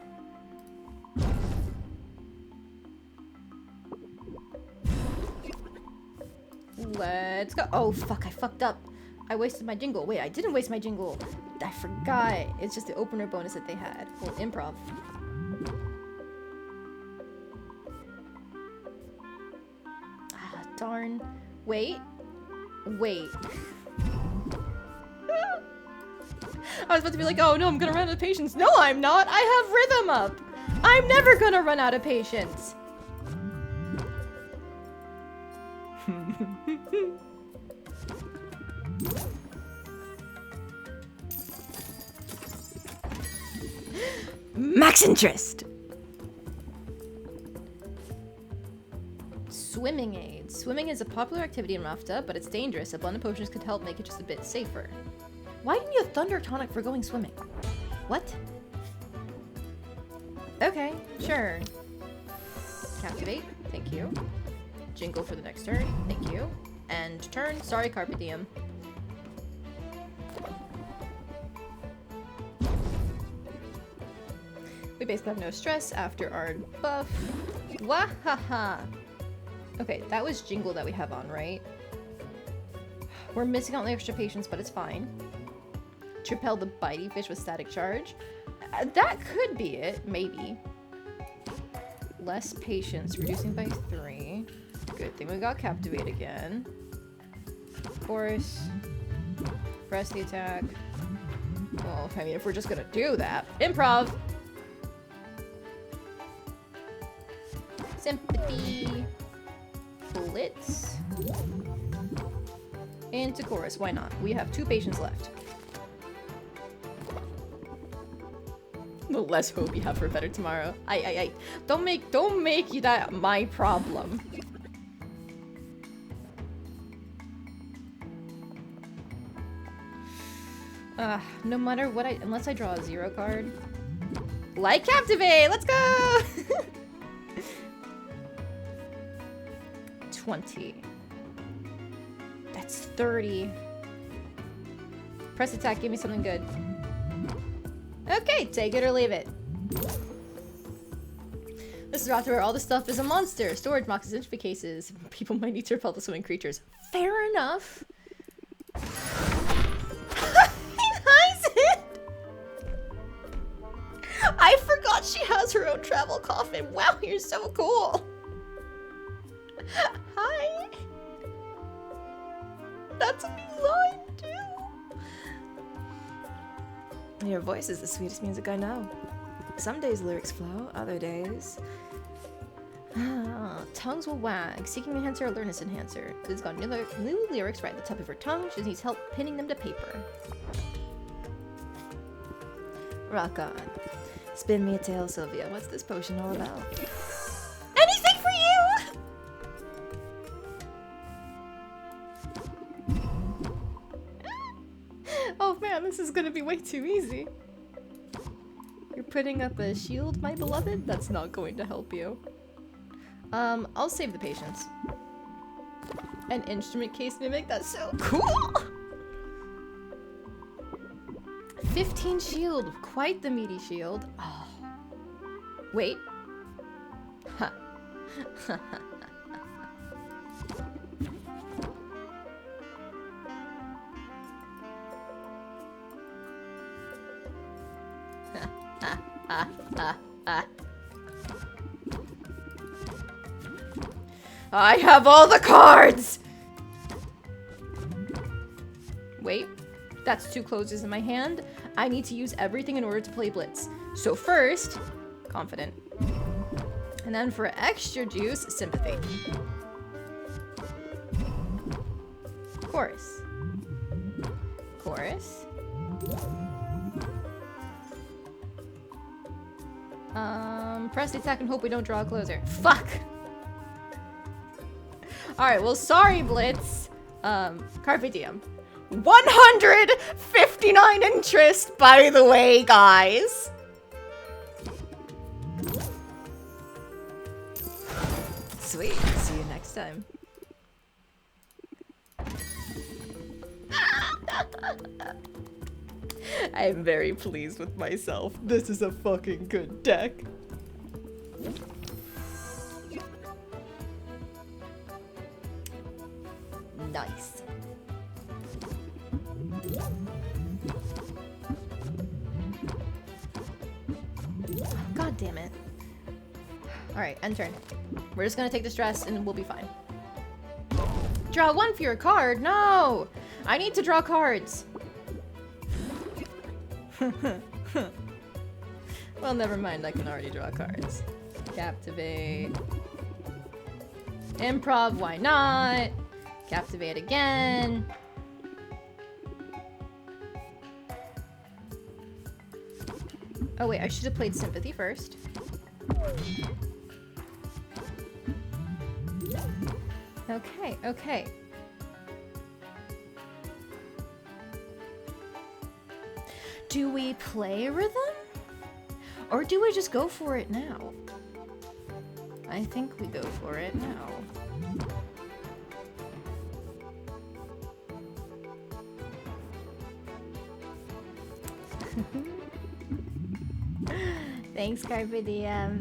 Let's go. Oh, fuck, I fucked up. I wasted my jingle. Wait, I didn't waste my jingle. I forgot. It's just the opener bonus that they had. Well, improv. Ah, darn. Wait. I was about to be like, oh no, I'm gonna run out of patience. No, I'm not. I have rhythm up. I'm never gonna run out of patience. Max interest! Swimming aids. Swimming is a popular activity in Rafta, but it's dangerous. Abundant potions could help make it just a bit safer. Why didn't you have Thunder Tonic for going swimming? What? Okay, sure. Captivate, thank you. Jingle for the next turn, thank you. End turn, sorry Carpe Diem. We basically have no stress after our buff. Wahaha! Okay, that was Jingle that we have on, right? We're missing out on the extra patience, but it's fine. Tripel the bitey fish with static charge. That could be it, maybe. Less patience, reducing by 3. Good thing we got Captivate again. Of course. Press the attack. Well, I mean, if we're just gonna do that. Improv! Sympathy. Blitz. Into chorus, why not? We have 2 patients left. The less hope you have for a better tomorrow. Don't make that my problem. No matter what unless I draw a 0 card. Like Captivate, let's go! 20. That's 30. Press attack, give me something good. Okay, take it or leave it. This is about where all the stuff is a monster. Storage boxes, entropy cases. People might need to repel the swimming creatures. Fair enough. I forgot she has her own travel coffin. Wow, you're so cool. Hi. That's a new line, too. Your voice is the sweetest music I know. Some days lyrics flow, other days... tongues will wag. Seeking enhancer, alertness enhancer. It's got new lyrics right at the top of her tongue. She needs help pinning them to paper. Rock on. Spin me a tale, Sylvia. What's this potion all about? Anything for you! Oh man, this is gonna be way too easy. You're putting up a shield, my beloved? That's not going to help you. I'll save the patience. An instrument case mimic? That's so cool! 15 shield. Quite the meaty shield. Oh. Wait. Ha. I have all the cards! Wait, that's 2 closes in my hand. I need to use everything in order to play Blitz. So first, confident. And then for extra juice, sympathy. Chorus. Chorus. Press the attack and hope we don't draw a closer. Fuck! Alright, well, sorry, Blitz. Carpe Diem. 159 interest, by the way, guys. Sweet. See you next time. I am very pleased with myself. This is a fucking good deck. Nice. God damn it. Alright, end turn. We're just gonna take the stress and we'll be fine. Draw 1 for your card? No! I need to draw cards. Well, never mind. I can already draw cards. Captivate. Improv, why not? Captivate again. Oh wait, I should have played Sympathy first. Okay, okay. Do we play rhythm? Or do we just go for it now? I think we go for it now. Thanks, Carpe Diem.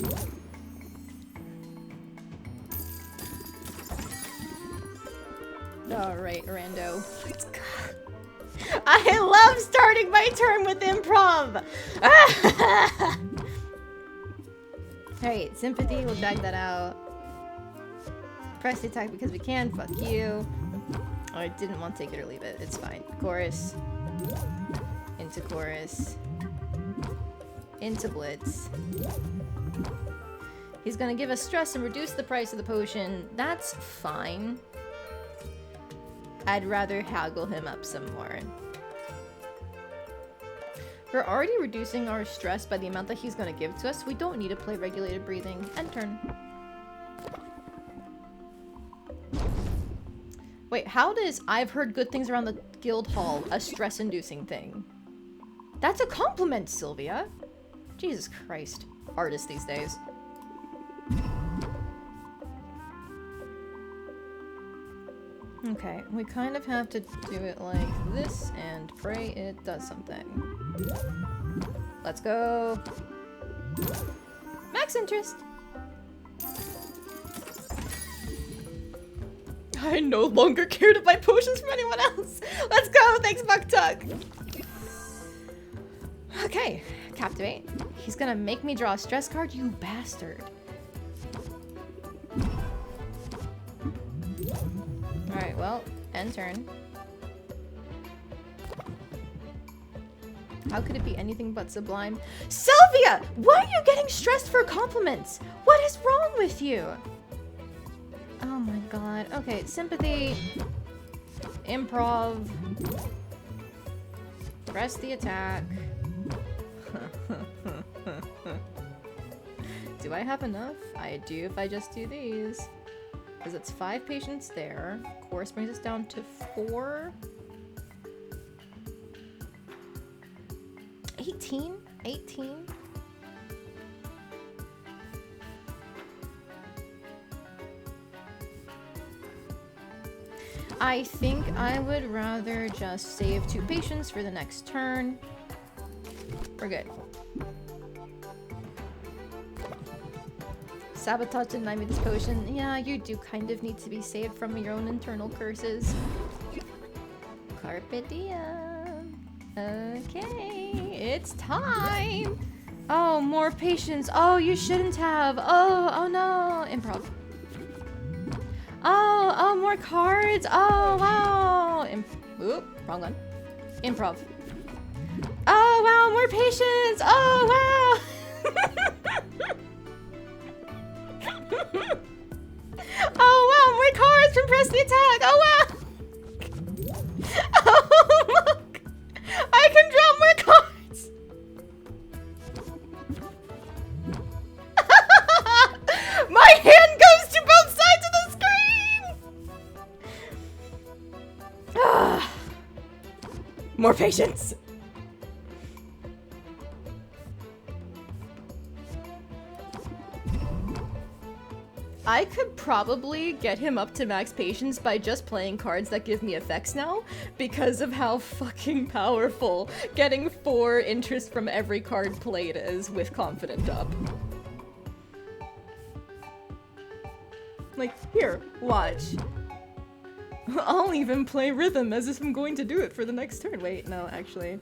Alright, Rando. Let's go. I love starting my turn with improv! Alright, sympathy, we'll drag that out. Press the attack because we can, fuck you. Oh, I didn't want to take it or leave it, it's fine. Chorus. Into chorus. Into blitz. He's gonna give us stress and reduce the price of the potion. That's fine. I'd rather haggle him up some more. We're already reducing our stress by the amount that he's gonna give to us. We don't need to play regulated breathing. End turn. Wait, how does I've heard good things around the guild hall a stress-inducing thing? That's a compliment, Sylvia. Jesus Christ. Artists these days. Okay, we kind of have to do it like this and pray it does something. Let's go. Max interest. I no longer care to buy potions from anyone else. Let's go. Thanks, Bucktuck. Okay, captivate. He's gonna make me draw a stress card, you bastard. Alright, well, end turn. How could it be anything but sublime? Sylvia! Why are you getting stressed for compliments? What is wrong with you? Oh my god. Okay, sympathy. Improv. Press the attack. Do I have enough? I do if I just do these. Because it's 5 patients there. Course brings us down to 4. 18? 18? I think I would rather just save 2 patients for the next turn. We're good. Sabotage didn't deny me this potion. Yeah, you do kind of need to be saved from your own internal curses. Carpe diem. Okay, it's time. Oh, more patience. Oh, you shouldn't have. Oh no. Improv. Oh, more cards. Oh, wow. Oop, wrong one. Improv. Oh, wow, more patience. Oh, wow. Oh wow, more cards from press the attack. Oh wow. Oh look, I can draw more cards. My hand goes to both sides of the screen. More patience. I could probably get him up to max patience by just playing cards that give me effects now, because of how fucking powerful getting 4 interest from every card played is with Confident up. Like, here, watch. I'll even play Rhythm as if I'm going to do it for the next turn. Wait, no, actually.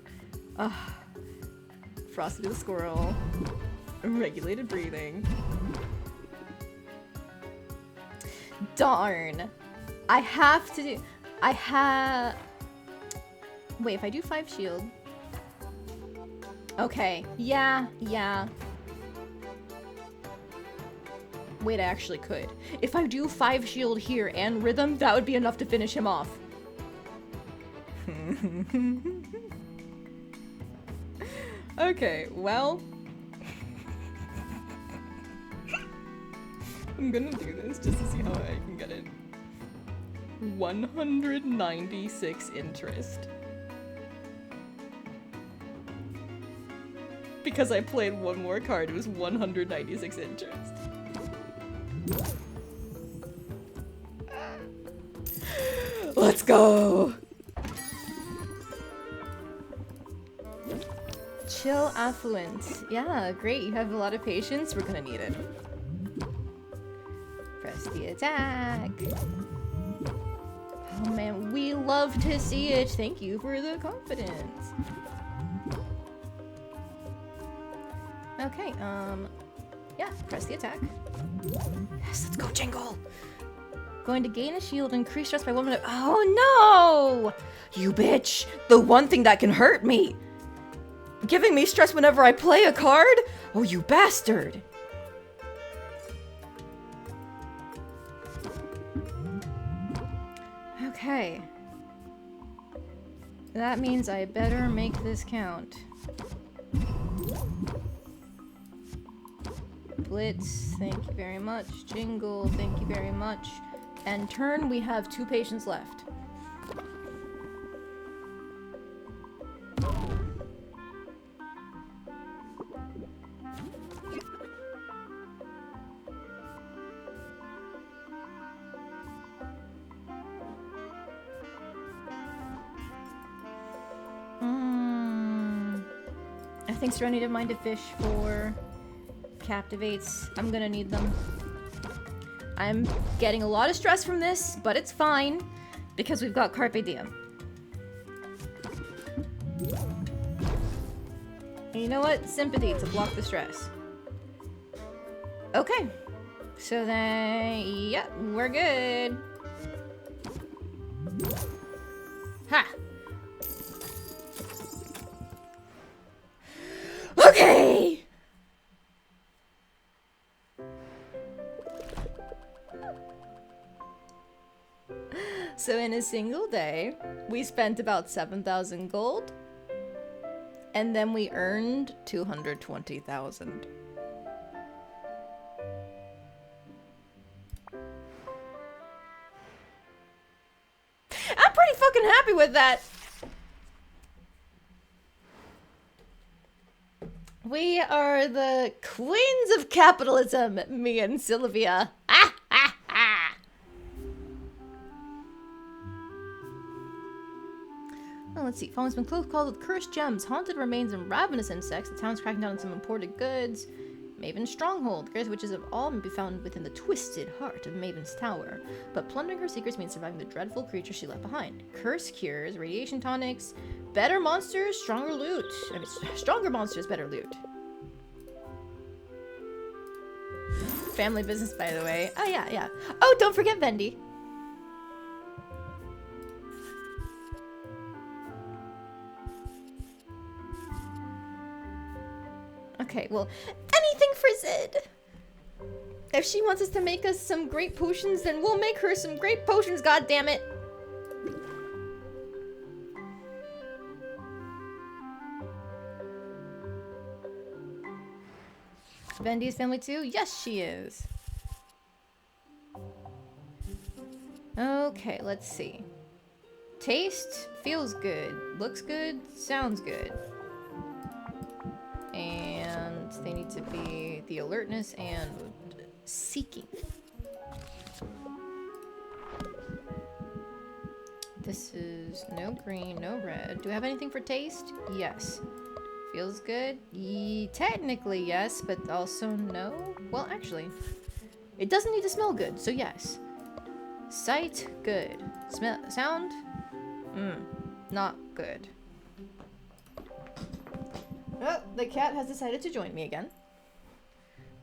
Frosty the Squirrel. Regulated breathing. Darn. I have to do... Wait, if I do 5 shield... Okay. Yeah. Wait, I actually could. If I do 5 shield here and rhythm, that would be enough to finish him off. Okay, well... I'm gonna do this just to see how I can get it. 196 interest. Because I played one more card, it was 196 interest. Let's go! Chill affluent. Yeah, great. You have a lot of patience. We're gonna need it. Press the attack. Oh man, we love to see it. Thank you for the confidence. Okay, yeah, press the attack. Yes, let's go, Jingle! Going to gain a shield, increase stress by 1 minute. Oh no! You bitch! The one thing that can hurt me! Giving me stress whenever I play a card? Oh, you bastard! Okay. That means I better make this count. Blitz, thank you very much. Jingle, thank you very much. And turn, we have 2 patients left. I think Serenity didn't mind to fish for captivates. I'm gonna need them. I'm getting a lot of stress from this, but it's fine because we've got Carpe Diem. And you know what? Sympathy to block the stress. Okay. So then, yeah, we're good. Ha! Okay! So in a single day, we spent about 7,000 gold. And then we earned 220,000. I'm pretty fucking happy with that. We are the queens of capitalism, me and Sylvia. Ah, ah, ah. Oh, let's see. Falling's been close called with cursed gems, haunted remains, and ravenous insects. The town's cracking down on some imported goods. Maven's stronghold. Greatest witches of all may be found within the twisted heart of Maven's tower. But plundering her secrets means surviving the dreadful creatures she left behind. Curse cures, radiation tonics, better monsters, stronger loot. I mean, stronger monsters, better loot. Family business, by the way. Oh, yeah, yeah. Oh, don't forget Vendy. Okay, well, anything for Zid. If she wants us to make us some great potions, then we'll make her some great potions, goddammit. Vendy's family too? Yes, she is. Okay, let's see. Taste feels good, looks good, sounds good. And they need to be the alertness and seeking. This is no green, no red. Do we have anything for taste? Yes. Feels good? Technically yes, but also no. Well, actually, it doesn't need to smell good, so yes. Sight, good. Smell, sound? Not good. Oh, the cat has decided to join me again.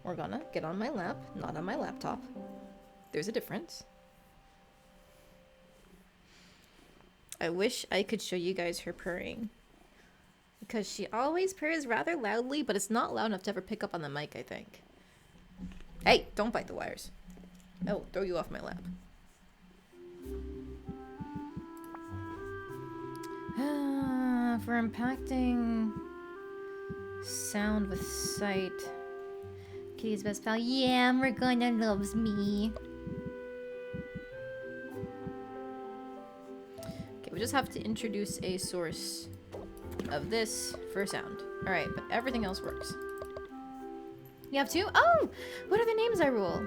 We're gonna get on my lap, not on my laptop. There's a difference. I wish I could show you guys her purring. Because she always purrs rather loudly, but it's not loud enough to ever pick up on the mic, I think. Hey, don't bite the wires. I'll throw you off my lap. For impacting sound with sight. Kitty's best pal. Yeah, Morgana loves me. Okay, we just have to introduce a source of this for sound. Alright, but everything else works. You have 2? Oh! What are the names I rule?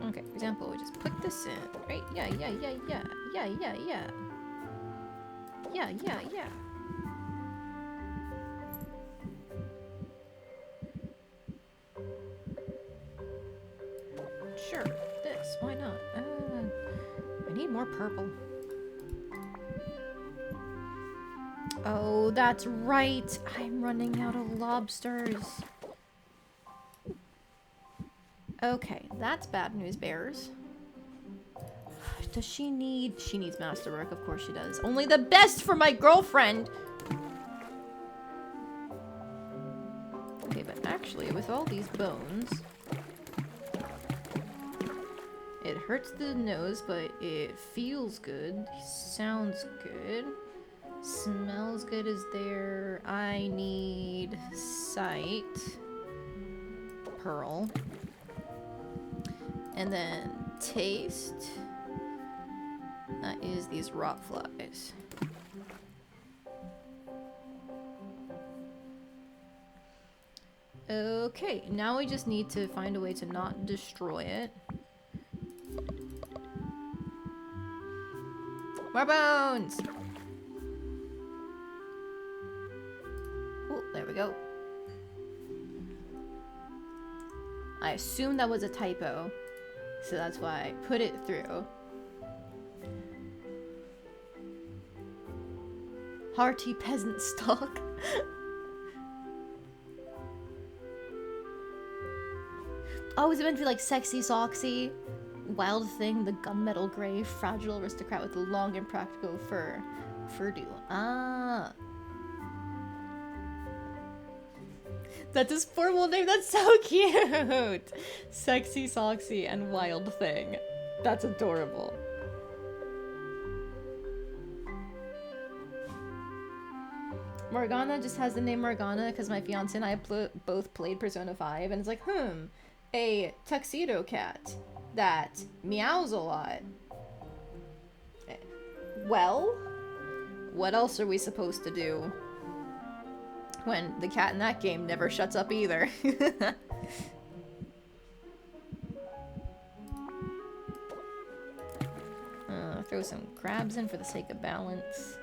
Okay, for example, we just put this in, right? Yeah. Yeah. Sure, this, why not? I need more purple. Oh, that's right. I'm running out of lobsters. Okay, that's bad news bears. Does she need... She needs masterwork, of course she does. Only the best for my girlfriend! Okay, but actually, with all these bones... It hurts the nose, but it feels good. Sounds good. Smells good is there. I need sight. Pearl. And then taste. That is these rot flies. Okay, now we just need to find a way to not destroy it. More bones! Oh, there we go. I assumed that was a typo, so that's why I put it through. Hearty peasant stock. Oh, is it meant to be like sexy soxy? Wild thing, the gunmetal gray, fragile aristocrat with long impractical fur. Furdew. Ah. That's his formal name. That's so cute. Sexy soxy and wild thing. That's adorable. Morgana just has the name Morgana because my fiance and I both played Persona 5, and it's like, a tuxedo cat that meows a lot. Well, what else are we supposed to do when the cat in that game never shuts up either? Throw some crabs in for the sake of balance.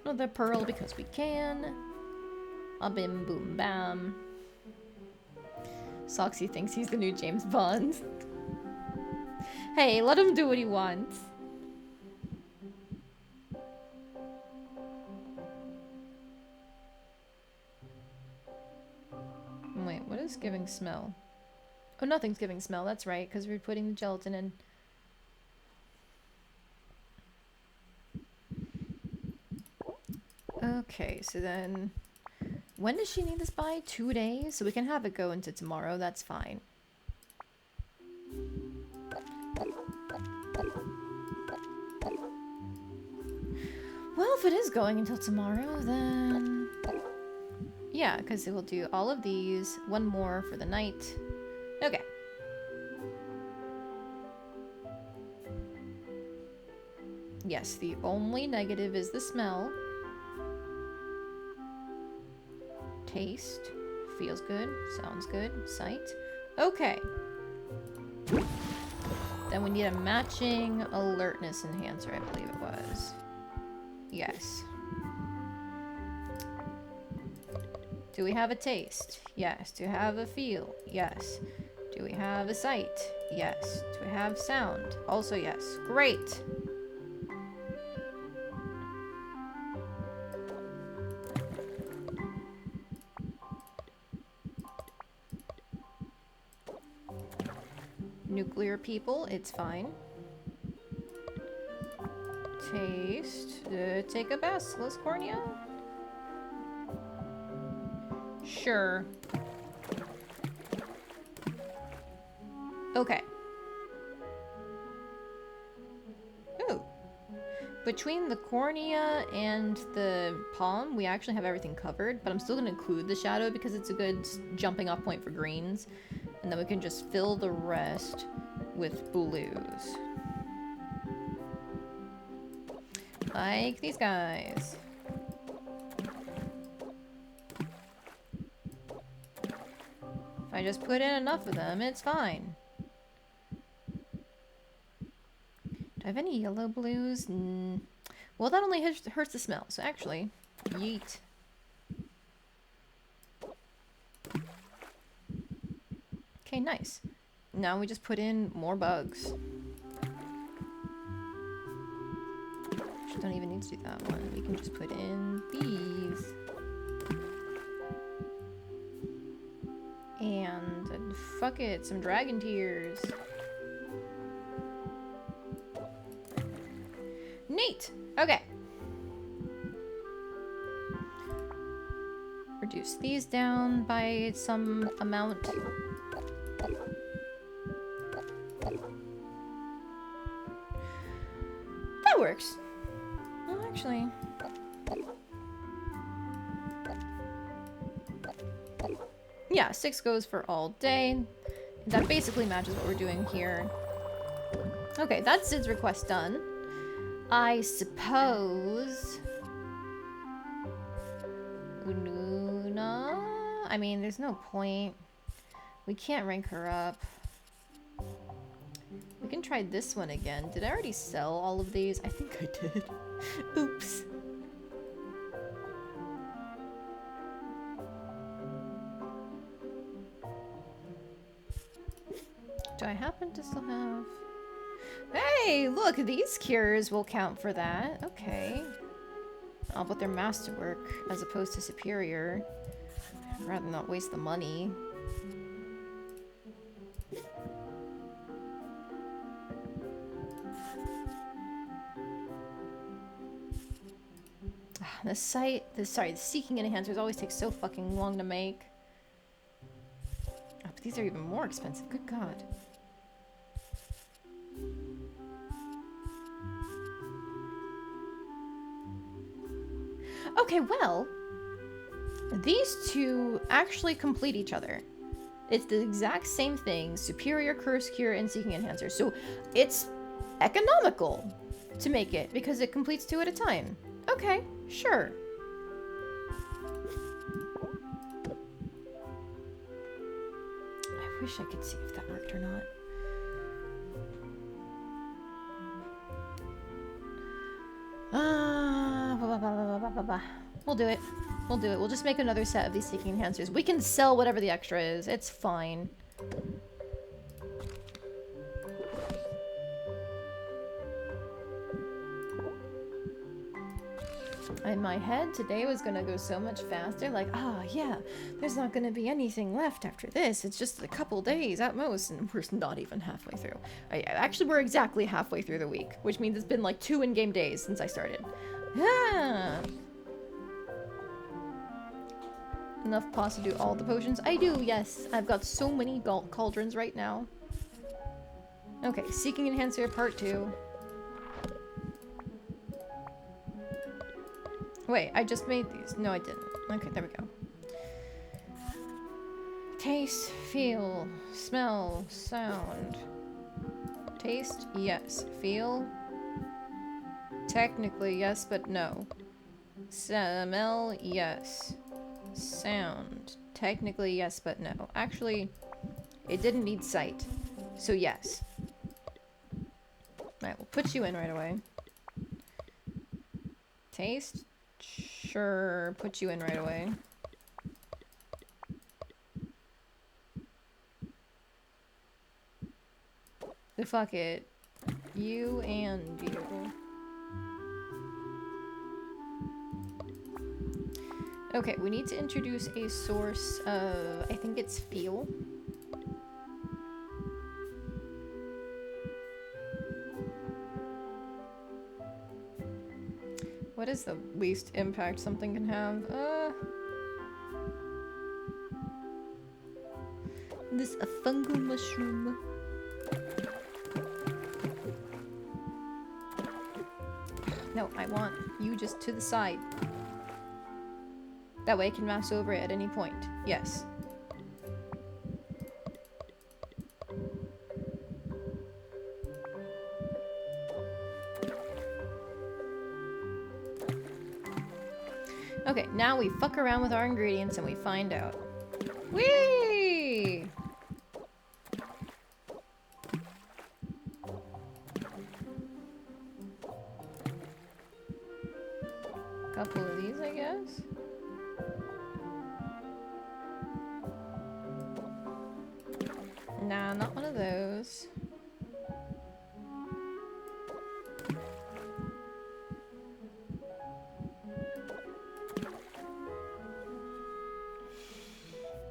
Another pearl because we can. A bim boom bam. Soxy thinks he's the new James Bond. Hey, let him do what he wants. Wait, what is giving smell? Oh, nothing's giving smell, that's right, because we're putting the gelatin in. Okay, so then... When does she need this by? 2 days? So we can have it go into tomorrow, that's fine. Well, if it is going until tomorrow, then... Yeah, because it will do all of these, one more for the night. Okay. Yes, the only negative is the smell. Taste. Feels good. Sounds good. Sight. Okay. Then we need a matching alertness enhancer, I believe it was. Yes. Do we have a taste? Yes. Do we have a feel? Yes. Do we have a sight? Yes. Do we have sound? Also yes. Great! Nuclear people, it's fine. Taste. Take a basilisk cornea? Sure. Okay. Ooh. Between the cornea and the palm, we actually have everything covered, but I'm still going to include the shadow because it's a good jumping off point for greens. And then we can just fill the rest with blues. Like these guys. If I just put in enough of them, it's fine. Do I have any yellow blues? Well, that only hurts the smell, so actually, yeet. Okay, nice. Now we just put in more bugs. Actually, don't even need to do that one. We can just put in these. And fuck it, some dragon tears. Neat! Okay. Reduce these down by some amount. That works. Well, actually... yeah, 6 goes for all day. That basically matches what we're doing here. Okay, that's Sid's request done. I suppose... Luna? I mean, there's no point. We can't rank her up. We can try this one again. Did I already sell all of these? I think I did. Oops. Do I happen to still have... Hey, look, these cures will count for that. Okay. Oh, but they're masterwork as opposed to superior. I'd rather not waste the money. The seeking enhancers always take so fucking long to make. Oh, but these are even more expensive. Good God. Okay, well, these two actually complete each other. It's the exact same thing, superior, curse, cure, and seeking enhancer. So it's economical to make it because it completes 2 at a time. Okay, sure. I wish I could see if that worked or not. We'll do it. We'll do it. We'll just make another set of these seeking enhancers. We can sell whatever the extra is. It's fine. In my head, today was gonna go so much faster. Like, yeah, there's not gonna be anything left after this. It's just a couple days at most, and we're not even halfway through. Actually, we're exactly halfway through the week, which means it's been like 2 in-game days since I started. Enough pots to do all the potions? I do, yes. I've got so many cauldrons right now. Okay, Seeking Enhancer Part 2. Wait, I just made these. No, I didn't. Okay, there we go. Taste, feel, smell, sound. Taste, yes. Feel? Technically, yes, but no. Smell, yes. Sound. Technically, yes, but no. Actually, it didn't need sight. So, yes. Alright, we'll put you in right away. Taste? Sure, put you in right away. The fuck it. You and you. Okay, we need to introduce a source of, I think it's feel. What is the least impact something can have? This a fungal mushroom. No, I want you just to the side. That way I can mouse over it at any point. Yes. Okay, now we fuck around with our ingredients and we find out. Whee! Couple of these, I guess. Nah, not one of those.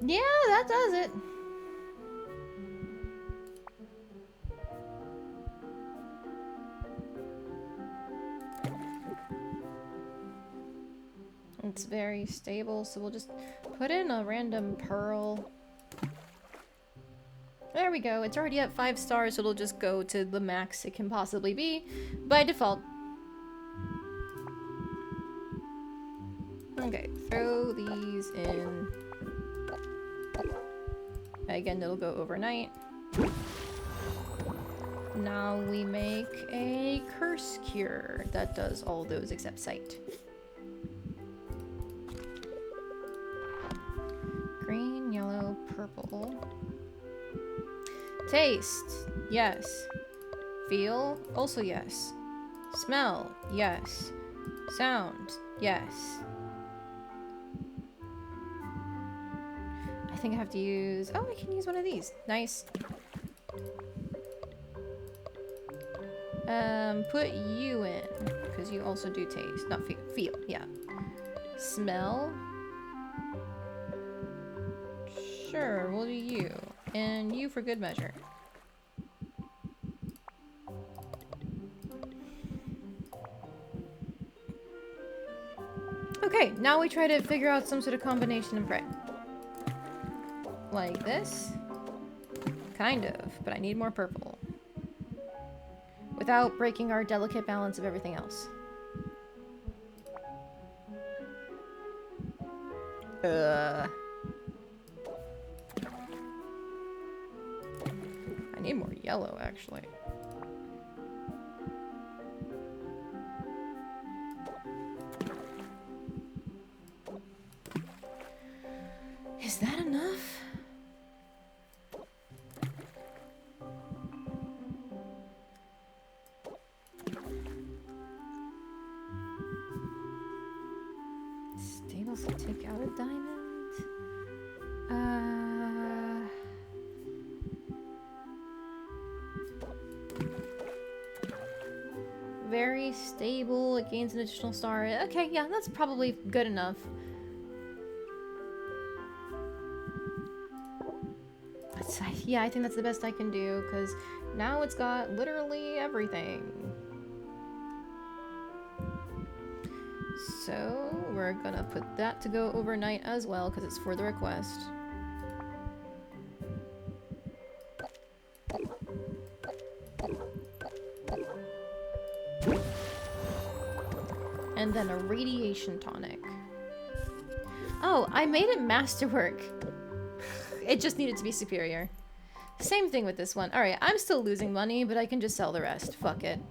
Yeah, that does it. It's very stable, so we'll just put in a random pearl. There we go. It's already at 5 stars, so it'll just go to the max it can possibly be by default. Okay, throw these in. Again, it'll go overnight. Now we make a curse cure that does all those except sight. Green, yellow, purple. Taste, yes. Feel, also yes. Smell, yes. Sound, yes. I think I have to use... Oh, I can use one of these. Nice. Put you in, because you also do taste. Not feel. Feel, yeah. Smell. Sure, we'll do you. And you for good measure. Okay, now we try to figure out some sort of combination and pray. Like this? Kind of, but I need more purple. Without breaking our delicate balance of everything else. I need more yellow, actually. Is that enough? Stables to take out a diamond? Very stable, it gains an additional star. Okay, yeah, that's probably good enough. Yeah, I think that's the best I can do, because now it's got literally everything. So, we're gonna put that to go overnight as well, because it's for the request. And then a radiation tonic. Oh, I made it masterwork. It just needed to be superior. Same thing with this one. Alright, I'm still losing money, but I can just sell the rest. Fuck it.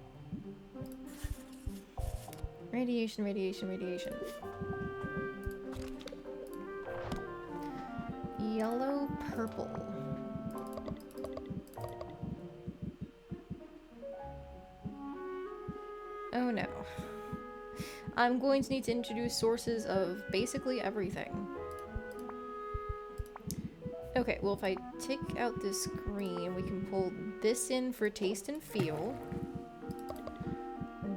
Radiation, radiation, radiation. Yellow, purple. Oh no. I'm going to need to introduce sources of basically everything. Okay, well if I take out this green, we can pull this in for taste and feel.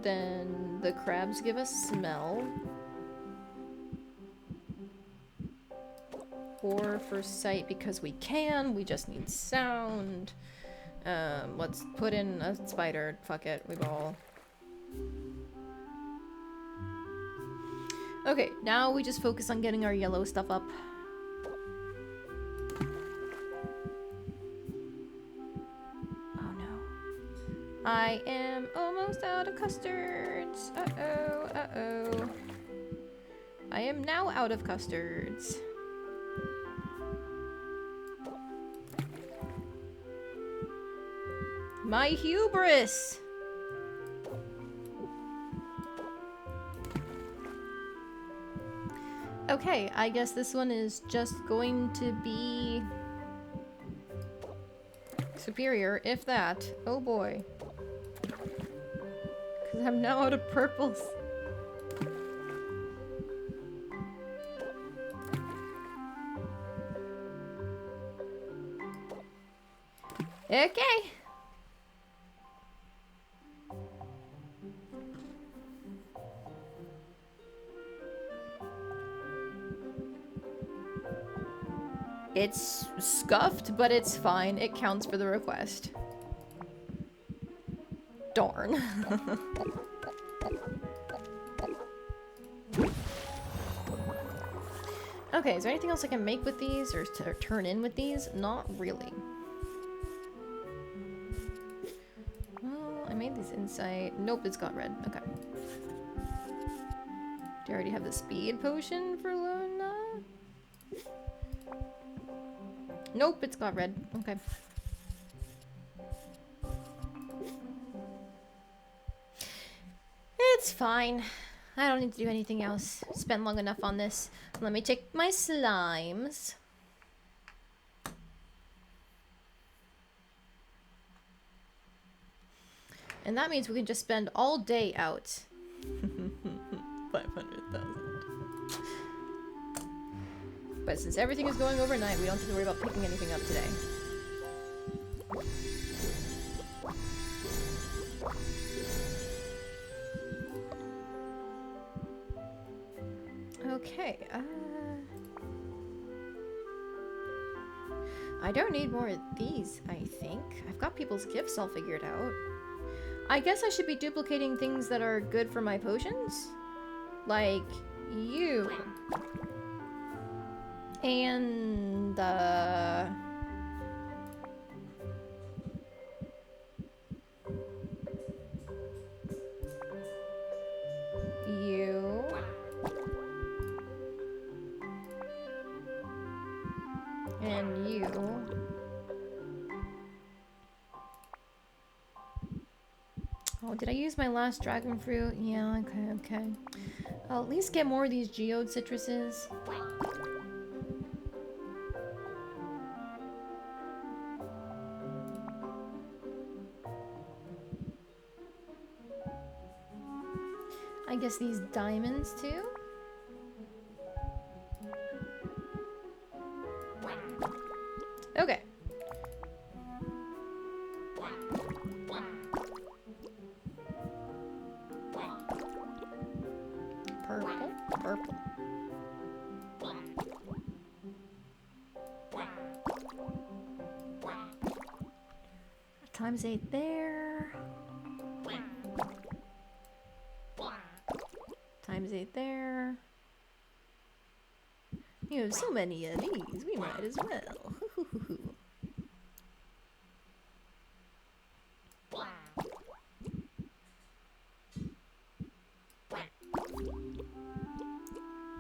Then the crabs give us smell. Or for sight because we can, we just need sound. Let's put in a spider. Fuck it, we ball. Okay, now we just focus on getting our yellow stuff up. Oh no. I am almost out of custards. Uh-oh, uh-oh. I am now out of custards. My hubris! Okay, I guess this one is just going to be superior, if that. Oh boy. Because I'm now out of purples. Okay. It's scuffed, but it's fine. It counts for the request. Darn. Okay, is there anything else I can make with these or turn in with these? Not really. Well, I made these insight. Nope, it's got red. Okay. Do you already have the speed potion for Luna? Nope, it's got red. Okay. It's fine. I don't need to do anything else. Spend long enough on this. Let me check my slimes. And that means we can just spend all day out. 500,000. But since everything is going overnight, we don't have to worry about picking anything up today. Okay, I don't need more of these, I think. I've got people's gifts all figured out. I guess I should be duplicating things that are good for my potions? Like, you. And, you. And you. Oh, did I use my last dragon fruit? Yeah, okay. I'll at least get more of these geode citruses. I guess these diamonds too? Okay. Purple. Times 8 there. Times 8 there. You have so many of these, we might as well.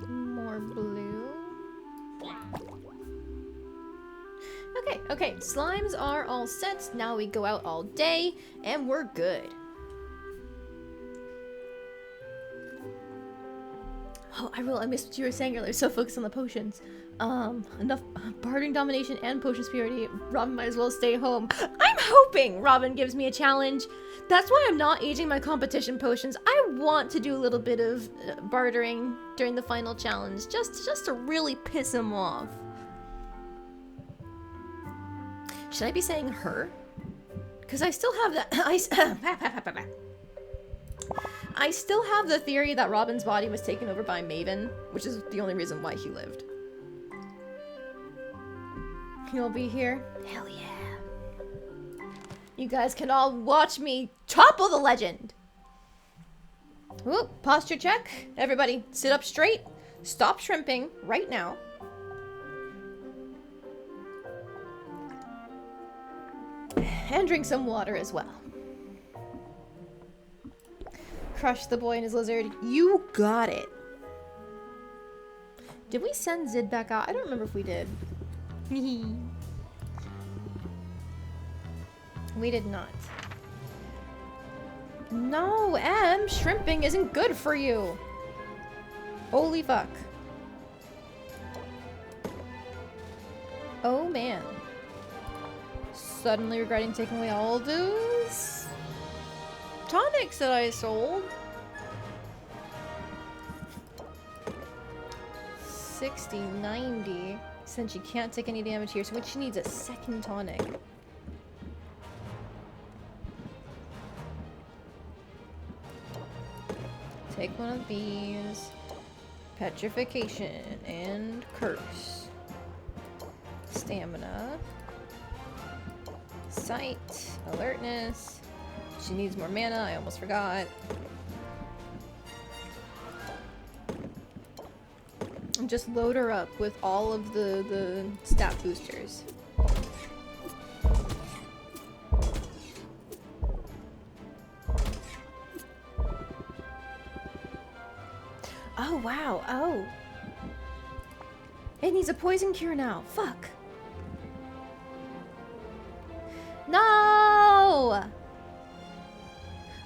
More blue. Okay, slimes are all set. Now we go out all day, and we're good. Oh, I missed what you were saying earlier. So focused on the potions. Enough bartering domination and potion superiority. Robin might as well stay home. I'm hoping Robin gives me a challenge. That's why I'm not aging my competition potions. I want to do a little bit of bartering during the final challenge, just to really piss him off. Should I be saying her? Because I still have that. I still have the theory that Robin's body was taken over by Maven, which is the only reason why he lived. You'll be here? Hell yeah. You guys can all watch me topple the legend. Ooh, posture check. Everybody, sit up straight. Stop shrimping right now. And drink some water as well. Crush the boy and his lizard. You got it. Did we send Zid back out? I don't remember if we did. We did not. No, Em, shrimping isn't good for you. Holy fuck. Oh man. Suddenly regretting taking away all those tonics that I sold. 60, 90. Since she can't take any damage here, so she needs a second tonic. Take one of these. Petrification and curse. Stamina. Sight. Alertness. She needs more mana, I almost forgot. And just load her up with all of the stat boosters. Oh, wow. Oh. It needs a poison cure now. Fuck. No!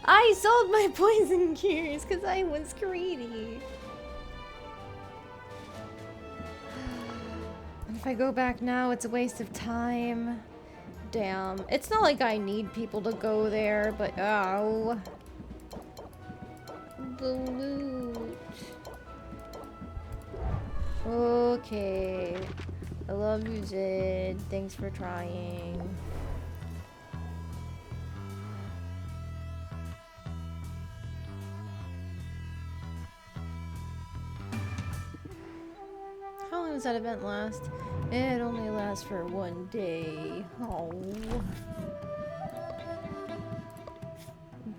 I sold my poison cures because I was greedy. If I go back now, it's a waste of time. Damn. It's not like I need people to go there, but oh. The loot. Okay. I love you, Zid. Thanks for trying. How long does that event last? It only lasts for 1 day. Oh.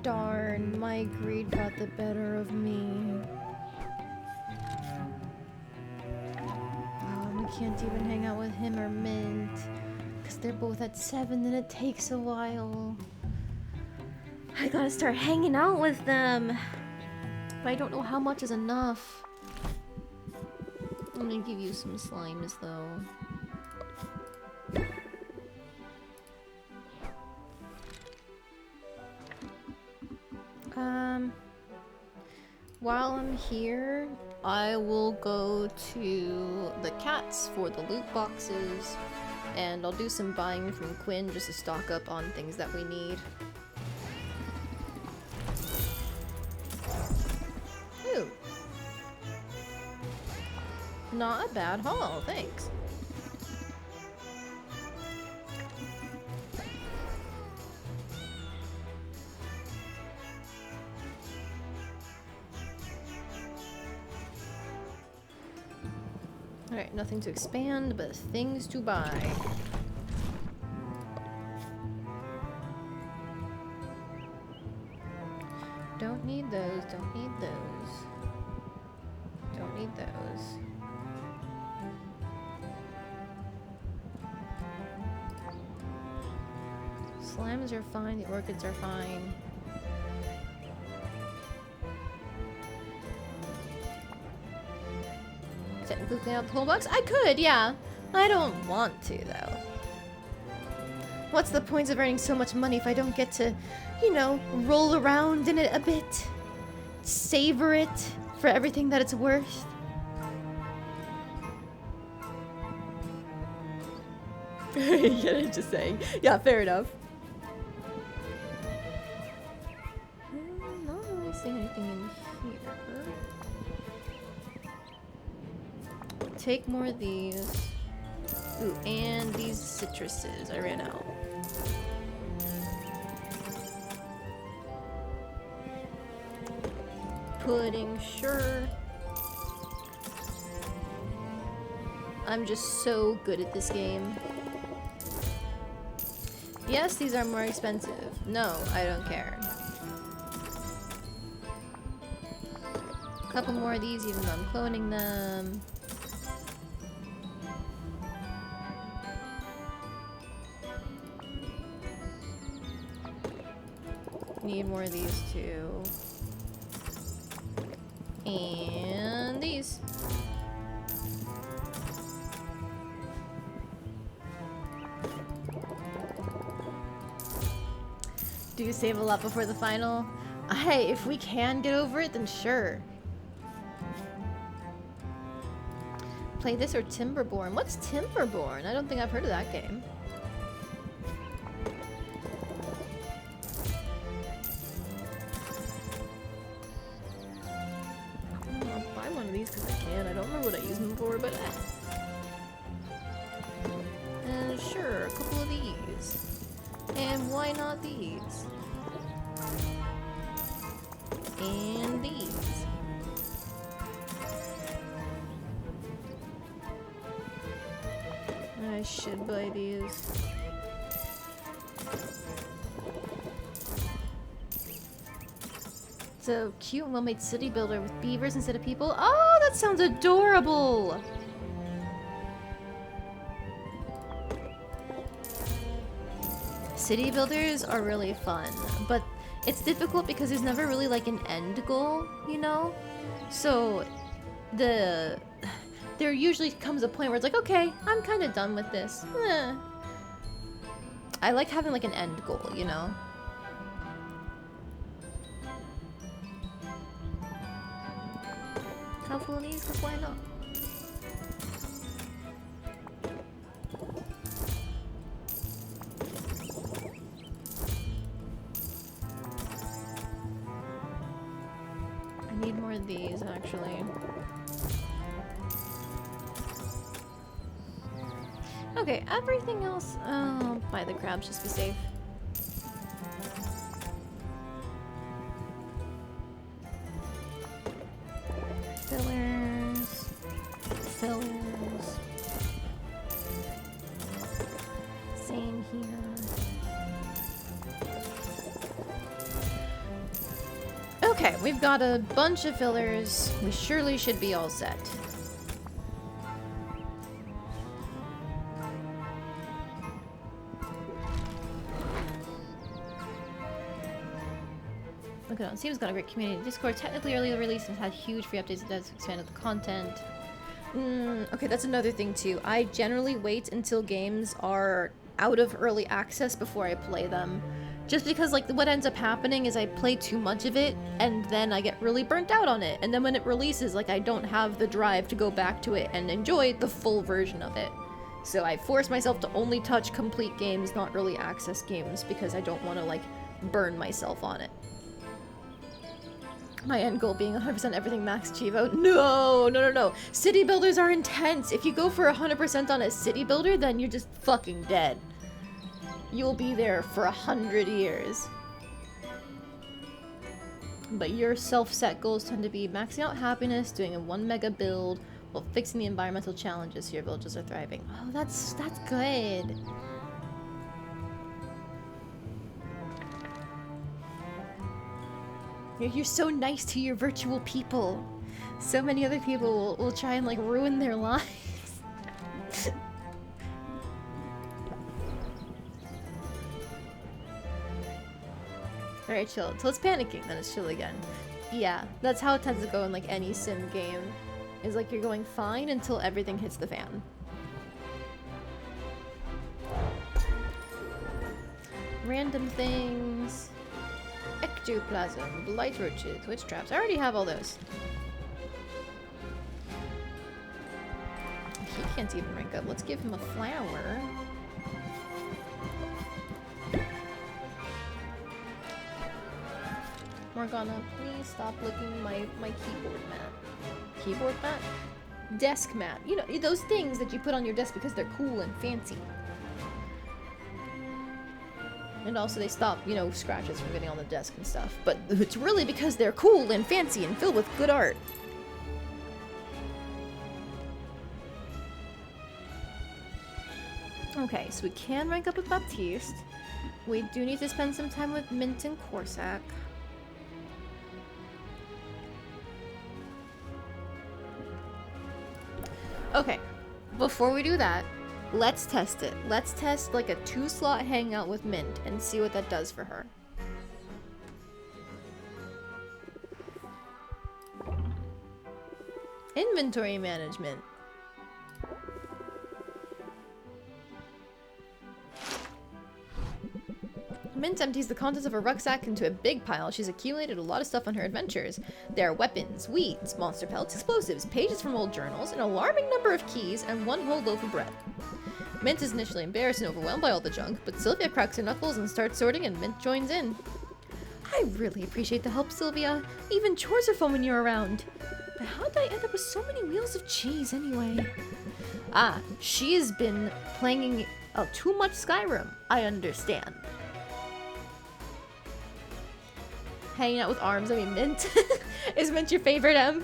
Darn, my greed got the better of me. I can't even hang out with him or Mint because they're both at 7 and it takes a while. I gotta start hanging out with them, but I don't know how much is enough. I'm gonna give you some slimes though. While I'm here, I will go to the cats for the loot boxes, and I'll do some buying from Quinn just to stock up on things that we need. Ooh. Not a bad haul, thanks. Alright, nothing to expand, but things to buy. Don't need those, don't need those. Don't need those. Slimes are fine, the orchids are fine. Technically clean out the whole box? I could, yeah. I don't want to, though. What's the point of earning so much money if I don't get to, you know, roll around in it a bit? Savor it for everything that it's worth? Yeah, just saying. Yeah, fair enough. I'm not really seeing anything in here. Take more of these. Ooh, and these citruses. I ran out. Pudding, sure. I'm just so good at this game. Yes, these are more expensive. No, I don't care. A couple more of these, even though I'm cloning them. Need more of these too. And these. Do you save a lot before the final? Hey, if we can get over it, then sure. Play this or Timberborn? What's Timberborn? I don't think I've heard of that game. I'll buy one of these because I can. I don't remember what I use them for, but and sure, a couple of these. And why not these? And these. I should buy these. It's a cute and well-made city builder with beavers instead of people. Oh, that sounds adorable! City builders are really fun, but it's difficult because there's never really like an end goal, you know? So there usually comes a point where it's like, okay, I'm kind of done with this. I like having like an end goal, you know? Couple of these, because why not? I need more of these, actually. Okay, everything else, buy the crabs, just be safe. Fillers. Fillers. Same here. Okay, we've got a bunch of fillers. We surely should be all set. Look at it. Steam's got a great community. Discord technically early release and had huge free updates that has expanded the content. Okay, that's another thing too. I generally wait until games are out of early access before I play them. Just because like what ends up happening is I play too much of it and then I get really burnt out on it. And then when it releases, like I don't have the drive to go back to it and enjoy the full version of it. So I force myself to only touch complete games, not early access games, because I don't want to like burn myself on it. My end goal being 100% everything max Chivo. No, no, no, no. City builders are intense. If you go for 100% on a city builder, then you're just fucking dead. You'll be there for 100 years. But your self-set goals tend to be maxing out happiness, doing a 1 mega build, while fixing the environmental challenges so your villages are thriving. Oh, that's good. You're so nice to your virtual people. So many other people will try and like ruin their lives. Alright, chill. Till it's panicking, then it's chill again. Yeah, that's how it tends to go in like any sim game. Is like you're going fine until everything hits the fan. Random things. Ectoplasm, blight roaches, witch traps. I already have all those. He can't even rank up. Let's give him a flower. Morgana, please stop licking my keyboard mat. Keyboard mat? Desk mat. You know, those things that you put on your desk because they're cool and fancy. And also they stop, you know, scratches from getting on the desk and stuff. But it's really because they're cool and fancy and filled with good art. Okay, so we can rank up with Baptiste. We do need to spend some time with Mint and Corsac. Okay, before we do that, let's test it. Let's test like a 2-slot hangout with Mint and see what that does for her. Inventory management. Mint Mint empties the contents of her rucksack into a big pile. She's accumulated a lot of stuff on her adventures. There are weapons, weeds, monster pelts, explosives, pages from old journals, an alarming number of keys, and one whole loaf of bread. Mint is initially embarrassed and overwhelmed by all the junk, but Sylvia cracks her knuckles and starts sorting, and Mint joins in. I really appreciate the help, Sylvia. Even chores are fun when you're around. But how did I end up with so many wheels of cheese anyway? Ah, she's been playing too much Skyrim. I understand. Hanging out with arms, I mean Mint. Is Mint your favorite, Em?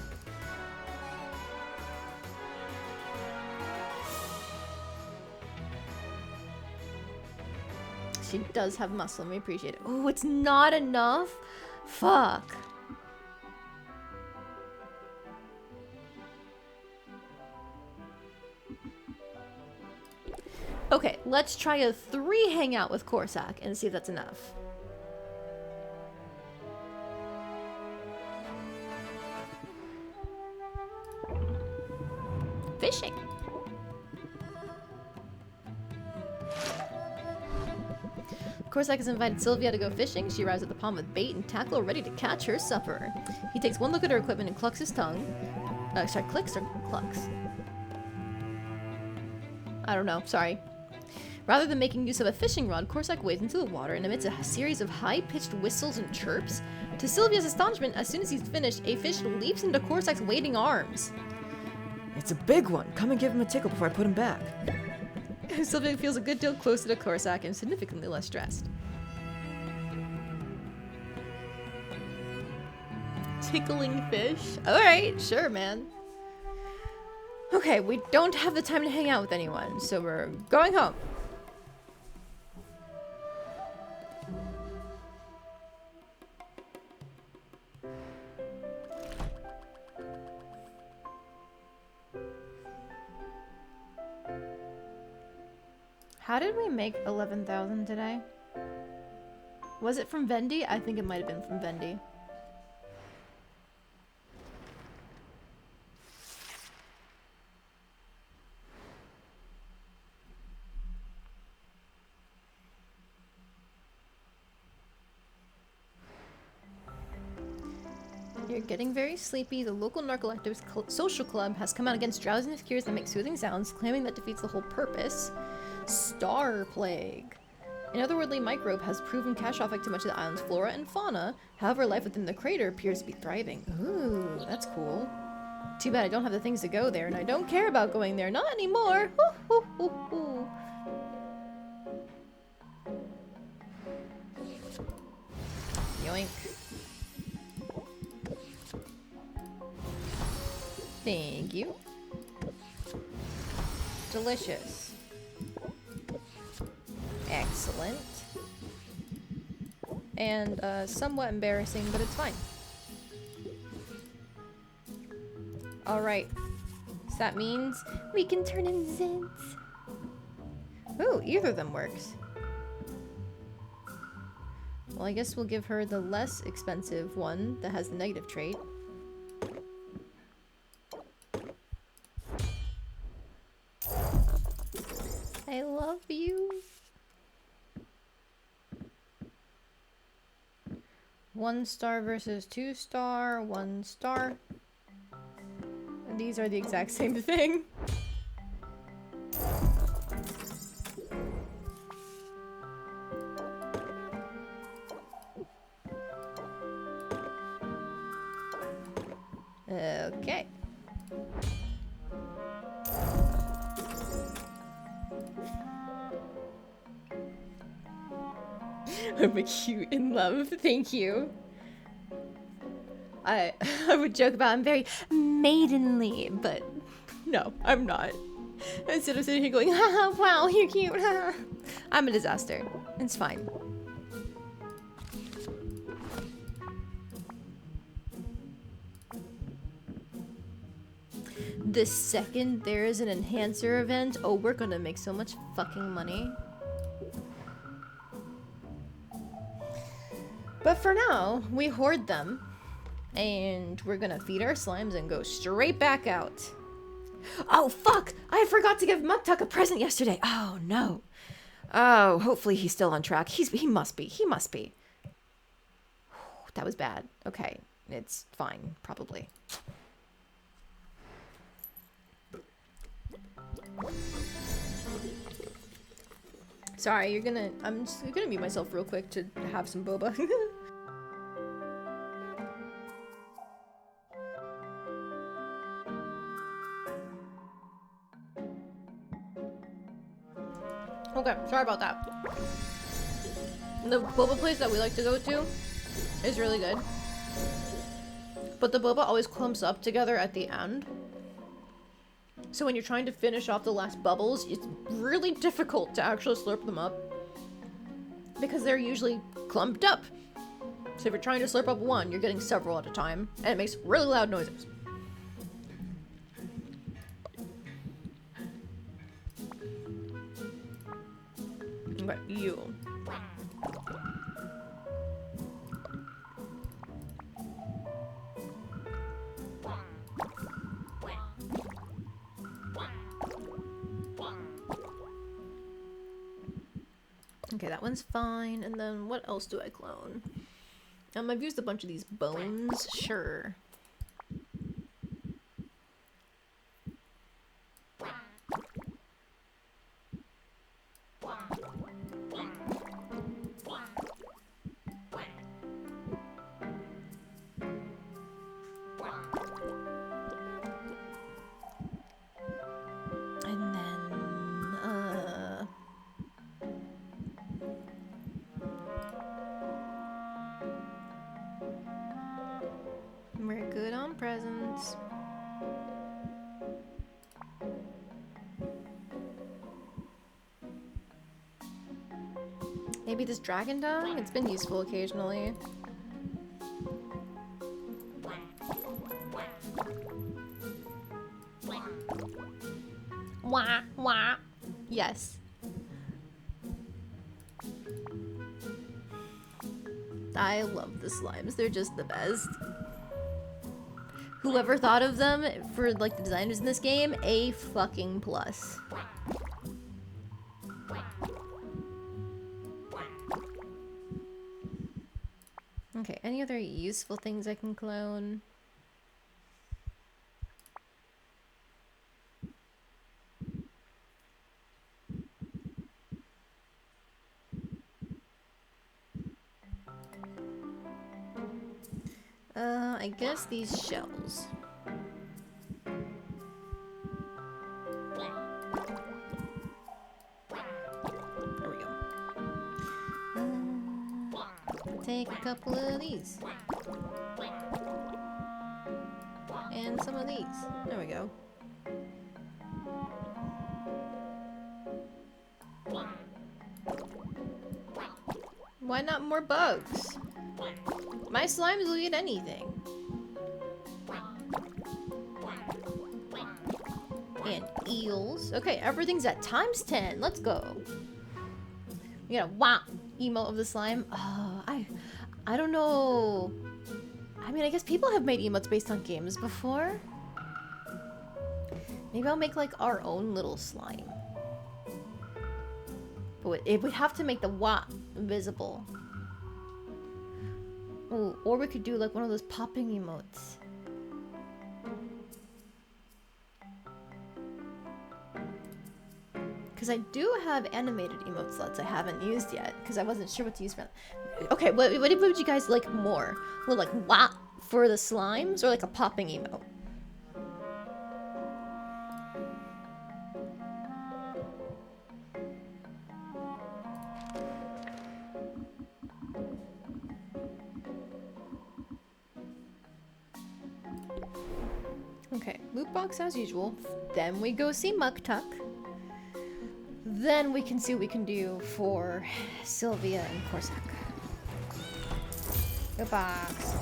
She does have muscle, and we appreciate it. Oh, it's not enough? Fuck. Okay, let's try a 3 hangout with Corsac and see if that's enough. Fishing. Corsac has invited Sylvia to go fishing. She arrives at the pond with bait and tackle ready to catch her supper. He takes one look at her equipment and clucks his tongue. Clicks or clucks? I don't know, sorry. Rather than making use of a fishing rod, Corsac wades into the water and emits a series of high-pitched whistles and chirps. To Sylvia's astonishment, as soon as he's finished, a fish leaps into Corsac's waiting arms. It's a big one. Come and give him a tickle before I put him back. Sylvia feels a good deal closer to Corsac and significantly less stressed. Tickling fish? Alright, sure, man. Okay, we don't have the time to hang out with anyone, so we're going home. How did we make 11,000 today? Was it from Vendi? I think it might have been from Vendi. You're getting very sleepy. The local narcoleptics social club has come out against drowsiness cures that make soothing sounds, claiming that defeats the whole purpose. Star plague. An otherworldly microbe has proven catastrophic to much of the island's flora and fauna. However, life within the crater appears to be thriving. Ooh, that's cool. Too bad I don't have the things to go there, and I don't care about going there. Not anymore. Hoo, hoo, hoo, hoo. Yoink. Thank you. Delicious. Excellent. And somewhat embarrassing, but it's fine. Alright. So that means we can turn in Zins. Ooh, either of them works. Well, I guess we'll give her the less expensive one that has the negative trait. I love you. 1 star versus 2 star, 1 star. And these are the exact same thing. Okay. I'm a cute in love, thank you. I would joke about I'm very maidenly, but no, I'm not. Instead of sitting here going, haha, wow, you're cute, haha. I'm a disaster. It's fine. The second there is an enhancer event, oh, we're gonna make so much fucking money. But for now, we hoard them, and we're gonna feed our slimes and go straight back out. Oh, fuck! I forgot to give Muktuk a present yesterday! Oh, no. Oh, hopefully he's still on track. He must be. He must be. That was bad. Okay. It's fine, probably. Sorry, I'm just gonna mute myself real quick to have some boba. Okay, sorry about that. The boba place that we like to go to is really good. But the boba always clumps up together at the end. So when you're trying to finish off the last bubbles, it's really difficult to actually slurp them up. Because they're usually clumped up. So if you're trying to slurp up one, you're getting several at a time. And it makes really loud noises. Okay, you. Okay, that one's fine. And then what else do I clone? I've used a bunch of these bones. Sure. And then, we're good on presents. Maybe this dragon dung? It's been useful occasionally. Wah, wah. Yes. I love the slimes. They're just the best. Whoever thought of them for like the designers in this game, A fucking plus. Okay, any other useful things I can clone? I guess these shells. There we go. Take a couple of these. And some of these. There we go. Why not more bugs? My slimes will eat anything. And eels. Okay, everything's at ×10. Let's go. We got a wow emote of the slime. Oh, I don't know. I mean, I guess people have made emotes based on games before. Maybe I'll make like our own little slime. But it would have to make the wah visible. Ooh, or we could do like one of those popping emotes. Because I do have animated emote slots I haven't used yet. Because I wasn't sure what to use for. Okay, what would you guys like more? Well, like wah for the slimes or like a popping emote? Okay, loot box as usual. Then we go see Muktuk. Then we can see what we can do for Sylvia and Corsac. Go box.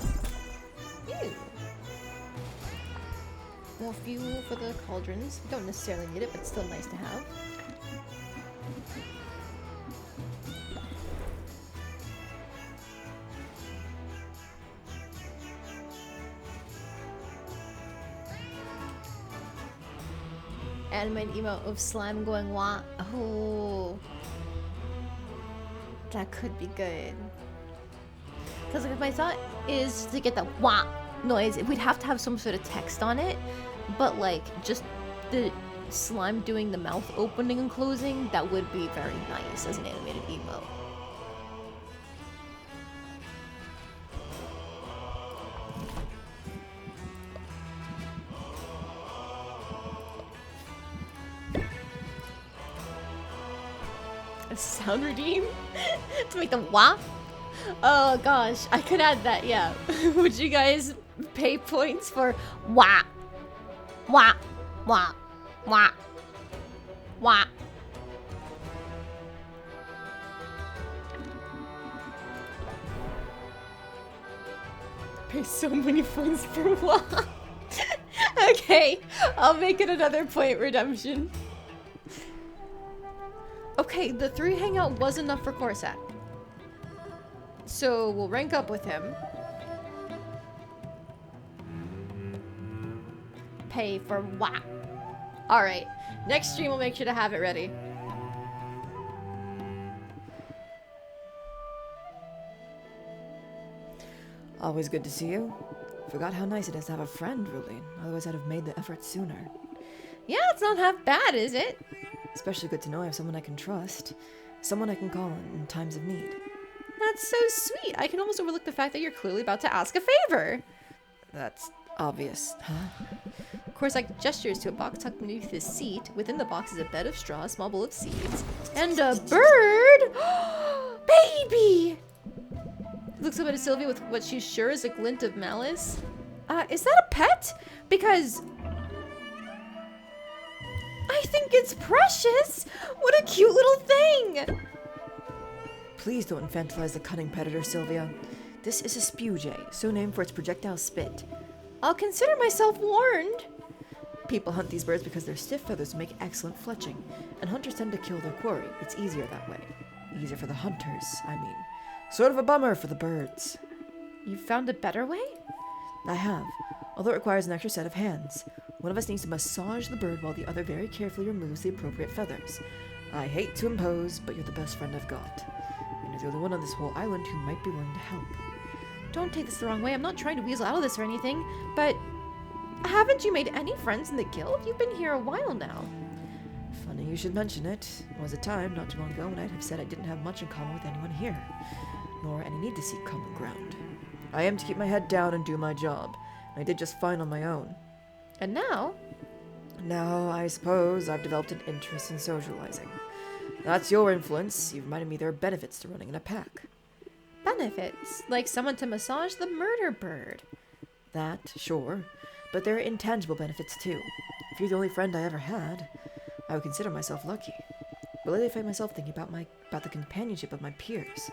Ew. More fuel for the cauldrons. We don't necessarily need it, but it's still nice to have. Animated emote of slime going wah. Oh. That could be good. Because like, my thought is to get the wah noise, we'd have to have some sort of text on it. But like, just the slime doing the mouth opening and closing, that would be very nice as an animated emote. A sound redeem to make the wah. Oh gosh, I could add that. Yeah. Would you guys pay points for wah, wah, wah, wah, wah? Pay so many points for wah. Okay, I'll make it another point redemption. Okay, the 3 hangout was enough for Corsac. So we'll rank up with him. Pay for wah. Alright, next stream we'll make sure to have it ready. Always good to see you. Forgot how nice it is to have a friend, really. Otherwise I'd have made the effort sooner. Yeah, it's not half bad, is it? Especially good to know I have someone I can trust. Someone I can call on in times of need. That's so sweet. I can almost overlook the fact that you're clearly about to ask a favor. That's obvious, huh? Corsac gestures to a box tucked beneath his seat. Within the box is a bed of straw, a small bowl of seeds, and a bird! Baby! He looks up at Sylvia with what she's sure is a glint of malice. Is that a pet? Because I think it's precious! What a cute little thing! Please don't infantilize the cunning predator, Sylvia. This is a spew jay, so named for its projectile spit. I'll consider myself warned. People hunt these birds because their stiff feathers make excellent fletching, and hunters tend to kill their quarry. It's easier that way. Easier for the hunters, I mean. Sort of a bummer for the birds. You found a better way? I have, although it requires an extra set of hands. One of us needs to massage the bird while the other very carefully removes the appropriate feathers. I hate to impose, but you're the best friend I've got. And you're the only one on this whole island who might be willing to help. Don't take this the wrong way. I'm not trying to weasel out of this or anything, but haven't you made any friends in the guild? You've been here a while now. Funny you should mention it. There was a time, not too long ago, when I'd have said I didn't have much in common with anyone here, nor any need to seek common ground. I am to keep my head down and do my job. I did just fine on my own. And now? Now, I suppose I've developed an interest in socializing. That's your influence. You've reminded me there are benefits to running in a pack. Benefits? Like someone to massage the murder bird. That, sure. But there are intangible benefits too. If you're the only friend I ever had, I would consider myself lucky. But lately I find myself thinking about the companionship of my peers.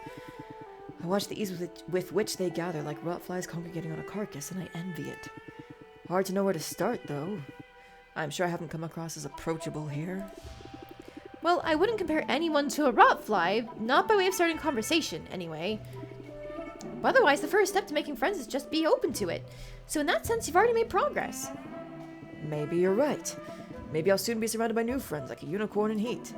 I watch the ease with which they gather like rot flies congregating on a carcass, and I envy it. Hard to know where to start, though. I'm sure I haven't come across as approachable here. Well, I wouldn't compare anyone to a rot fly, not by way of starting conversation, anyway. But otherwise, the first step to making friends is just be open to it. So in that sense, you've already made progress. Maybe you're right. Maybe I'll soon be surrounded by new friends like a unicorn in heat.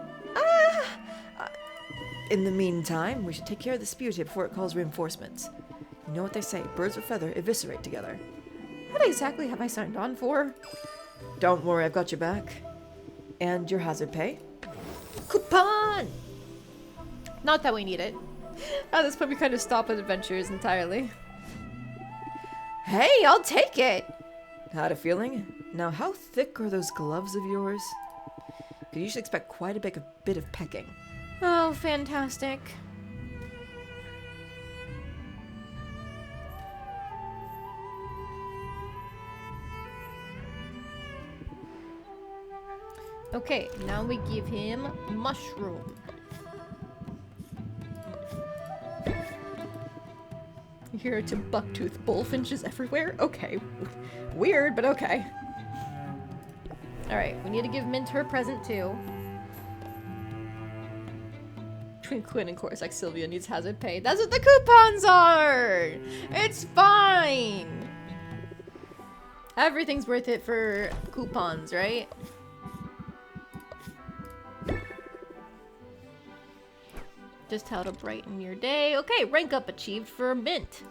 In the meantime, we should take care of the spew jay before it calls reinforcements. You know what they say, birds with feather eviscerate together. What exactly have I signed on for? Don't worry, I've got your back. And your hazard pay? Coupon! Not that we need it. At this point, we kind of stop with adventures entirely. Hey, I'll take it! Had a feeling? Now, how thick are those gloves of yours? Could usually expect quite a bit of pecking. Oh, fantastic. Okay, now we give him mushroom. Here to bucktooth bullfinches everywhere? Okay. Weird, but okay. Alright, we need to give Mint her present too. Between Quinn and Corsac, Sylvia needs hazard pay. That's what the coupons are! It's fine! Everything's worth it for coupons, right? Just how to brighten your day. Okay, rank up achieved for Mint.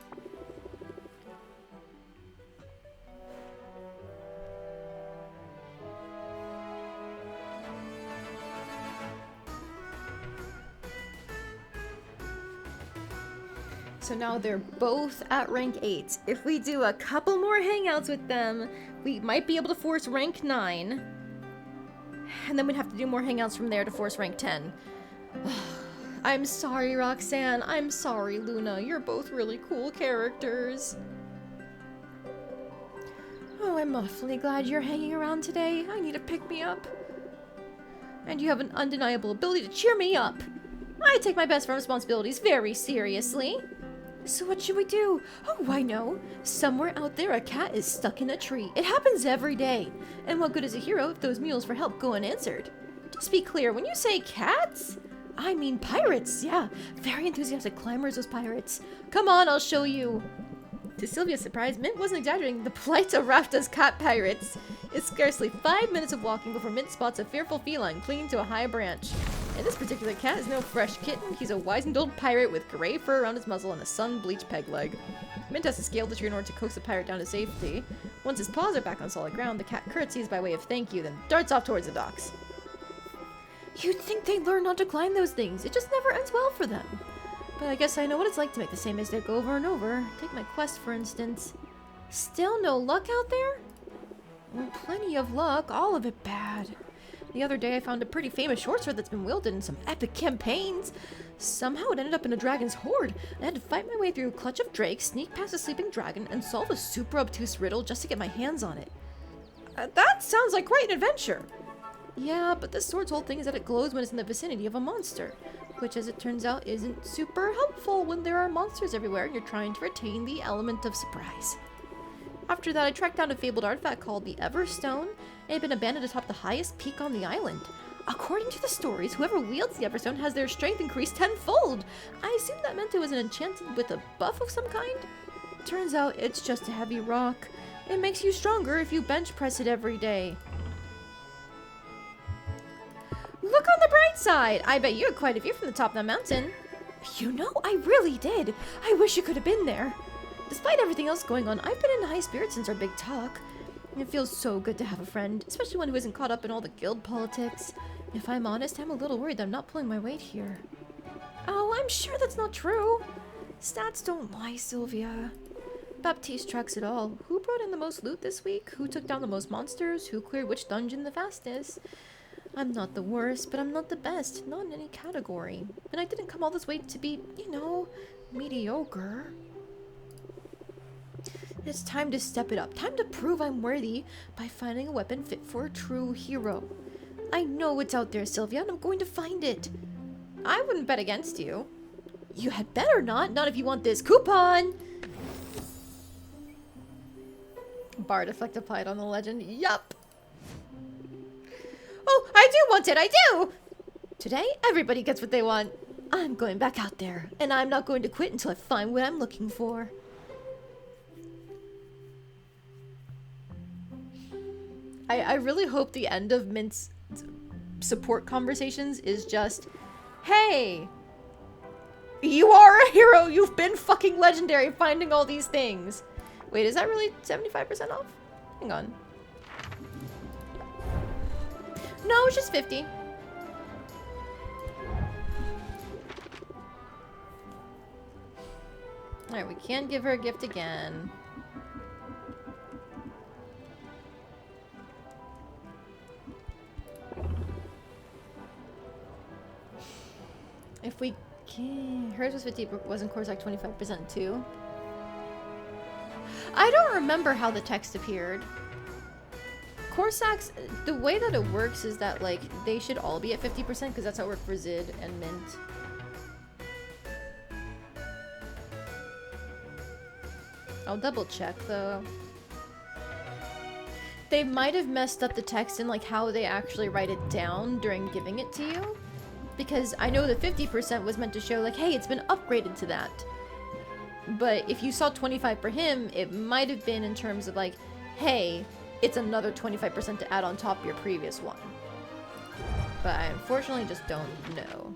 So now they're both at rank 8. If we do a couple more hangouts with them, we might be able to force rank 9. And then we'd have to do more hangouts from there to force rank 10. I'm sorry, Roxanne. I'm sorry, Luna. You're both really cool characters. Oh, I'm awfully glad you're hanging around today. I need to pick me up. And you have an undeniable ability to cheer me up. I take my best friend responsibilities very seriously. So what should we do? Oh, I know. Somewhere out there a cat is stuck in a tree. It happens every day. And what good is a hero if those meals for help go unanswered? Just be clear, when you say cats, I mean pirates. Yeah, very enthusiastic climbers, those pirates. Come on, I'll show you. To Sylvia's surprise, Mint wasn't exaggerating. The plight of Rafta's cat pirates. It's scarcely 5 minutes of walking before Mint spots a fearful feline clinging to a high branch. And this particular cat is no fresh kitten. He's a wizened old pirate with gray fur around his muzzle and a sun-bleached peg leg. Mint has to scale the tree in order to coax the pirate down to safety. Once his paws are back on solid ground, the cat curtsies by way of thank you, then darts off towards the docks. You'd think they'd learn not to climb those things. It just never ends well for them. But I guess I know what it's like to make the same mistake over and over. Take my quest, for instance. Still no luck out there? Well, plenty of luck, all of it bad. The other day I found a pretty famous short sword that's been wielded in some epic campaigns. Somehow it ended up in a dragon's hoard. I had to fight my way through a clutch of drakes, sneak past a sleeping dragon, and solve a super obtuse riddle just to get my hands on it. That sounds like quite an adventure. Yeah, but this sword's whole thing is that it glows when it's in the vicinity of a monster, which as it turns out isn't super helpful when there are monsters everywhere and you're trying to retain the element of surprise. After that, I tracked down a fabled artifact called the Everstone. It had been abandoned atop the highest peak on the island. According to the stories, whoever wields the Everstone has their strength increased tenfold. I assumed that meant it was an enchanted with a buff of some kind. Turns out it's just a heavy rock. It makes you stronger if you bench press it every day. Look on the bright side! I bet you had quite a view from the top of the mountain. You know, I really did. I wish you could have been there. Despite everything else going on, I've been in high spirits since our big talk. It feels so good to have a friend, especially one who isn't caught up in all the guild politics. If I'm honest, I'm a little worried that I'm not pulling my weight here. Oh, I'm sure that's not true. Stats don't lie, Sylvia. Baptiste tracks it all. Who brought in the most loot this week? Who took down the most monsters? Who cleared which dungeon the fastest? I'm not the worst, but I'm not the best. Not in any category. And I didn't come all this way to be, you know, mediocre. It's time to step it up. Time to prove I'm worthy by finding a weapon fit for a true hero. I know it's out there, Sylvia, and I'm going to find it. I wouldn't bet against you. You had better not. Not if you want this coupon. Bard effect applied on the legend. Yup. Oh, I do want it. I do. Today, everybody gets what they want. I'm going back out there, and I'm not going to quit until I find what I'm looking for. I really hope the end of Mint's support conversations is just, hey, you are a hero. You've been fucking legendary finding all these things. Wait, is that really 75% off? Hang on. No, it's just 50. Alright, we can give her a gift again. If we can... Hers was 50, but wasn't Corsac 25% too? I don't remember how the text appeared. Corsac's... The way that it works is that, like, they should all be at 50% because that's how it worked for Zid and Mint. I'll double check, though. They might have messed up the text in, like, how they actually write it down during giving it to you. Because I know the 50% was meant to show, like, hey, it's been upgraded to that. But if you saw 25 for him, it might have been in terms of, like, hey, it's another 25% to add on top of your previous one. But I unfortunately just don't know.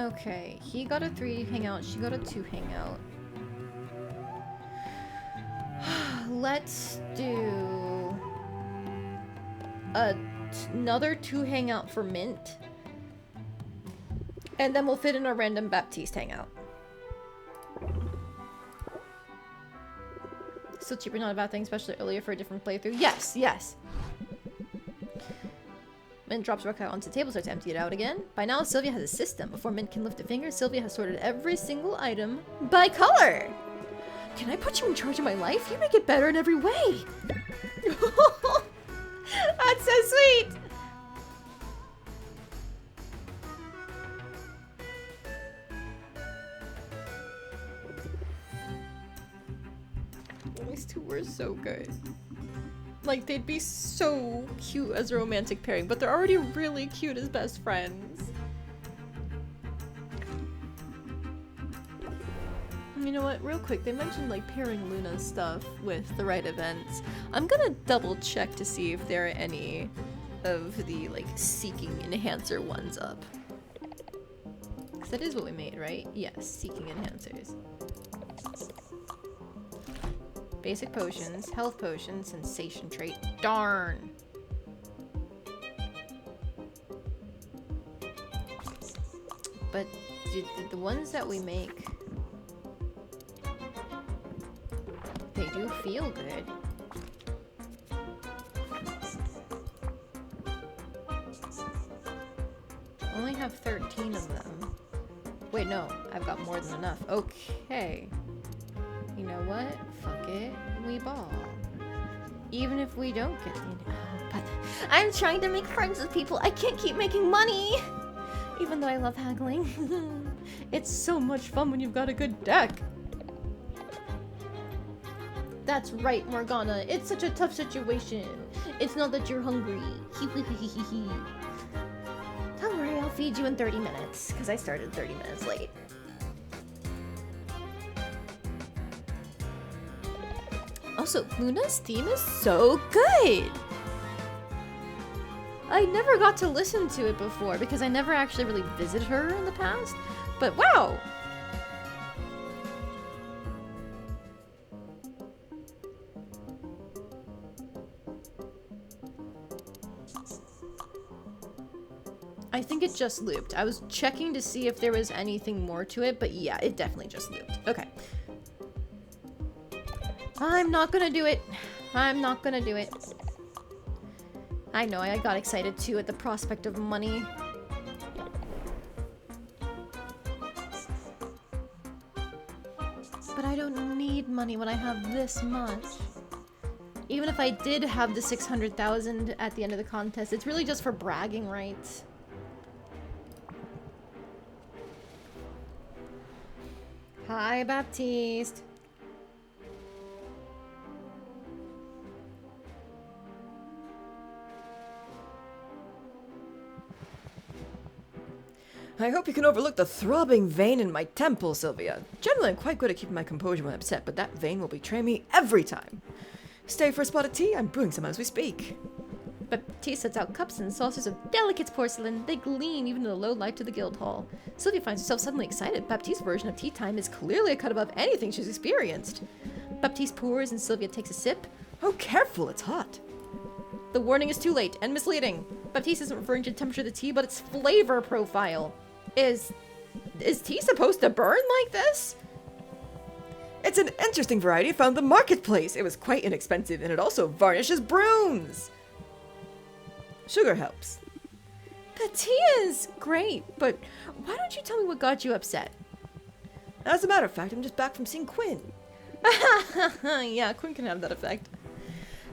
Okay, he got a 3 hangout, she got a 2 hangout. Let's do another 2 hangout for Mint. And then we'll fit in a random Baptiste hangout. Still cheaper, not a bad thing, especially earlier for a different playthrough. Yes, yes. Mint drops rock out onto the table, starts to empty it out again. By now, Sylvia has a system. Before Mint can lift a finger, Sylvia has sorted every single item by color. Can I put you in charge of my life? You make it better in every way. That's so sweet. These two were so good. Like, they'd be so cute as a romantic pairing, but they're already really cute as best friends. You know what, real quick, they mentioned like pairing Luna's stuff with the right events. I'm gonna double check to see if there are any of the like seeking enhancer ones up. Because that is what we made, right? Yes, seeking enhancers. Basic potions, health potion, sensation trait. Darn! But the ones that we make, they do feel good. I only have 13 of them. Wait, no, I've got more than enough. Okay. You know what? Fuck it. We ball. Even if we don't get the... But I'm trying to make friends with people. I can't keep making money! Even though I love haggling. It's so much fun when you've got a good deck. That's right, Morgana. It's such a tough situation. It's not that you're hungry. Don't worry, I'll feed you in 30 minutes. Because I started 30 minutes late. Also, Luna's theme is so good! I never got to listen to it before because I never actually really visited her in the past. But wow! I think it just looped. I was checking to see if there was anything more to it, but yeah, it definitely just looped. Okay. I'm not gonna do it. I'm not gonna do it. I know, I got excited too at the prospect of money. But I don't need money when I have this much. Even if I did have the 600,000 at the end of the contest, it's really just for bragging rights. Hi, Baptiste. I hope you can overlook the throbbing vein in my temple, Sylvia. Generally, I'm quite good at keeping my composure when upset, but that vein will betray me every time. Stay for a spot of tea? I'm brewing some as we speak. Baptiste sets out cups and saucers of delicate porcelain. They gleam even in the low light of the guild hall. Sylvia finds herself suddenly excited. Baptiste's version of tea time is clearly a cut above anything she's experienced. Baptiste pours and Sylvia takes a sip. Oh, careful, it's hot. The warning is too late and misleading. Baptiste isn't referring to the temperature of the tea, but its flavor profile. Is tea supposed to burn like this? It's an interesting variety found in the marketplace. It was quite inexpensive, and it also varnishes brooms. Sugar helps. The tea is great, but why don't you tell me what got you upset? As a matter of fact, I'm just back from seeing Quinn. Yeah, Quinn can have that effect.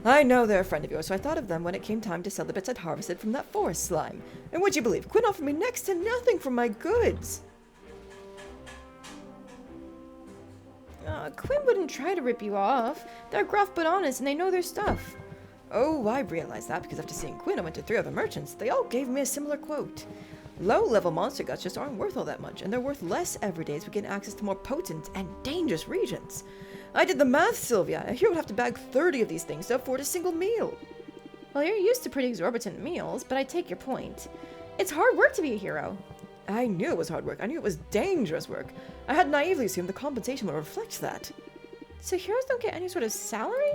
I know they're a friend of yours, so I thought of them when it came time to sell the bits I'd harvested from that forest slime. And would you believe, Quinn offered me next to nothing for my goods. Quinn wouldn't try to rip you off. They're gruff but honest, and they know their stuff. Oh, I realized that because after seeing Quinn, I went to 3 other merchants. They all gave me a similar quote. Low-level monster guts just aren't worth all that much, and they're worth less every day as we gain access to more potent and dangerous regions. I did the math, Sylvia. A hero would have to bag 30 of these things to afford a single meal. Well, you're used to pretty exorbitant meals, but I take your point. It's hard work to be a hero. I knew it was hard work. I knew it was dangerous work. I had naively assumed the compensation would reflect that. So heroes don't get any sort of salary?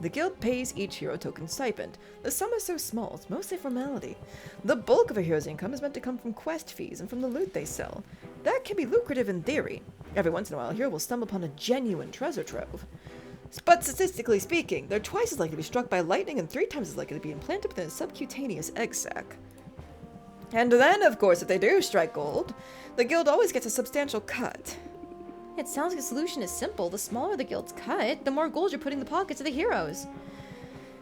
The guild pays each hero a token stipend. The sum is so small, it's mostly formality. The bulk of a hero's income is meant to come from quest fees and from the loot they sell. That can be lucrative in theory. Every once in a while, a hero will stumble upon a genuine treasure trove. But statistically speaking, they're twice as likely to be struck by lightning and 3 times as likely to be implanted within a subcutaneous egg sac. And then, of course, if they do strike gold, the guild always gets a substantial cut. It sounds like the solution is simple. The smaller the guild's cut, the more gold you're putting in the pockets of the heroes.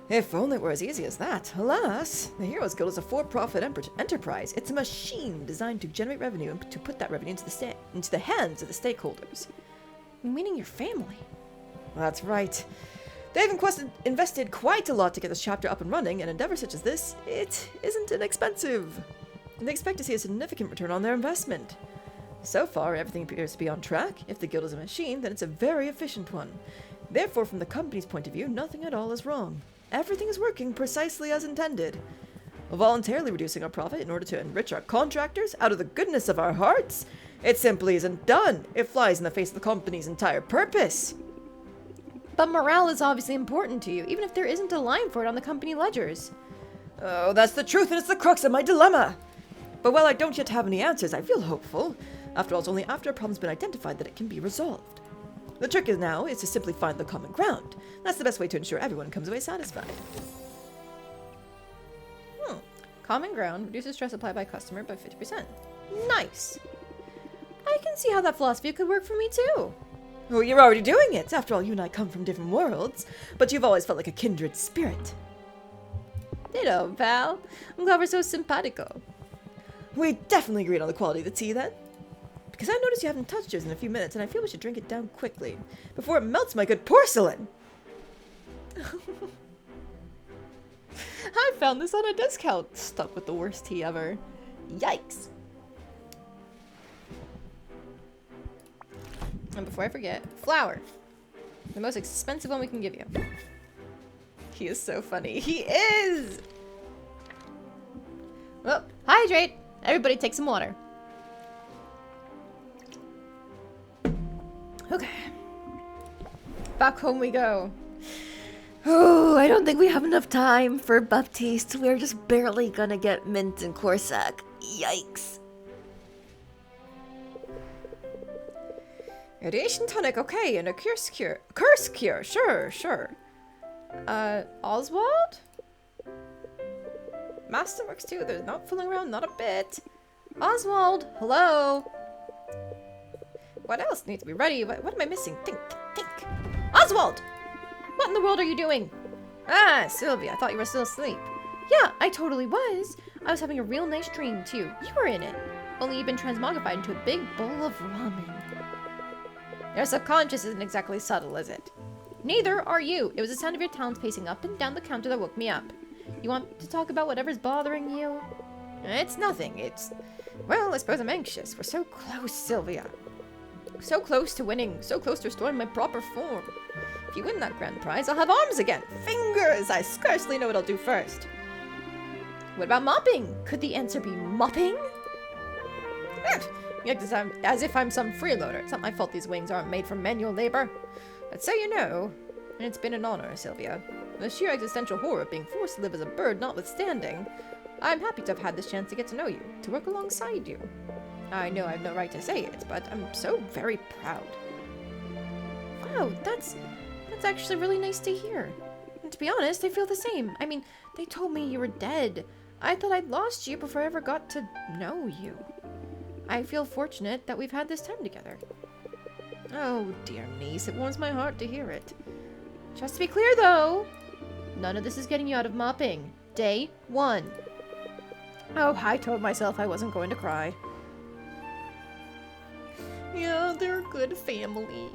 If only it were as easy as that. Alas, the Heroes Guild is a for-profit enterprise. It's a machine designed to generate revenue and to put that revenue into the hands of the stakeholders. Meaning your family. That's right. They've invested quite a lot to get this chapter up and running, and endeavors such as this, it isn't inexpensive. And they expect to see a significant return on their investment. So far, everything appears to be on track. If the guild is a machine, then it's a very efficient one. Therefore, from the company's point of view, nothing at all is wrong. Everything is working precisely as intended. Voluntarily reducing our profit in order to enrich our contractors out of the goodness of our hearts? It simply isn't done. It flies in the face of the company's entire purpose. But morale is obviously important to you, even if there isn't a line for it on the company ledgers. Oh, that's the truth, and it's the crux of my dilemma. But while I don't yet have any answers, I feel hopeful. After all, it's only after a problem's been identified that it can be resolved. The trick now is to simply find the common ground. That's the best way to ensure everyone comes away satisfied. Common ground reduces stress applied by customer by 50%. Nice. I can see how that philosophy could work for me too. Oh, you're already doing it. After all, you and I come from different worlds, but you've always felt like a kindred spirit. Ditto, pal. I'm glad we're so simpatico. We definitely agreed on the quality of the tea then. Because I noticed you haven't touched yours in a few minutes, and I feel we should drink it down quickly, before it melts my good porcelain! I found this on a discount. Stuck with the worst tea ever. Yikes. And before I forget, flour. The most expensive one we can give you. He is so funny. He is! Well, hydrate! Everybody take some water. Okay. Back home we go. Oh, I don't think we have enough time for Baptiste. We're just barely gonna get mint and Corsac. Yikes. Radiation tonic, okay, and a curse cure. Curse cure, sure. Oswald? Masterworks too, they're not fooling around, not a bit. Oswald, hello? What else needs to be ready? What am I missing? Think. Oswald! What in the world are you doing? Ah, Sylvia, I thought you were still asleep. Yeah, I totally was. I was having a real nice dream, too. You were in it. Only you've been transmogrified into a big bowl of ramen. Your subconscious isn't exactly subtle, is it? Neither are you. It was the sound of your talons pacing up and down the counter that woke me up. You want to talk about whatever's bothering you? It's nothing. Well, I suppose I'm anxious. We're so close, Sylvia. So close to winning. So close to restoring my proper form. If you win that grand prize, I'll have arms again. Fingers! I scarcely know what I'll do first. What about mopping? Could the answer be mopping? As if I'm some freeloader. It's not my fault these wings aren't made for manual labor. But so you know, it's been an honor, Sylvia. The sheer existential horror of being forced to live as a bird notwithstanding, I'm happy to have had this chance to get to know you, to work alongside you. I know I have no right to say it, but I'm so very proud. Wow, that's actually really nice to hear. And to be honest, I feel the same. I mean, they told me you were dead. I thought I'd lost you before I ever got to know you. I feel fortunate that we've had this time together. Oh, dear niece, it warms my heart to hear it. Just to be clear, though, none of this is getting you out of mopping. Day 1. Oh, I told myself I wasn't going to cry. Yeah, they're a good family.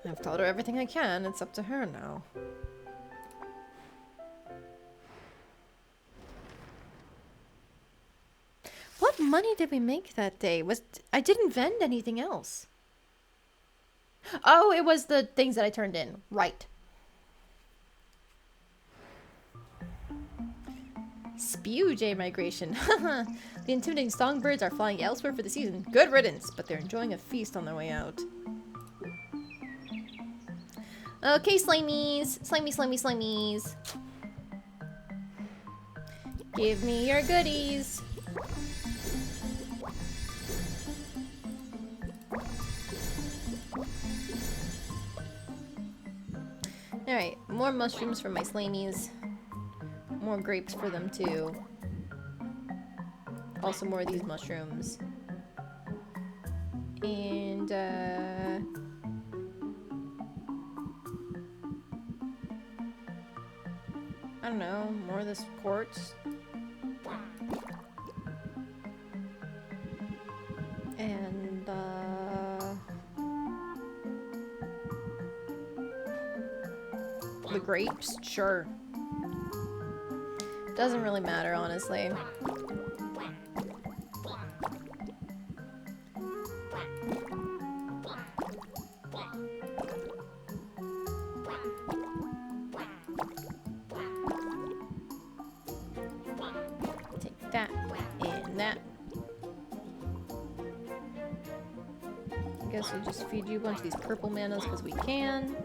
I've taught her everything I can. It's up to her now. What money did we make that day? I didn't vend anything else. Oh, it was the things that I turned in. Right. BUJ migration. The intimidating songbirds are flying elsewhere for the season. Good riddance, but they're enjoying a feast on their way out. Okay, slimies. Slimy, slimy, slimies. Give me your goodies. Alright, more mushrooms for my slimies. More grapes for them too. Also more of these mushrooms. And I don't know, more of this quartz. And the grapes, sure. Doesn't really matter, honestly. Take that and that. I guess we'll just feed you a bunch of these purple manas because we can.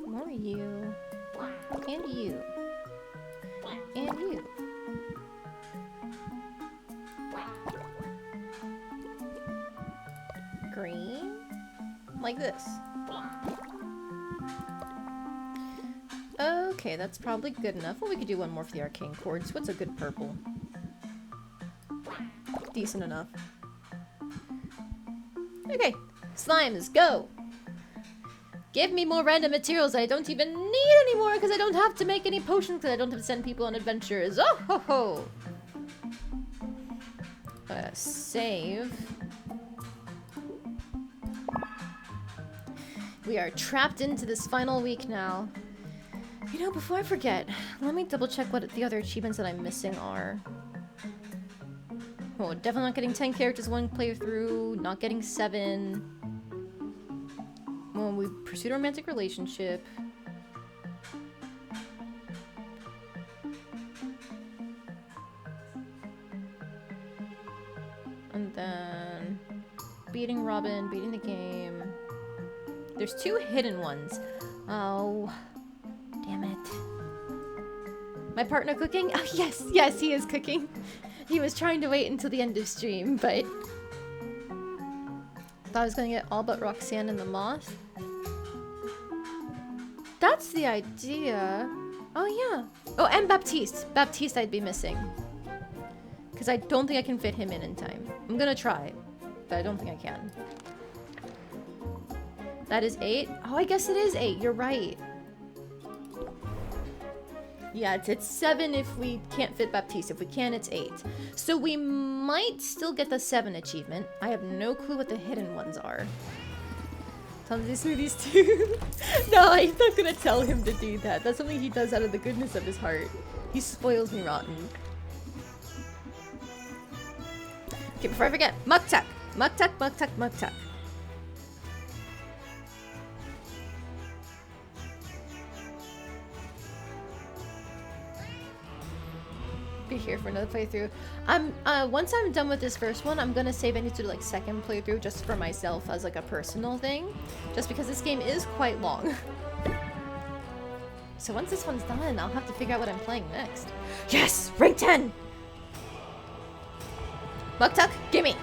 More you. And you. And you. Green. Like this. Okay, that's probably good enough. Well, we could do one more for the arcane quartz. What's a good purple? Decent enough. Okay, slimes, go! Give me more random materials I don't even need anymore because I don't have to make any potions because I don't have to send people on adventures. Oh ho ho! Save. We are trapped into this final week now. You know, before I forget, let me double check what the other achievements that I'm missing are. Oh, definitely not getting 10 characters one playthrough, not getting 7. Well, we pursued a romantic relationship. And then beating Robin, beating the game. There's 2 hidden ones. Oh, damn it. My partner cooking? Oh, yes, yes, he is cooking. He was trying to wait until the end of stream, but thought I was gonna get all but Roxanne and the moth. That's the idea. Oh, yeah. Oh, and Baptiste. Baptiste I'd be missing. Because I don't think I can fit him in time. I'm gonna try, but I don't think I can. That is 8? Oh, I guess it is 8. You're right. Yeah, it's 7 if we can't fit Baptiste. If we can, it's 8. So we might still get the 7 achievement. I have no clue what the hidden ones are. Tell him to do these too. No, I'm not gonna tell him to do that. That's something he does out of the goodness of his heart. He spoils me rotten. Okay, before I forget, Muktak! Muktak, Muktak, Muktak. Be here for another playthrough. Once I'm done with this first one, I'm gonna save any to do like second playthrough just for myself as like a personal thing. Just because this game is quite long. So once this one's done, I'll have to figure out what I'm playing next. Yes! Rank 10! Muktuk, gimme!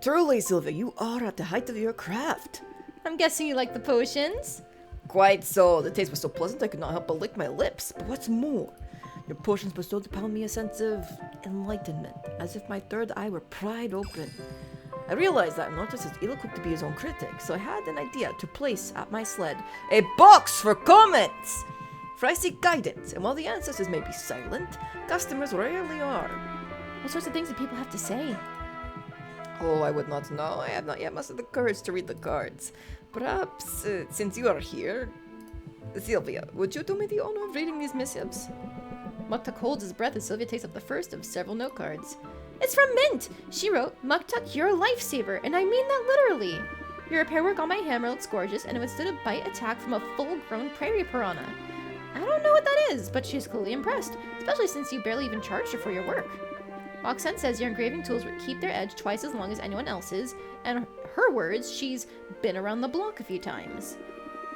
Truly, Sylvia, you are at the height of your craft. I'm guessing you like the potions? Quite so. The taste was so pleasant I could not help but lick my lips. But what's more, your potions bestowed upon me a sense of enlightenment, as if my third eye were pried open. I realized that I'm not just as ill-equipped to be his own critic, so I had an idea to place at my sled a box for comments! For I seek guidance, and while the ancestors may be silent, customers rarely are. What sorts of things do people have to say? Oh, I would not know. I have not yet mustered the courage to read the cards. Perhaps, since you are here, Sylvia, would you do me the honor of reading these missives? Muktuk holds his breath as Sylvia takes up the first of several note cards. It's from Mint! She wrote, Muktuk, you're a lifesaver, and I mean that literally. Your repair work on my hammer looks gorgeous, and it withstood a bite attack from a full-grown prairie piranha. I don't know what that is, but she's clearly impressed, especially since you barely even charged her for your work. Roxanne says your engraving tools keep their edge twice as long as anyone else's, and her words, she's been around the block a few times.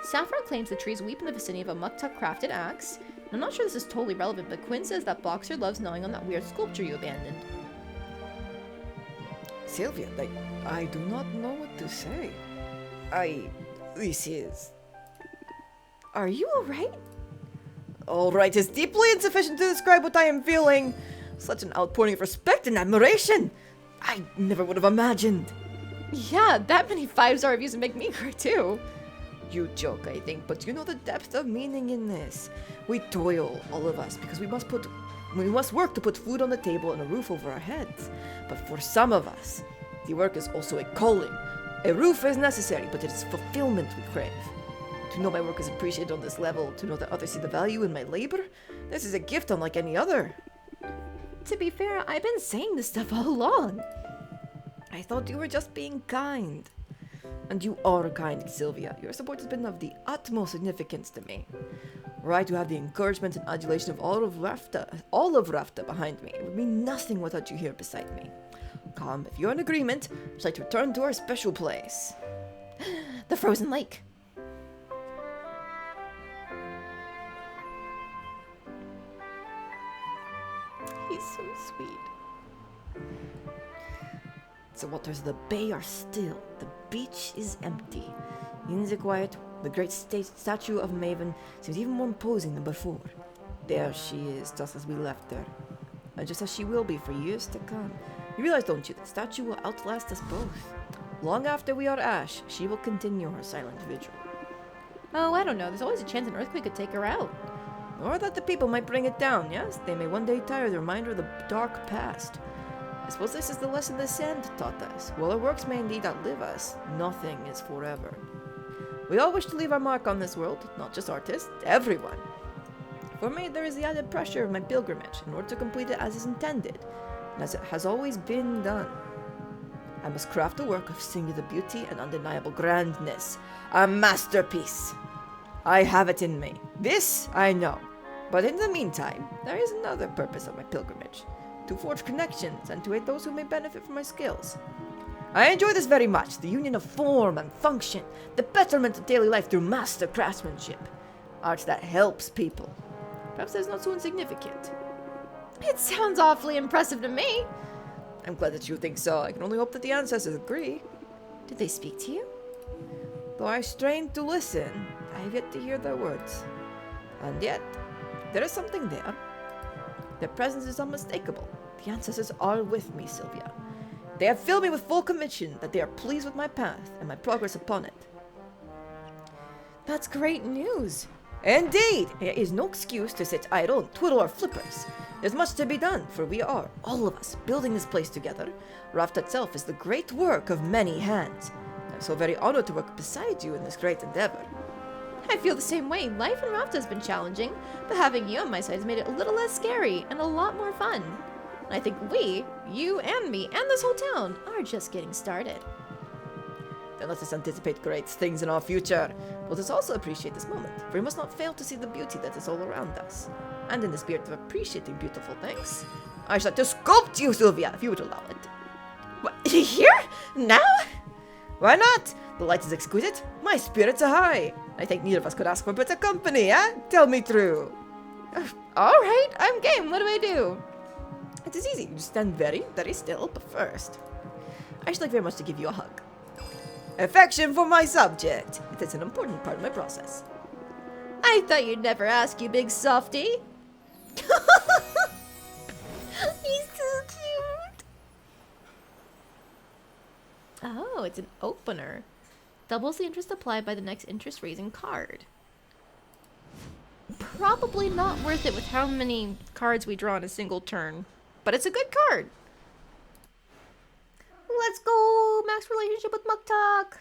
Saffron claims the trees weep in the vicinity of a Muktuk crafted axe. I'm not sure this is totally relevant, but Quinn says that Boxer loves gnawing on that weird sculpture you abandoned. Sylvia, I do not know what to say. This is... Are you alright? Alright is deeply insufficient to describe what I am feeling. Such an outpouring of respect and admiration. I never would have imagined. Yeah, that many 5-star reviews would make me cry too. You joke, I think, but you know the depth of meaning in this. We toil, all of us, because we must work to put food on the table and a roof over our heads. But for some of us, the work is also a calling. A roof is necessary, but it is fulfillment we crave. To know my work is appreciated on this level, to know that others see the value in my labor, this is a gift unlike any other. To be fair, I've been saying this stuff all along. I thought you were just being kind. And you are kind, Sylvia. Your support has been of the utmost significance to me. Were I to have the encouragement and adulation of all of Rafta behind me, it would mean nothing without you here beside me. Come, if you're in agreement, I'd like to return to our special place. The frozen lake. He's so sweet. The waters of the bay are still. The beach is empty. In the quiet, the great statue of Maven seems even more imposing than before. There she is, just as we left her. And just as she will be for years to come. You realize, don't you, the statue will outlast us both. Long after we are ash, she will continue her silent vigil. Oh, I don't know. There's always a chance an earthquake could take her out. Or that the people might bring it down, yes? They may one day tire the reminder of the dark past. I suppose this is the lesson the sand taught us. While our works may indeed outlive us, nothing is forever. We all wish to leave our mark on this world, not just artists, everyone. For me, there is the added pressure of my pilgrimage in order to complete it as is intended, and as it has always been done. I must craft a work of singular beauty and undeniable grandness, a masterpiece. I have it in me. This I know. But in the meantime, there is another purpose of my pilgrimage. To forge connections and to aid those who may benefit from my skills. I enjoy this very much, the union of form and function, the betterment of daily life through master craftsmanship. Art that helps people. Perhaps that's not so insignificant. It sounds awfully impressive to me. I'm glad that you think so. I can only hope that the ancestors agree. Did they speak to you? Though I strain to listen, I have yet to hear their words. And yet, there is something there. Their presence is unmistakable. The ancestors are with me, Sylvia. They have filled me with full conviction that they are pleased with my path and my progress upon it. That's great news. Indeed! There is no excuse to sit idle and twiddle our flippers. There's much to be done, for we are, all of us, building this place together. Raft itself is the great work of many hands. I'm so very honored to work beside you in this great endeavor. I feel the same way. Life in Rafta has been challenging, but having you on my side has made it a little less scary and a lot more fun. And I think we, you and me, and this whole town, are just getting started. Then let us anticipate great things in our future. Let us also appreciate this moment, for we must not fail to see the beauty that is all around us. And in the spirit of appreciating beautiful things, I should like to sculpt you, Sylvia, if you would allow it. What, here? Now? Why not? The light is exquisite, my spirits are high. I think neither of us could ask for better company, eh? Tell me true. Alright, I'm game. What do I do? It is easy. You just stand very, very still, but first, I should like very much to give you a hug. Affection for my subject. It is an important part of my process. I thought you'd never ask, you big softy. He's so cute. Oh, it's an opener. Doubles the interest applied by the next interest-raising card. Probably not worth it with how many cards we draw in a single turn. But it's a good card. Let's go! Max relationship with Muktak!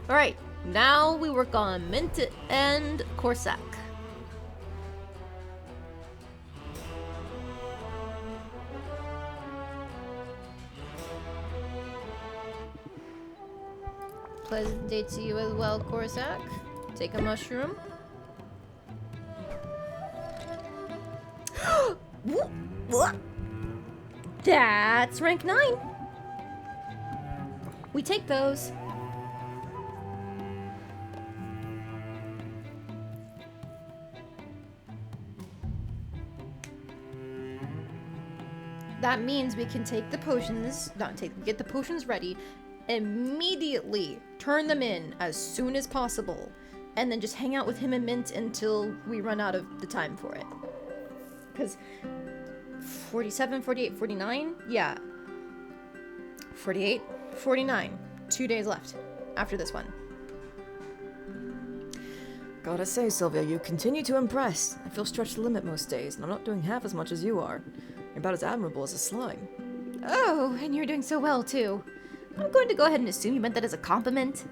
Alright, now we work on Mint and Corsac. Pleasant day to you as well, Corsac. Take a mushroom. That's rank 9. We take those. That means we can take the potions, get the potions ready, immediately turn them in as soon as possible, and then just hang out with him and Mint until we run out of the time for it. Because 47, 48, 49? Yeah. 48, 49. 2 days left after this one. Gotta say, Sylvia, you continue to impress. I feel stretched to the limit most days, and I'm not doing half as much as you are. You're about as admirable as a slime. Oh, and you're doing so well, too. I'm going to go ahead and assume you meant that as a compliment.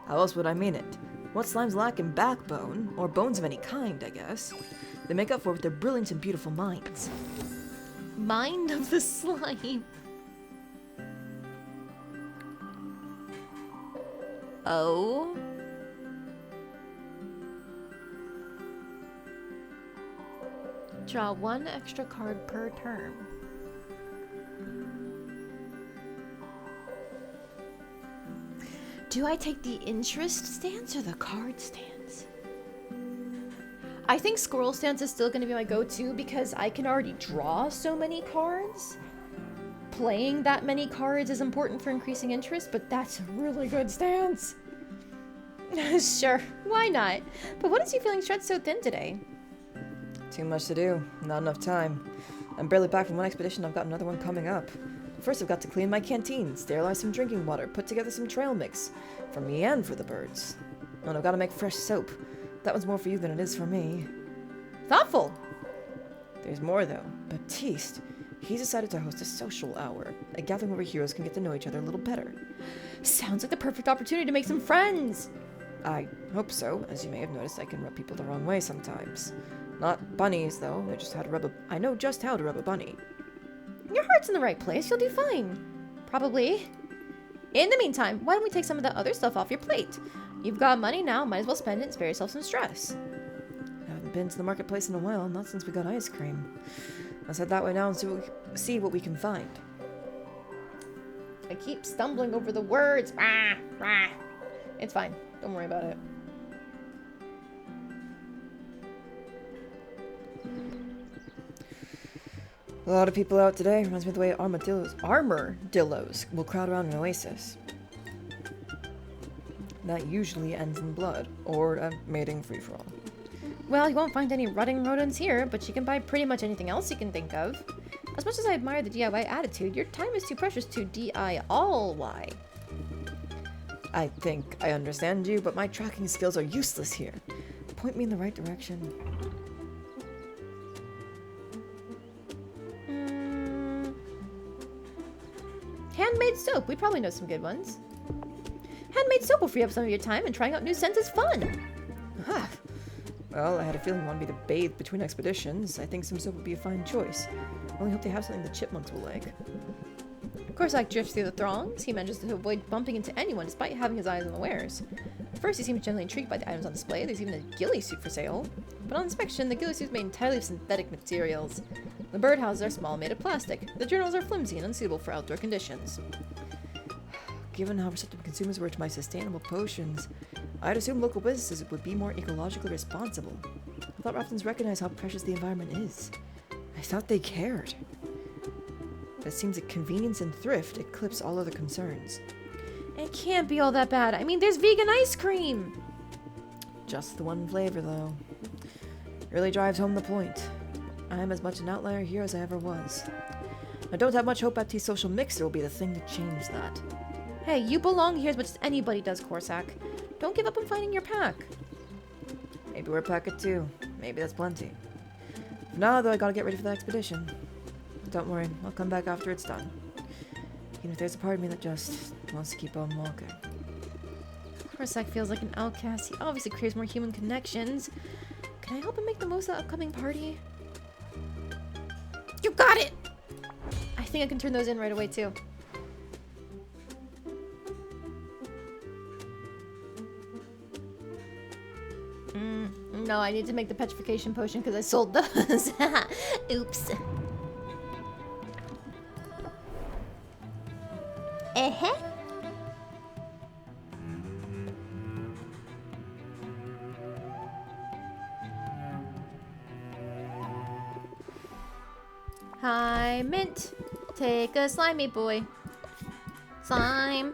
How else would I mean it? What slimes lack in backbone, or bones of any kind, I guess, they make up for with their brilliant and beautiful minds. Mind of the slime. Oh? Draw 1 extra card per turn. Do I take the interest stance or the card stance? I think squirrel stance is still going to be my go-to because I can already draw so many cards. Playing that many cards is important for increasing interest, but that's a really good stance. Sure, why not? But what is you feeling stretched so thin today? Too much to do, not enough time. I'm barely back from one expedition, I've got another one coming up. First I've got to clean my canteen, sterilize some drinking water, put together some trail mix. For me and for the birds. And I've got to make fresh soap. That one's more for you than it is for me. Thoughtful. There's more though. Baptiste. He's decided to host a social hour. A gathering where heroes can get to know each other a little better. Sounds like the perfect opportunity to make some friends. I hope so. As you may have noticed, I can rub people the wrong way sometimes. Not bunnies, though. I know just how to rub a bunny. Your heart's in the right place. You'll do fine. Probably. In the meantime, why don't we take some of that other stuff off your plate? You've got money now. Might as well spend it and spare yourself some stress. I haven't been to the marketplace in a while. Not since we got ice cream. Let's head that way now and see what we can find. I keep stumbling over the words. Rah, rah. It's fine. Don't worry about it. A lot of people out today. Reminds me of the way armadillos will crowd around an oasis. That usually ends in blood, or a mating free-for-all. Well, you won't find any rutting rodents here, but you can buy pretty much anything else you can think of. As much as I admire the DIY attitude, your time is too precious to DIY. I think I understand you, but my tracking skills are useless here. Point me in the right direction. Handmade soap. We probably know some good ones. Handmade soap will free up some of your time, and trying out new scents is fun. Huh. Well, I had a feeling you wanted me to bathe between expeditions. I think some soap would be a fine choice. I only hope they have something the chipmunks will like. Corsac drifts through the throngs. He manages to avoid bumping into anyone despite having his eyes on the wares. First, he seems generally intrigued by the items on display. There's even a ghillie suit for sale. But on inspection, the ghillie suit is made entirely of synthetic materials. The birdhouses are small, made of plastic. The journals are flimsy and unsuitable for outdoor conditions. Given how receptive consumers were to my sustainable potions, I'd assume local businesses would be more ecologically responsible. I thought Raftons recognized how precious the environment is. I thought they cared. But it seems that convenience and thrift eclipse all other concerns. It can't be all that bad. I mean, there's vegan ice cream. Just the one flavor, though. Really drives home the point. I'm as much an outlier here as I ever was. I don't have much hope Baptiste's social mixer will be the thing to change that. Hey, you belong here as much as anybody does, Corsac. Don't give up on finding your pack. Maybe we're a pack of two. Maybe that's plenty. For now, though, I gotta get ready for the expedition. Don't worry, I'll come back after it's done. Even if there's a part of me that just wants to keep on walking. Korsak feels like an outcast. He obviously craves more human connections. Can I help him make the most of the upcoming party? You got it! I think I can turn those in right away, too. No, I need to make the petrification potion because I sold those. Oops. Uh-huh. Hi, Mint. Take a slimy boy. Slime.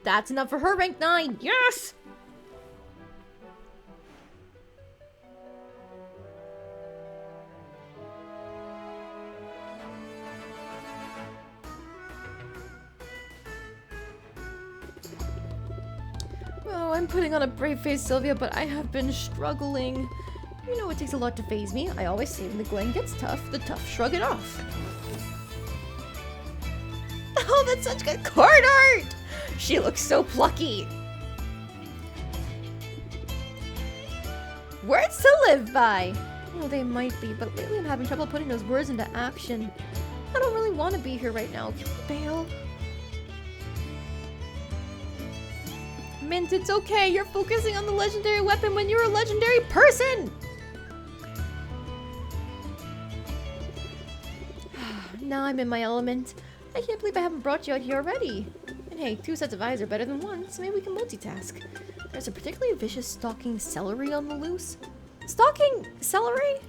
That's enough for her, rank 9. Yes! Oh, I'm putting on a brave face, Sylvia, but I have been struggling. You know it takes a lot to faze me. I always say when the going gets tough, the tough shrug it off. Oh, that's such good card art! She looks so plucky. Words to live by. Oh, they might be, but lately I'm having trouble putting those words into action. I don't really want to be here right now. Can we bail? Mint, it's okay. You're focusing on the legendary weapon when you're a legendary person. Now I'm in my element. I can't believe I haven't brought you out here already. And hey, 2 sets of eyes are better than 1, so maybe we can multitask. There's a particularly vicious stalking celery on the loose. Stalking celery?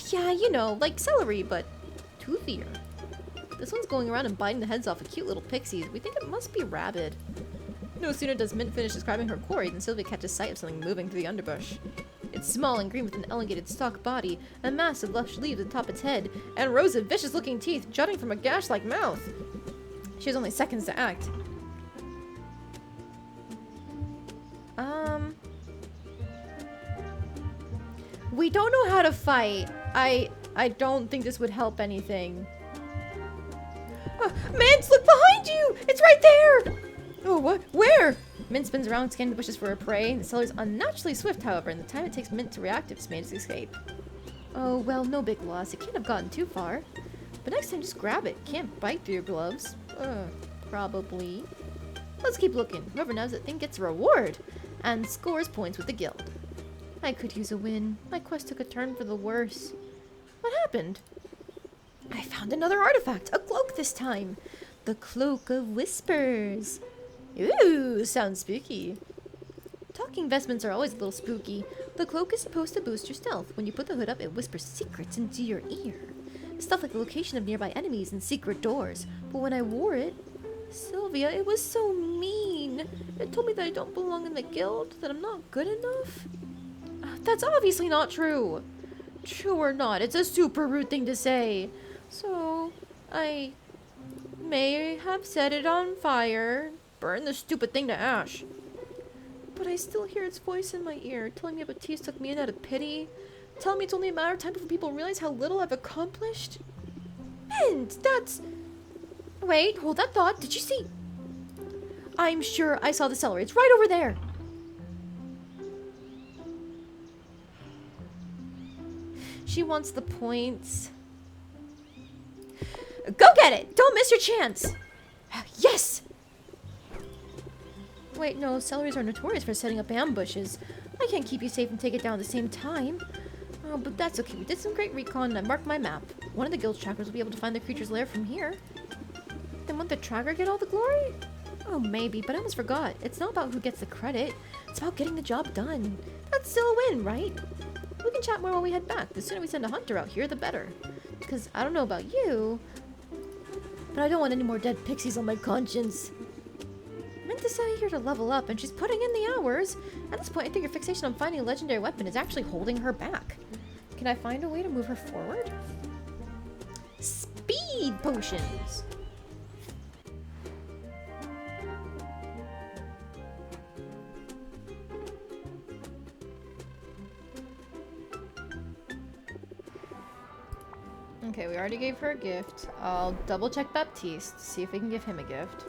Yeah, you know, like celery, but toothier. This one's going around and biting the heads off of cute little pixies. We think it must be rabid. No sooner does Mint finish describing her quarry than Sylvia catches sight of something moving through the underbrush. It's small and green with an elongated stalk body, a mass of lush leaves atop its head, and rows of vicious-looking teeth jutting from a gash-like mouth. She has only seconds to act. We don't know how to fight. I don't think this would help anything. Mint, look behind you! It's right there! Oh, what? Where? Mint spins around, scanning the bushes for her prey. The celery's unnaturally swift, however, and the time it takes Mint to react, it's made its escape. Oh, well, no big loss. It can't have gotten too far. But next time, just grab it. Can't bite through your gloves. Probably. Let's keep looking. Whoever knows that thing gets a reward. And scores points with the guild. I could use a win. My quest took a turn for the worse. What happened? I found another artifact. A cloak this time. The Cloak of Whispers. Ooh, sounds spooky. Talking vestments are always a little spooky. The cloak is supposed to boost your stealth. When you put the hood up, it whispers secrets into your ear. Stuff like the location of nearby enemies and secret doors. But when I wore it, Sylvia, it was so mean. It told me that I don't belong in the guild, that I'm not good enough. That's obviously not true. True or not, it's a super rude thing to say. So, I may have set it on fire. Burn the stupid thing to ash. But I still hear its voice in my ear, telling me Baptiste took me in out of pity, telling me it's only a matter of time before people realize how little I've accomplished. And that's... Wait, hold that thought. Did you see? I'm sure I saw the celery. It's right over there. She wants the points. Go get it! Don't miss your chance! Yes! Wait, no, celeries are notorious for setting up ambushes. I can't keep you safe and take it down at the same time. Oh, but that's okay. We did some great recon and I marked my map. One of the guild's trackers will be able to find the creature's lair from here. Then won't the tracker get all the glory? Oh, maybe, but I almost forgot. It's not about who gets the credit. It's about getting the job done. That's still a win, right? We can chat more when we head back. The sooner we send a hunter out here, the better. Because I don't know about you, but I don't want any more dead pixies on my conscience. Mint decided here to level up, and she's putting in the hours. At this point, I think her fixation on finding a legendary weapon is actually holding her back. Can I find a way to move her forward? Speed potions! Okay, we already gave her a gift. I'll double check Baptiste, see if we can give him a gift.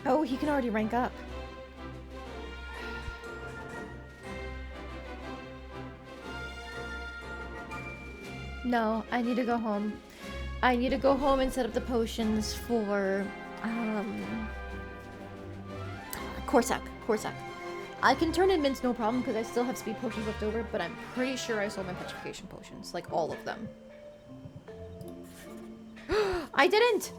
Oh, he can already rank up. No, I need to go home. I need to go home and set up the potions for, Corsac. I can turn in mints no problem because I still have speed potions left over, but I'm pretty sure I sold my petrification potions. Like, all of them. I didn't!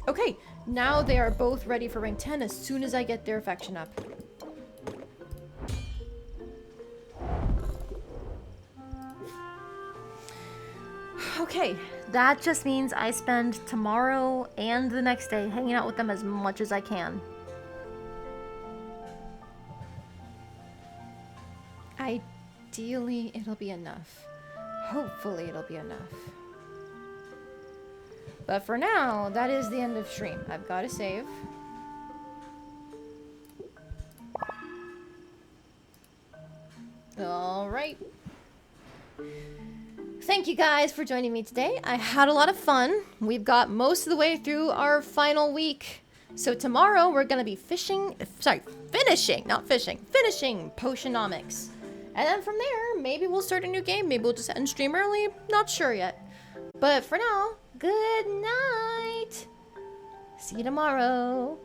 Okay, now they are both ready for rank 10 as soon as I get their affection up. Okay, that just means I spend tomorrow and the next day hanging out with them as much as I can. Ideally, it'll be enough. Hopefully, it'll be enough. But for now, that is the end of stream. I've got to save. All right. Thank you guys for joining me today. I had a lot of fun. We've got most of the way through our final week. So tomorrow we're going to be finishing Potionomics. And then from there, maybe we'll start a new game. Maybe we'll just end stream early. Not sure yet. But for now, good night. See you tomorrow.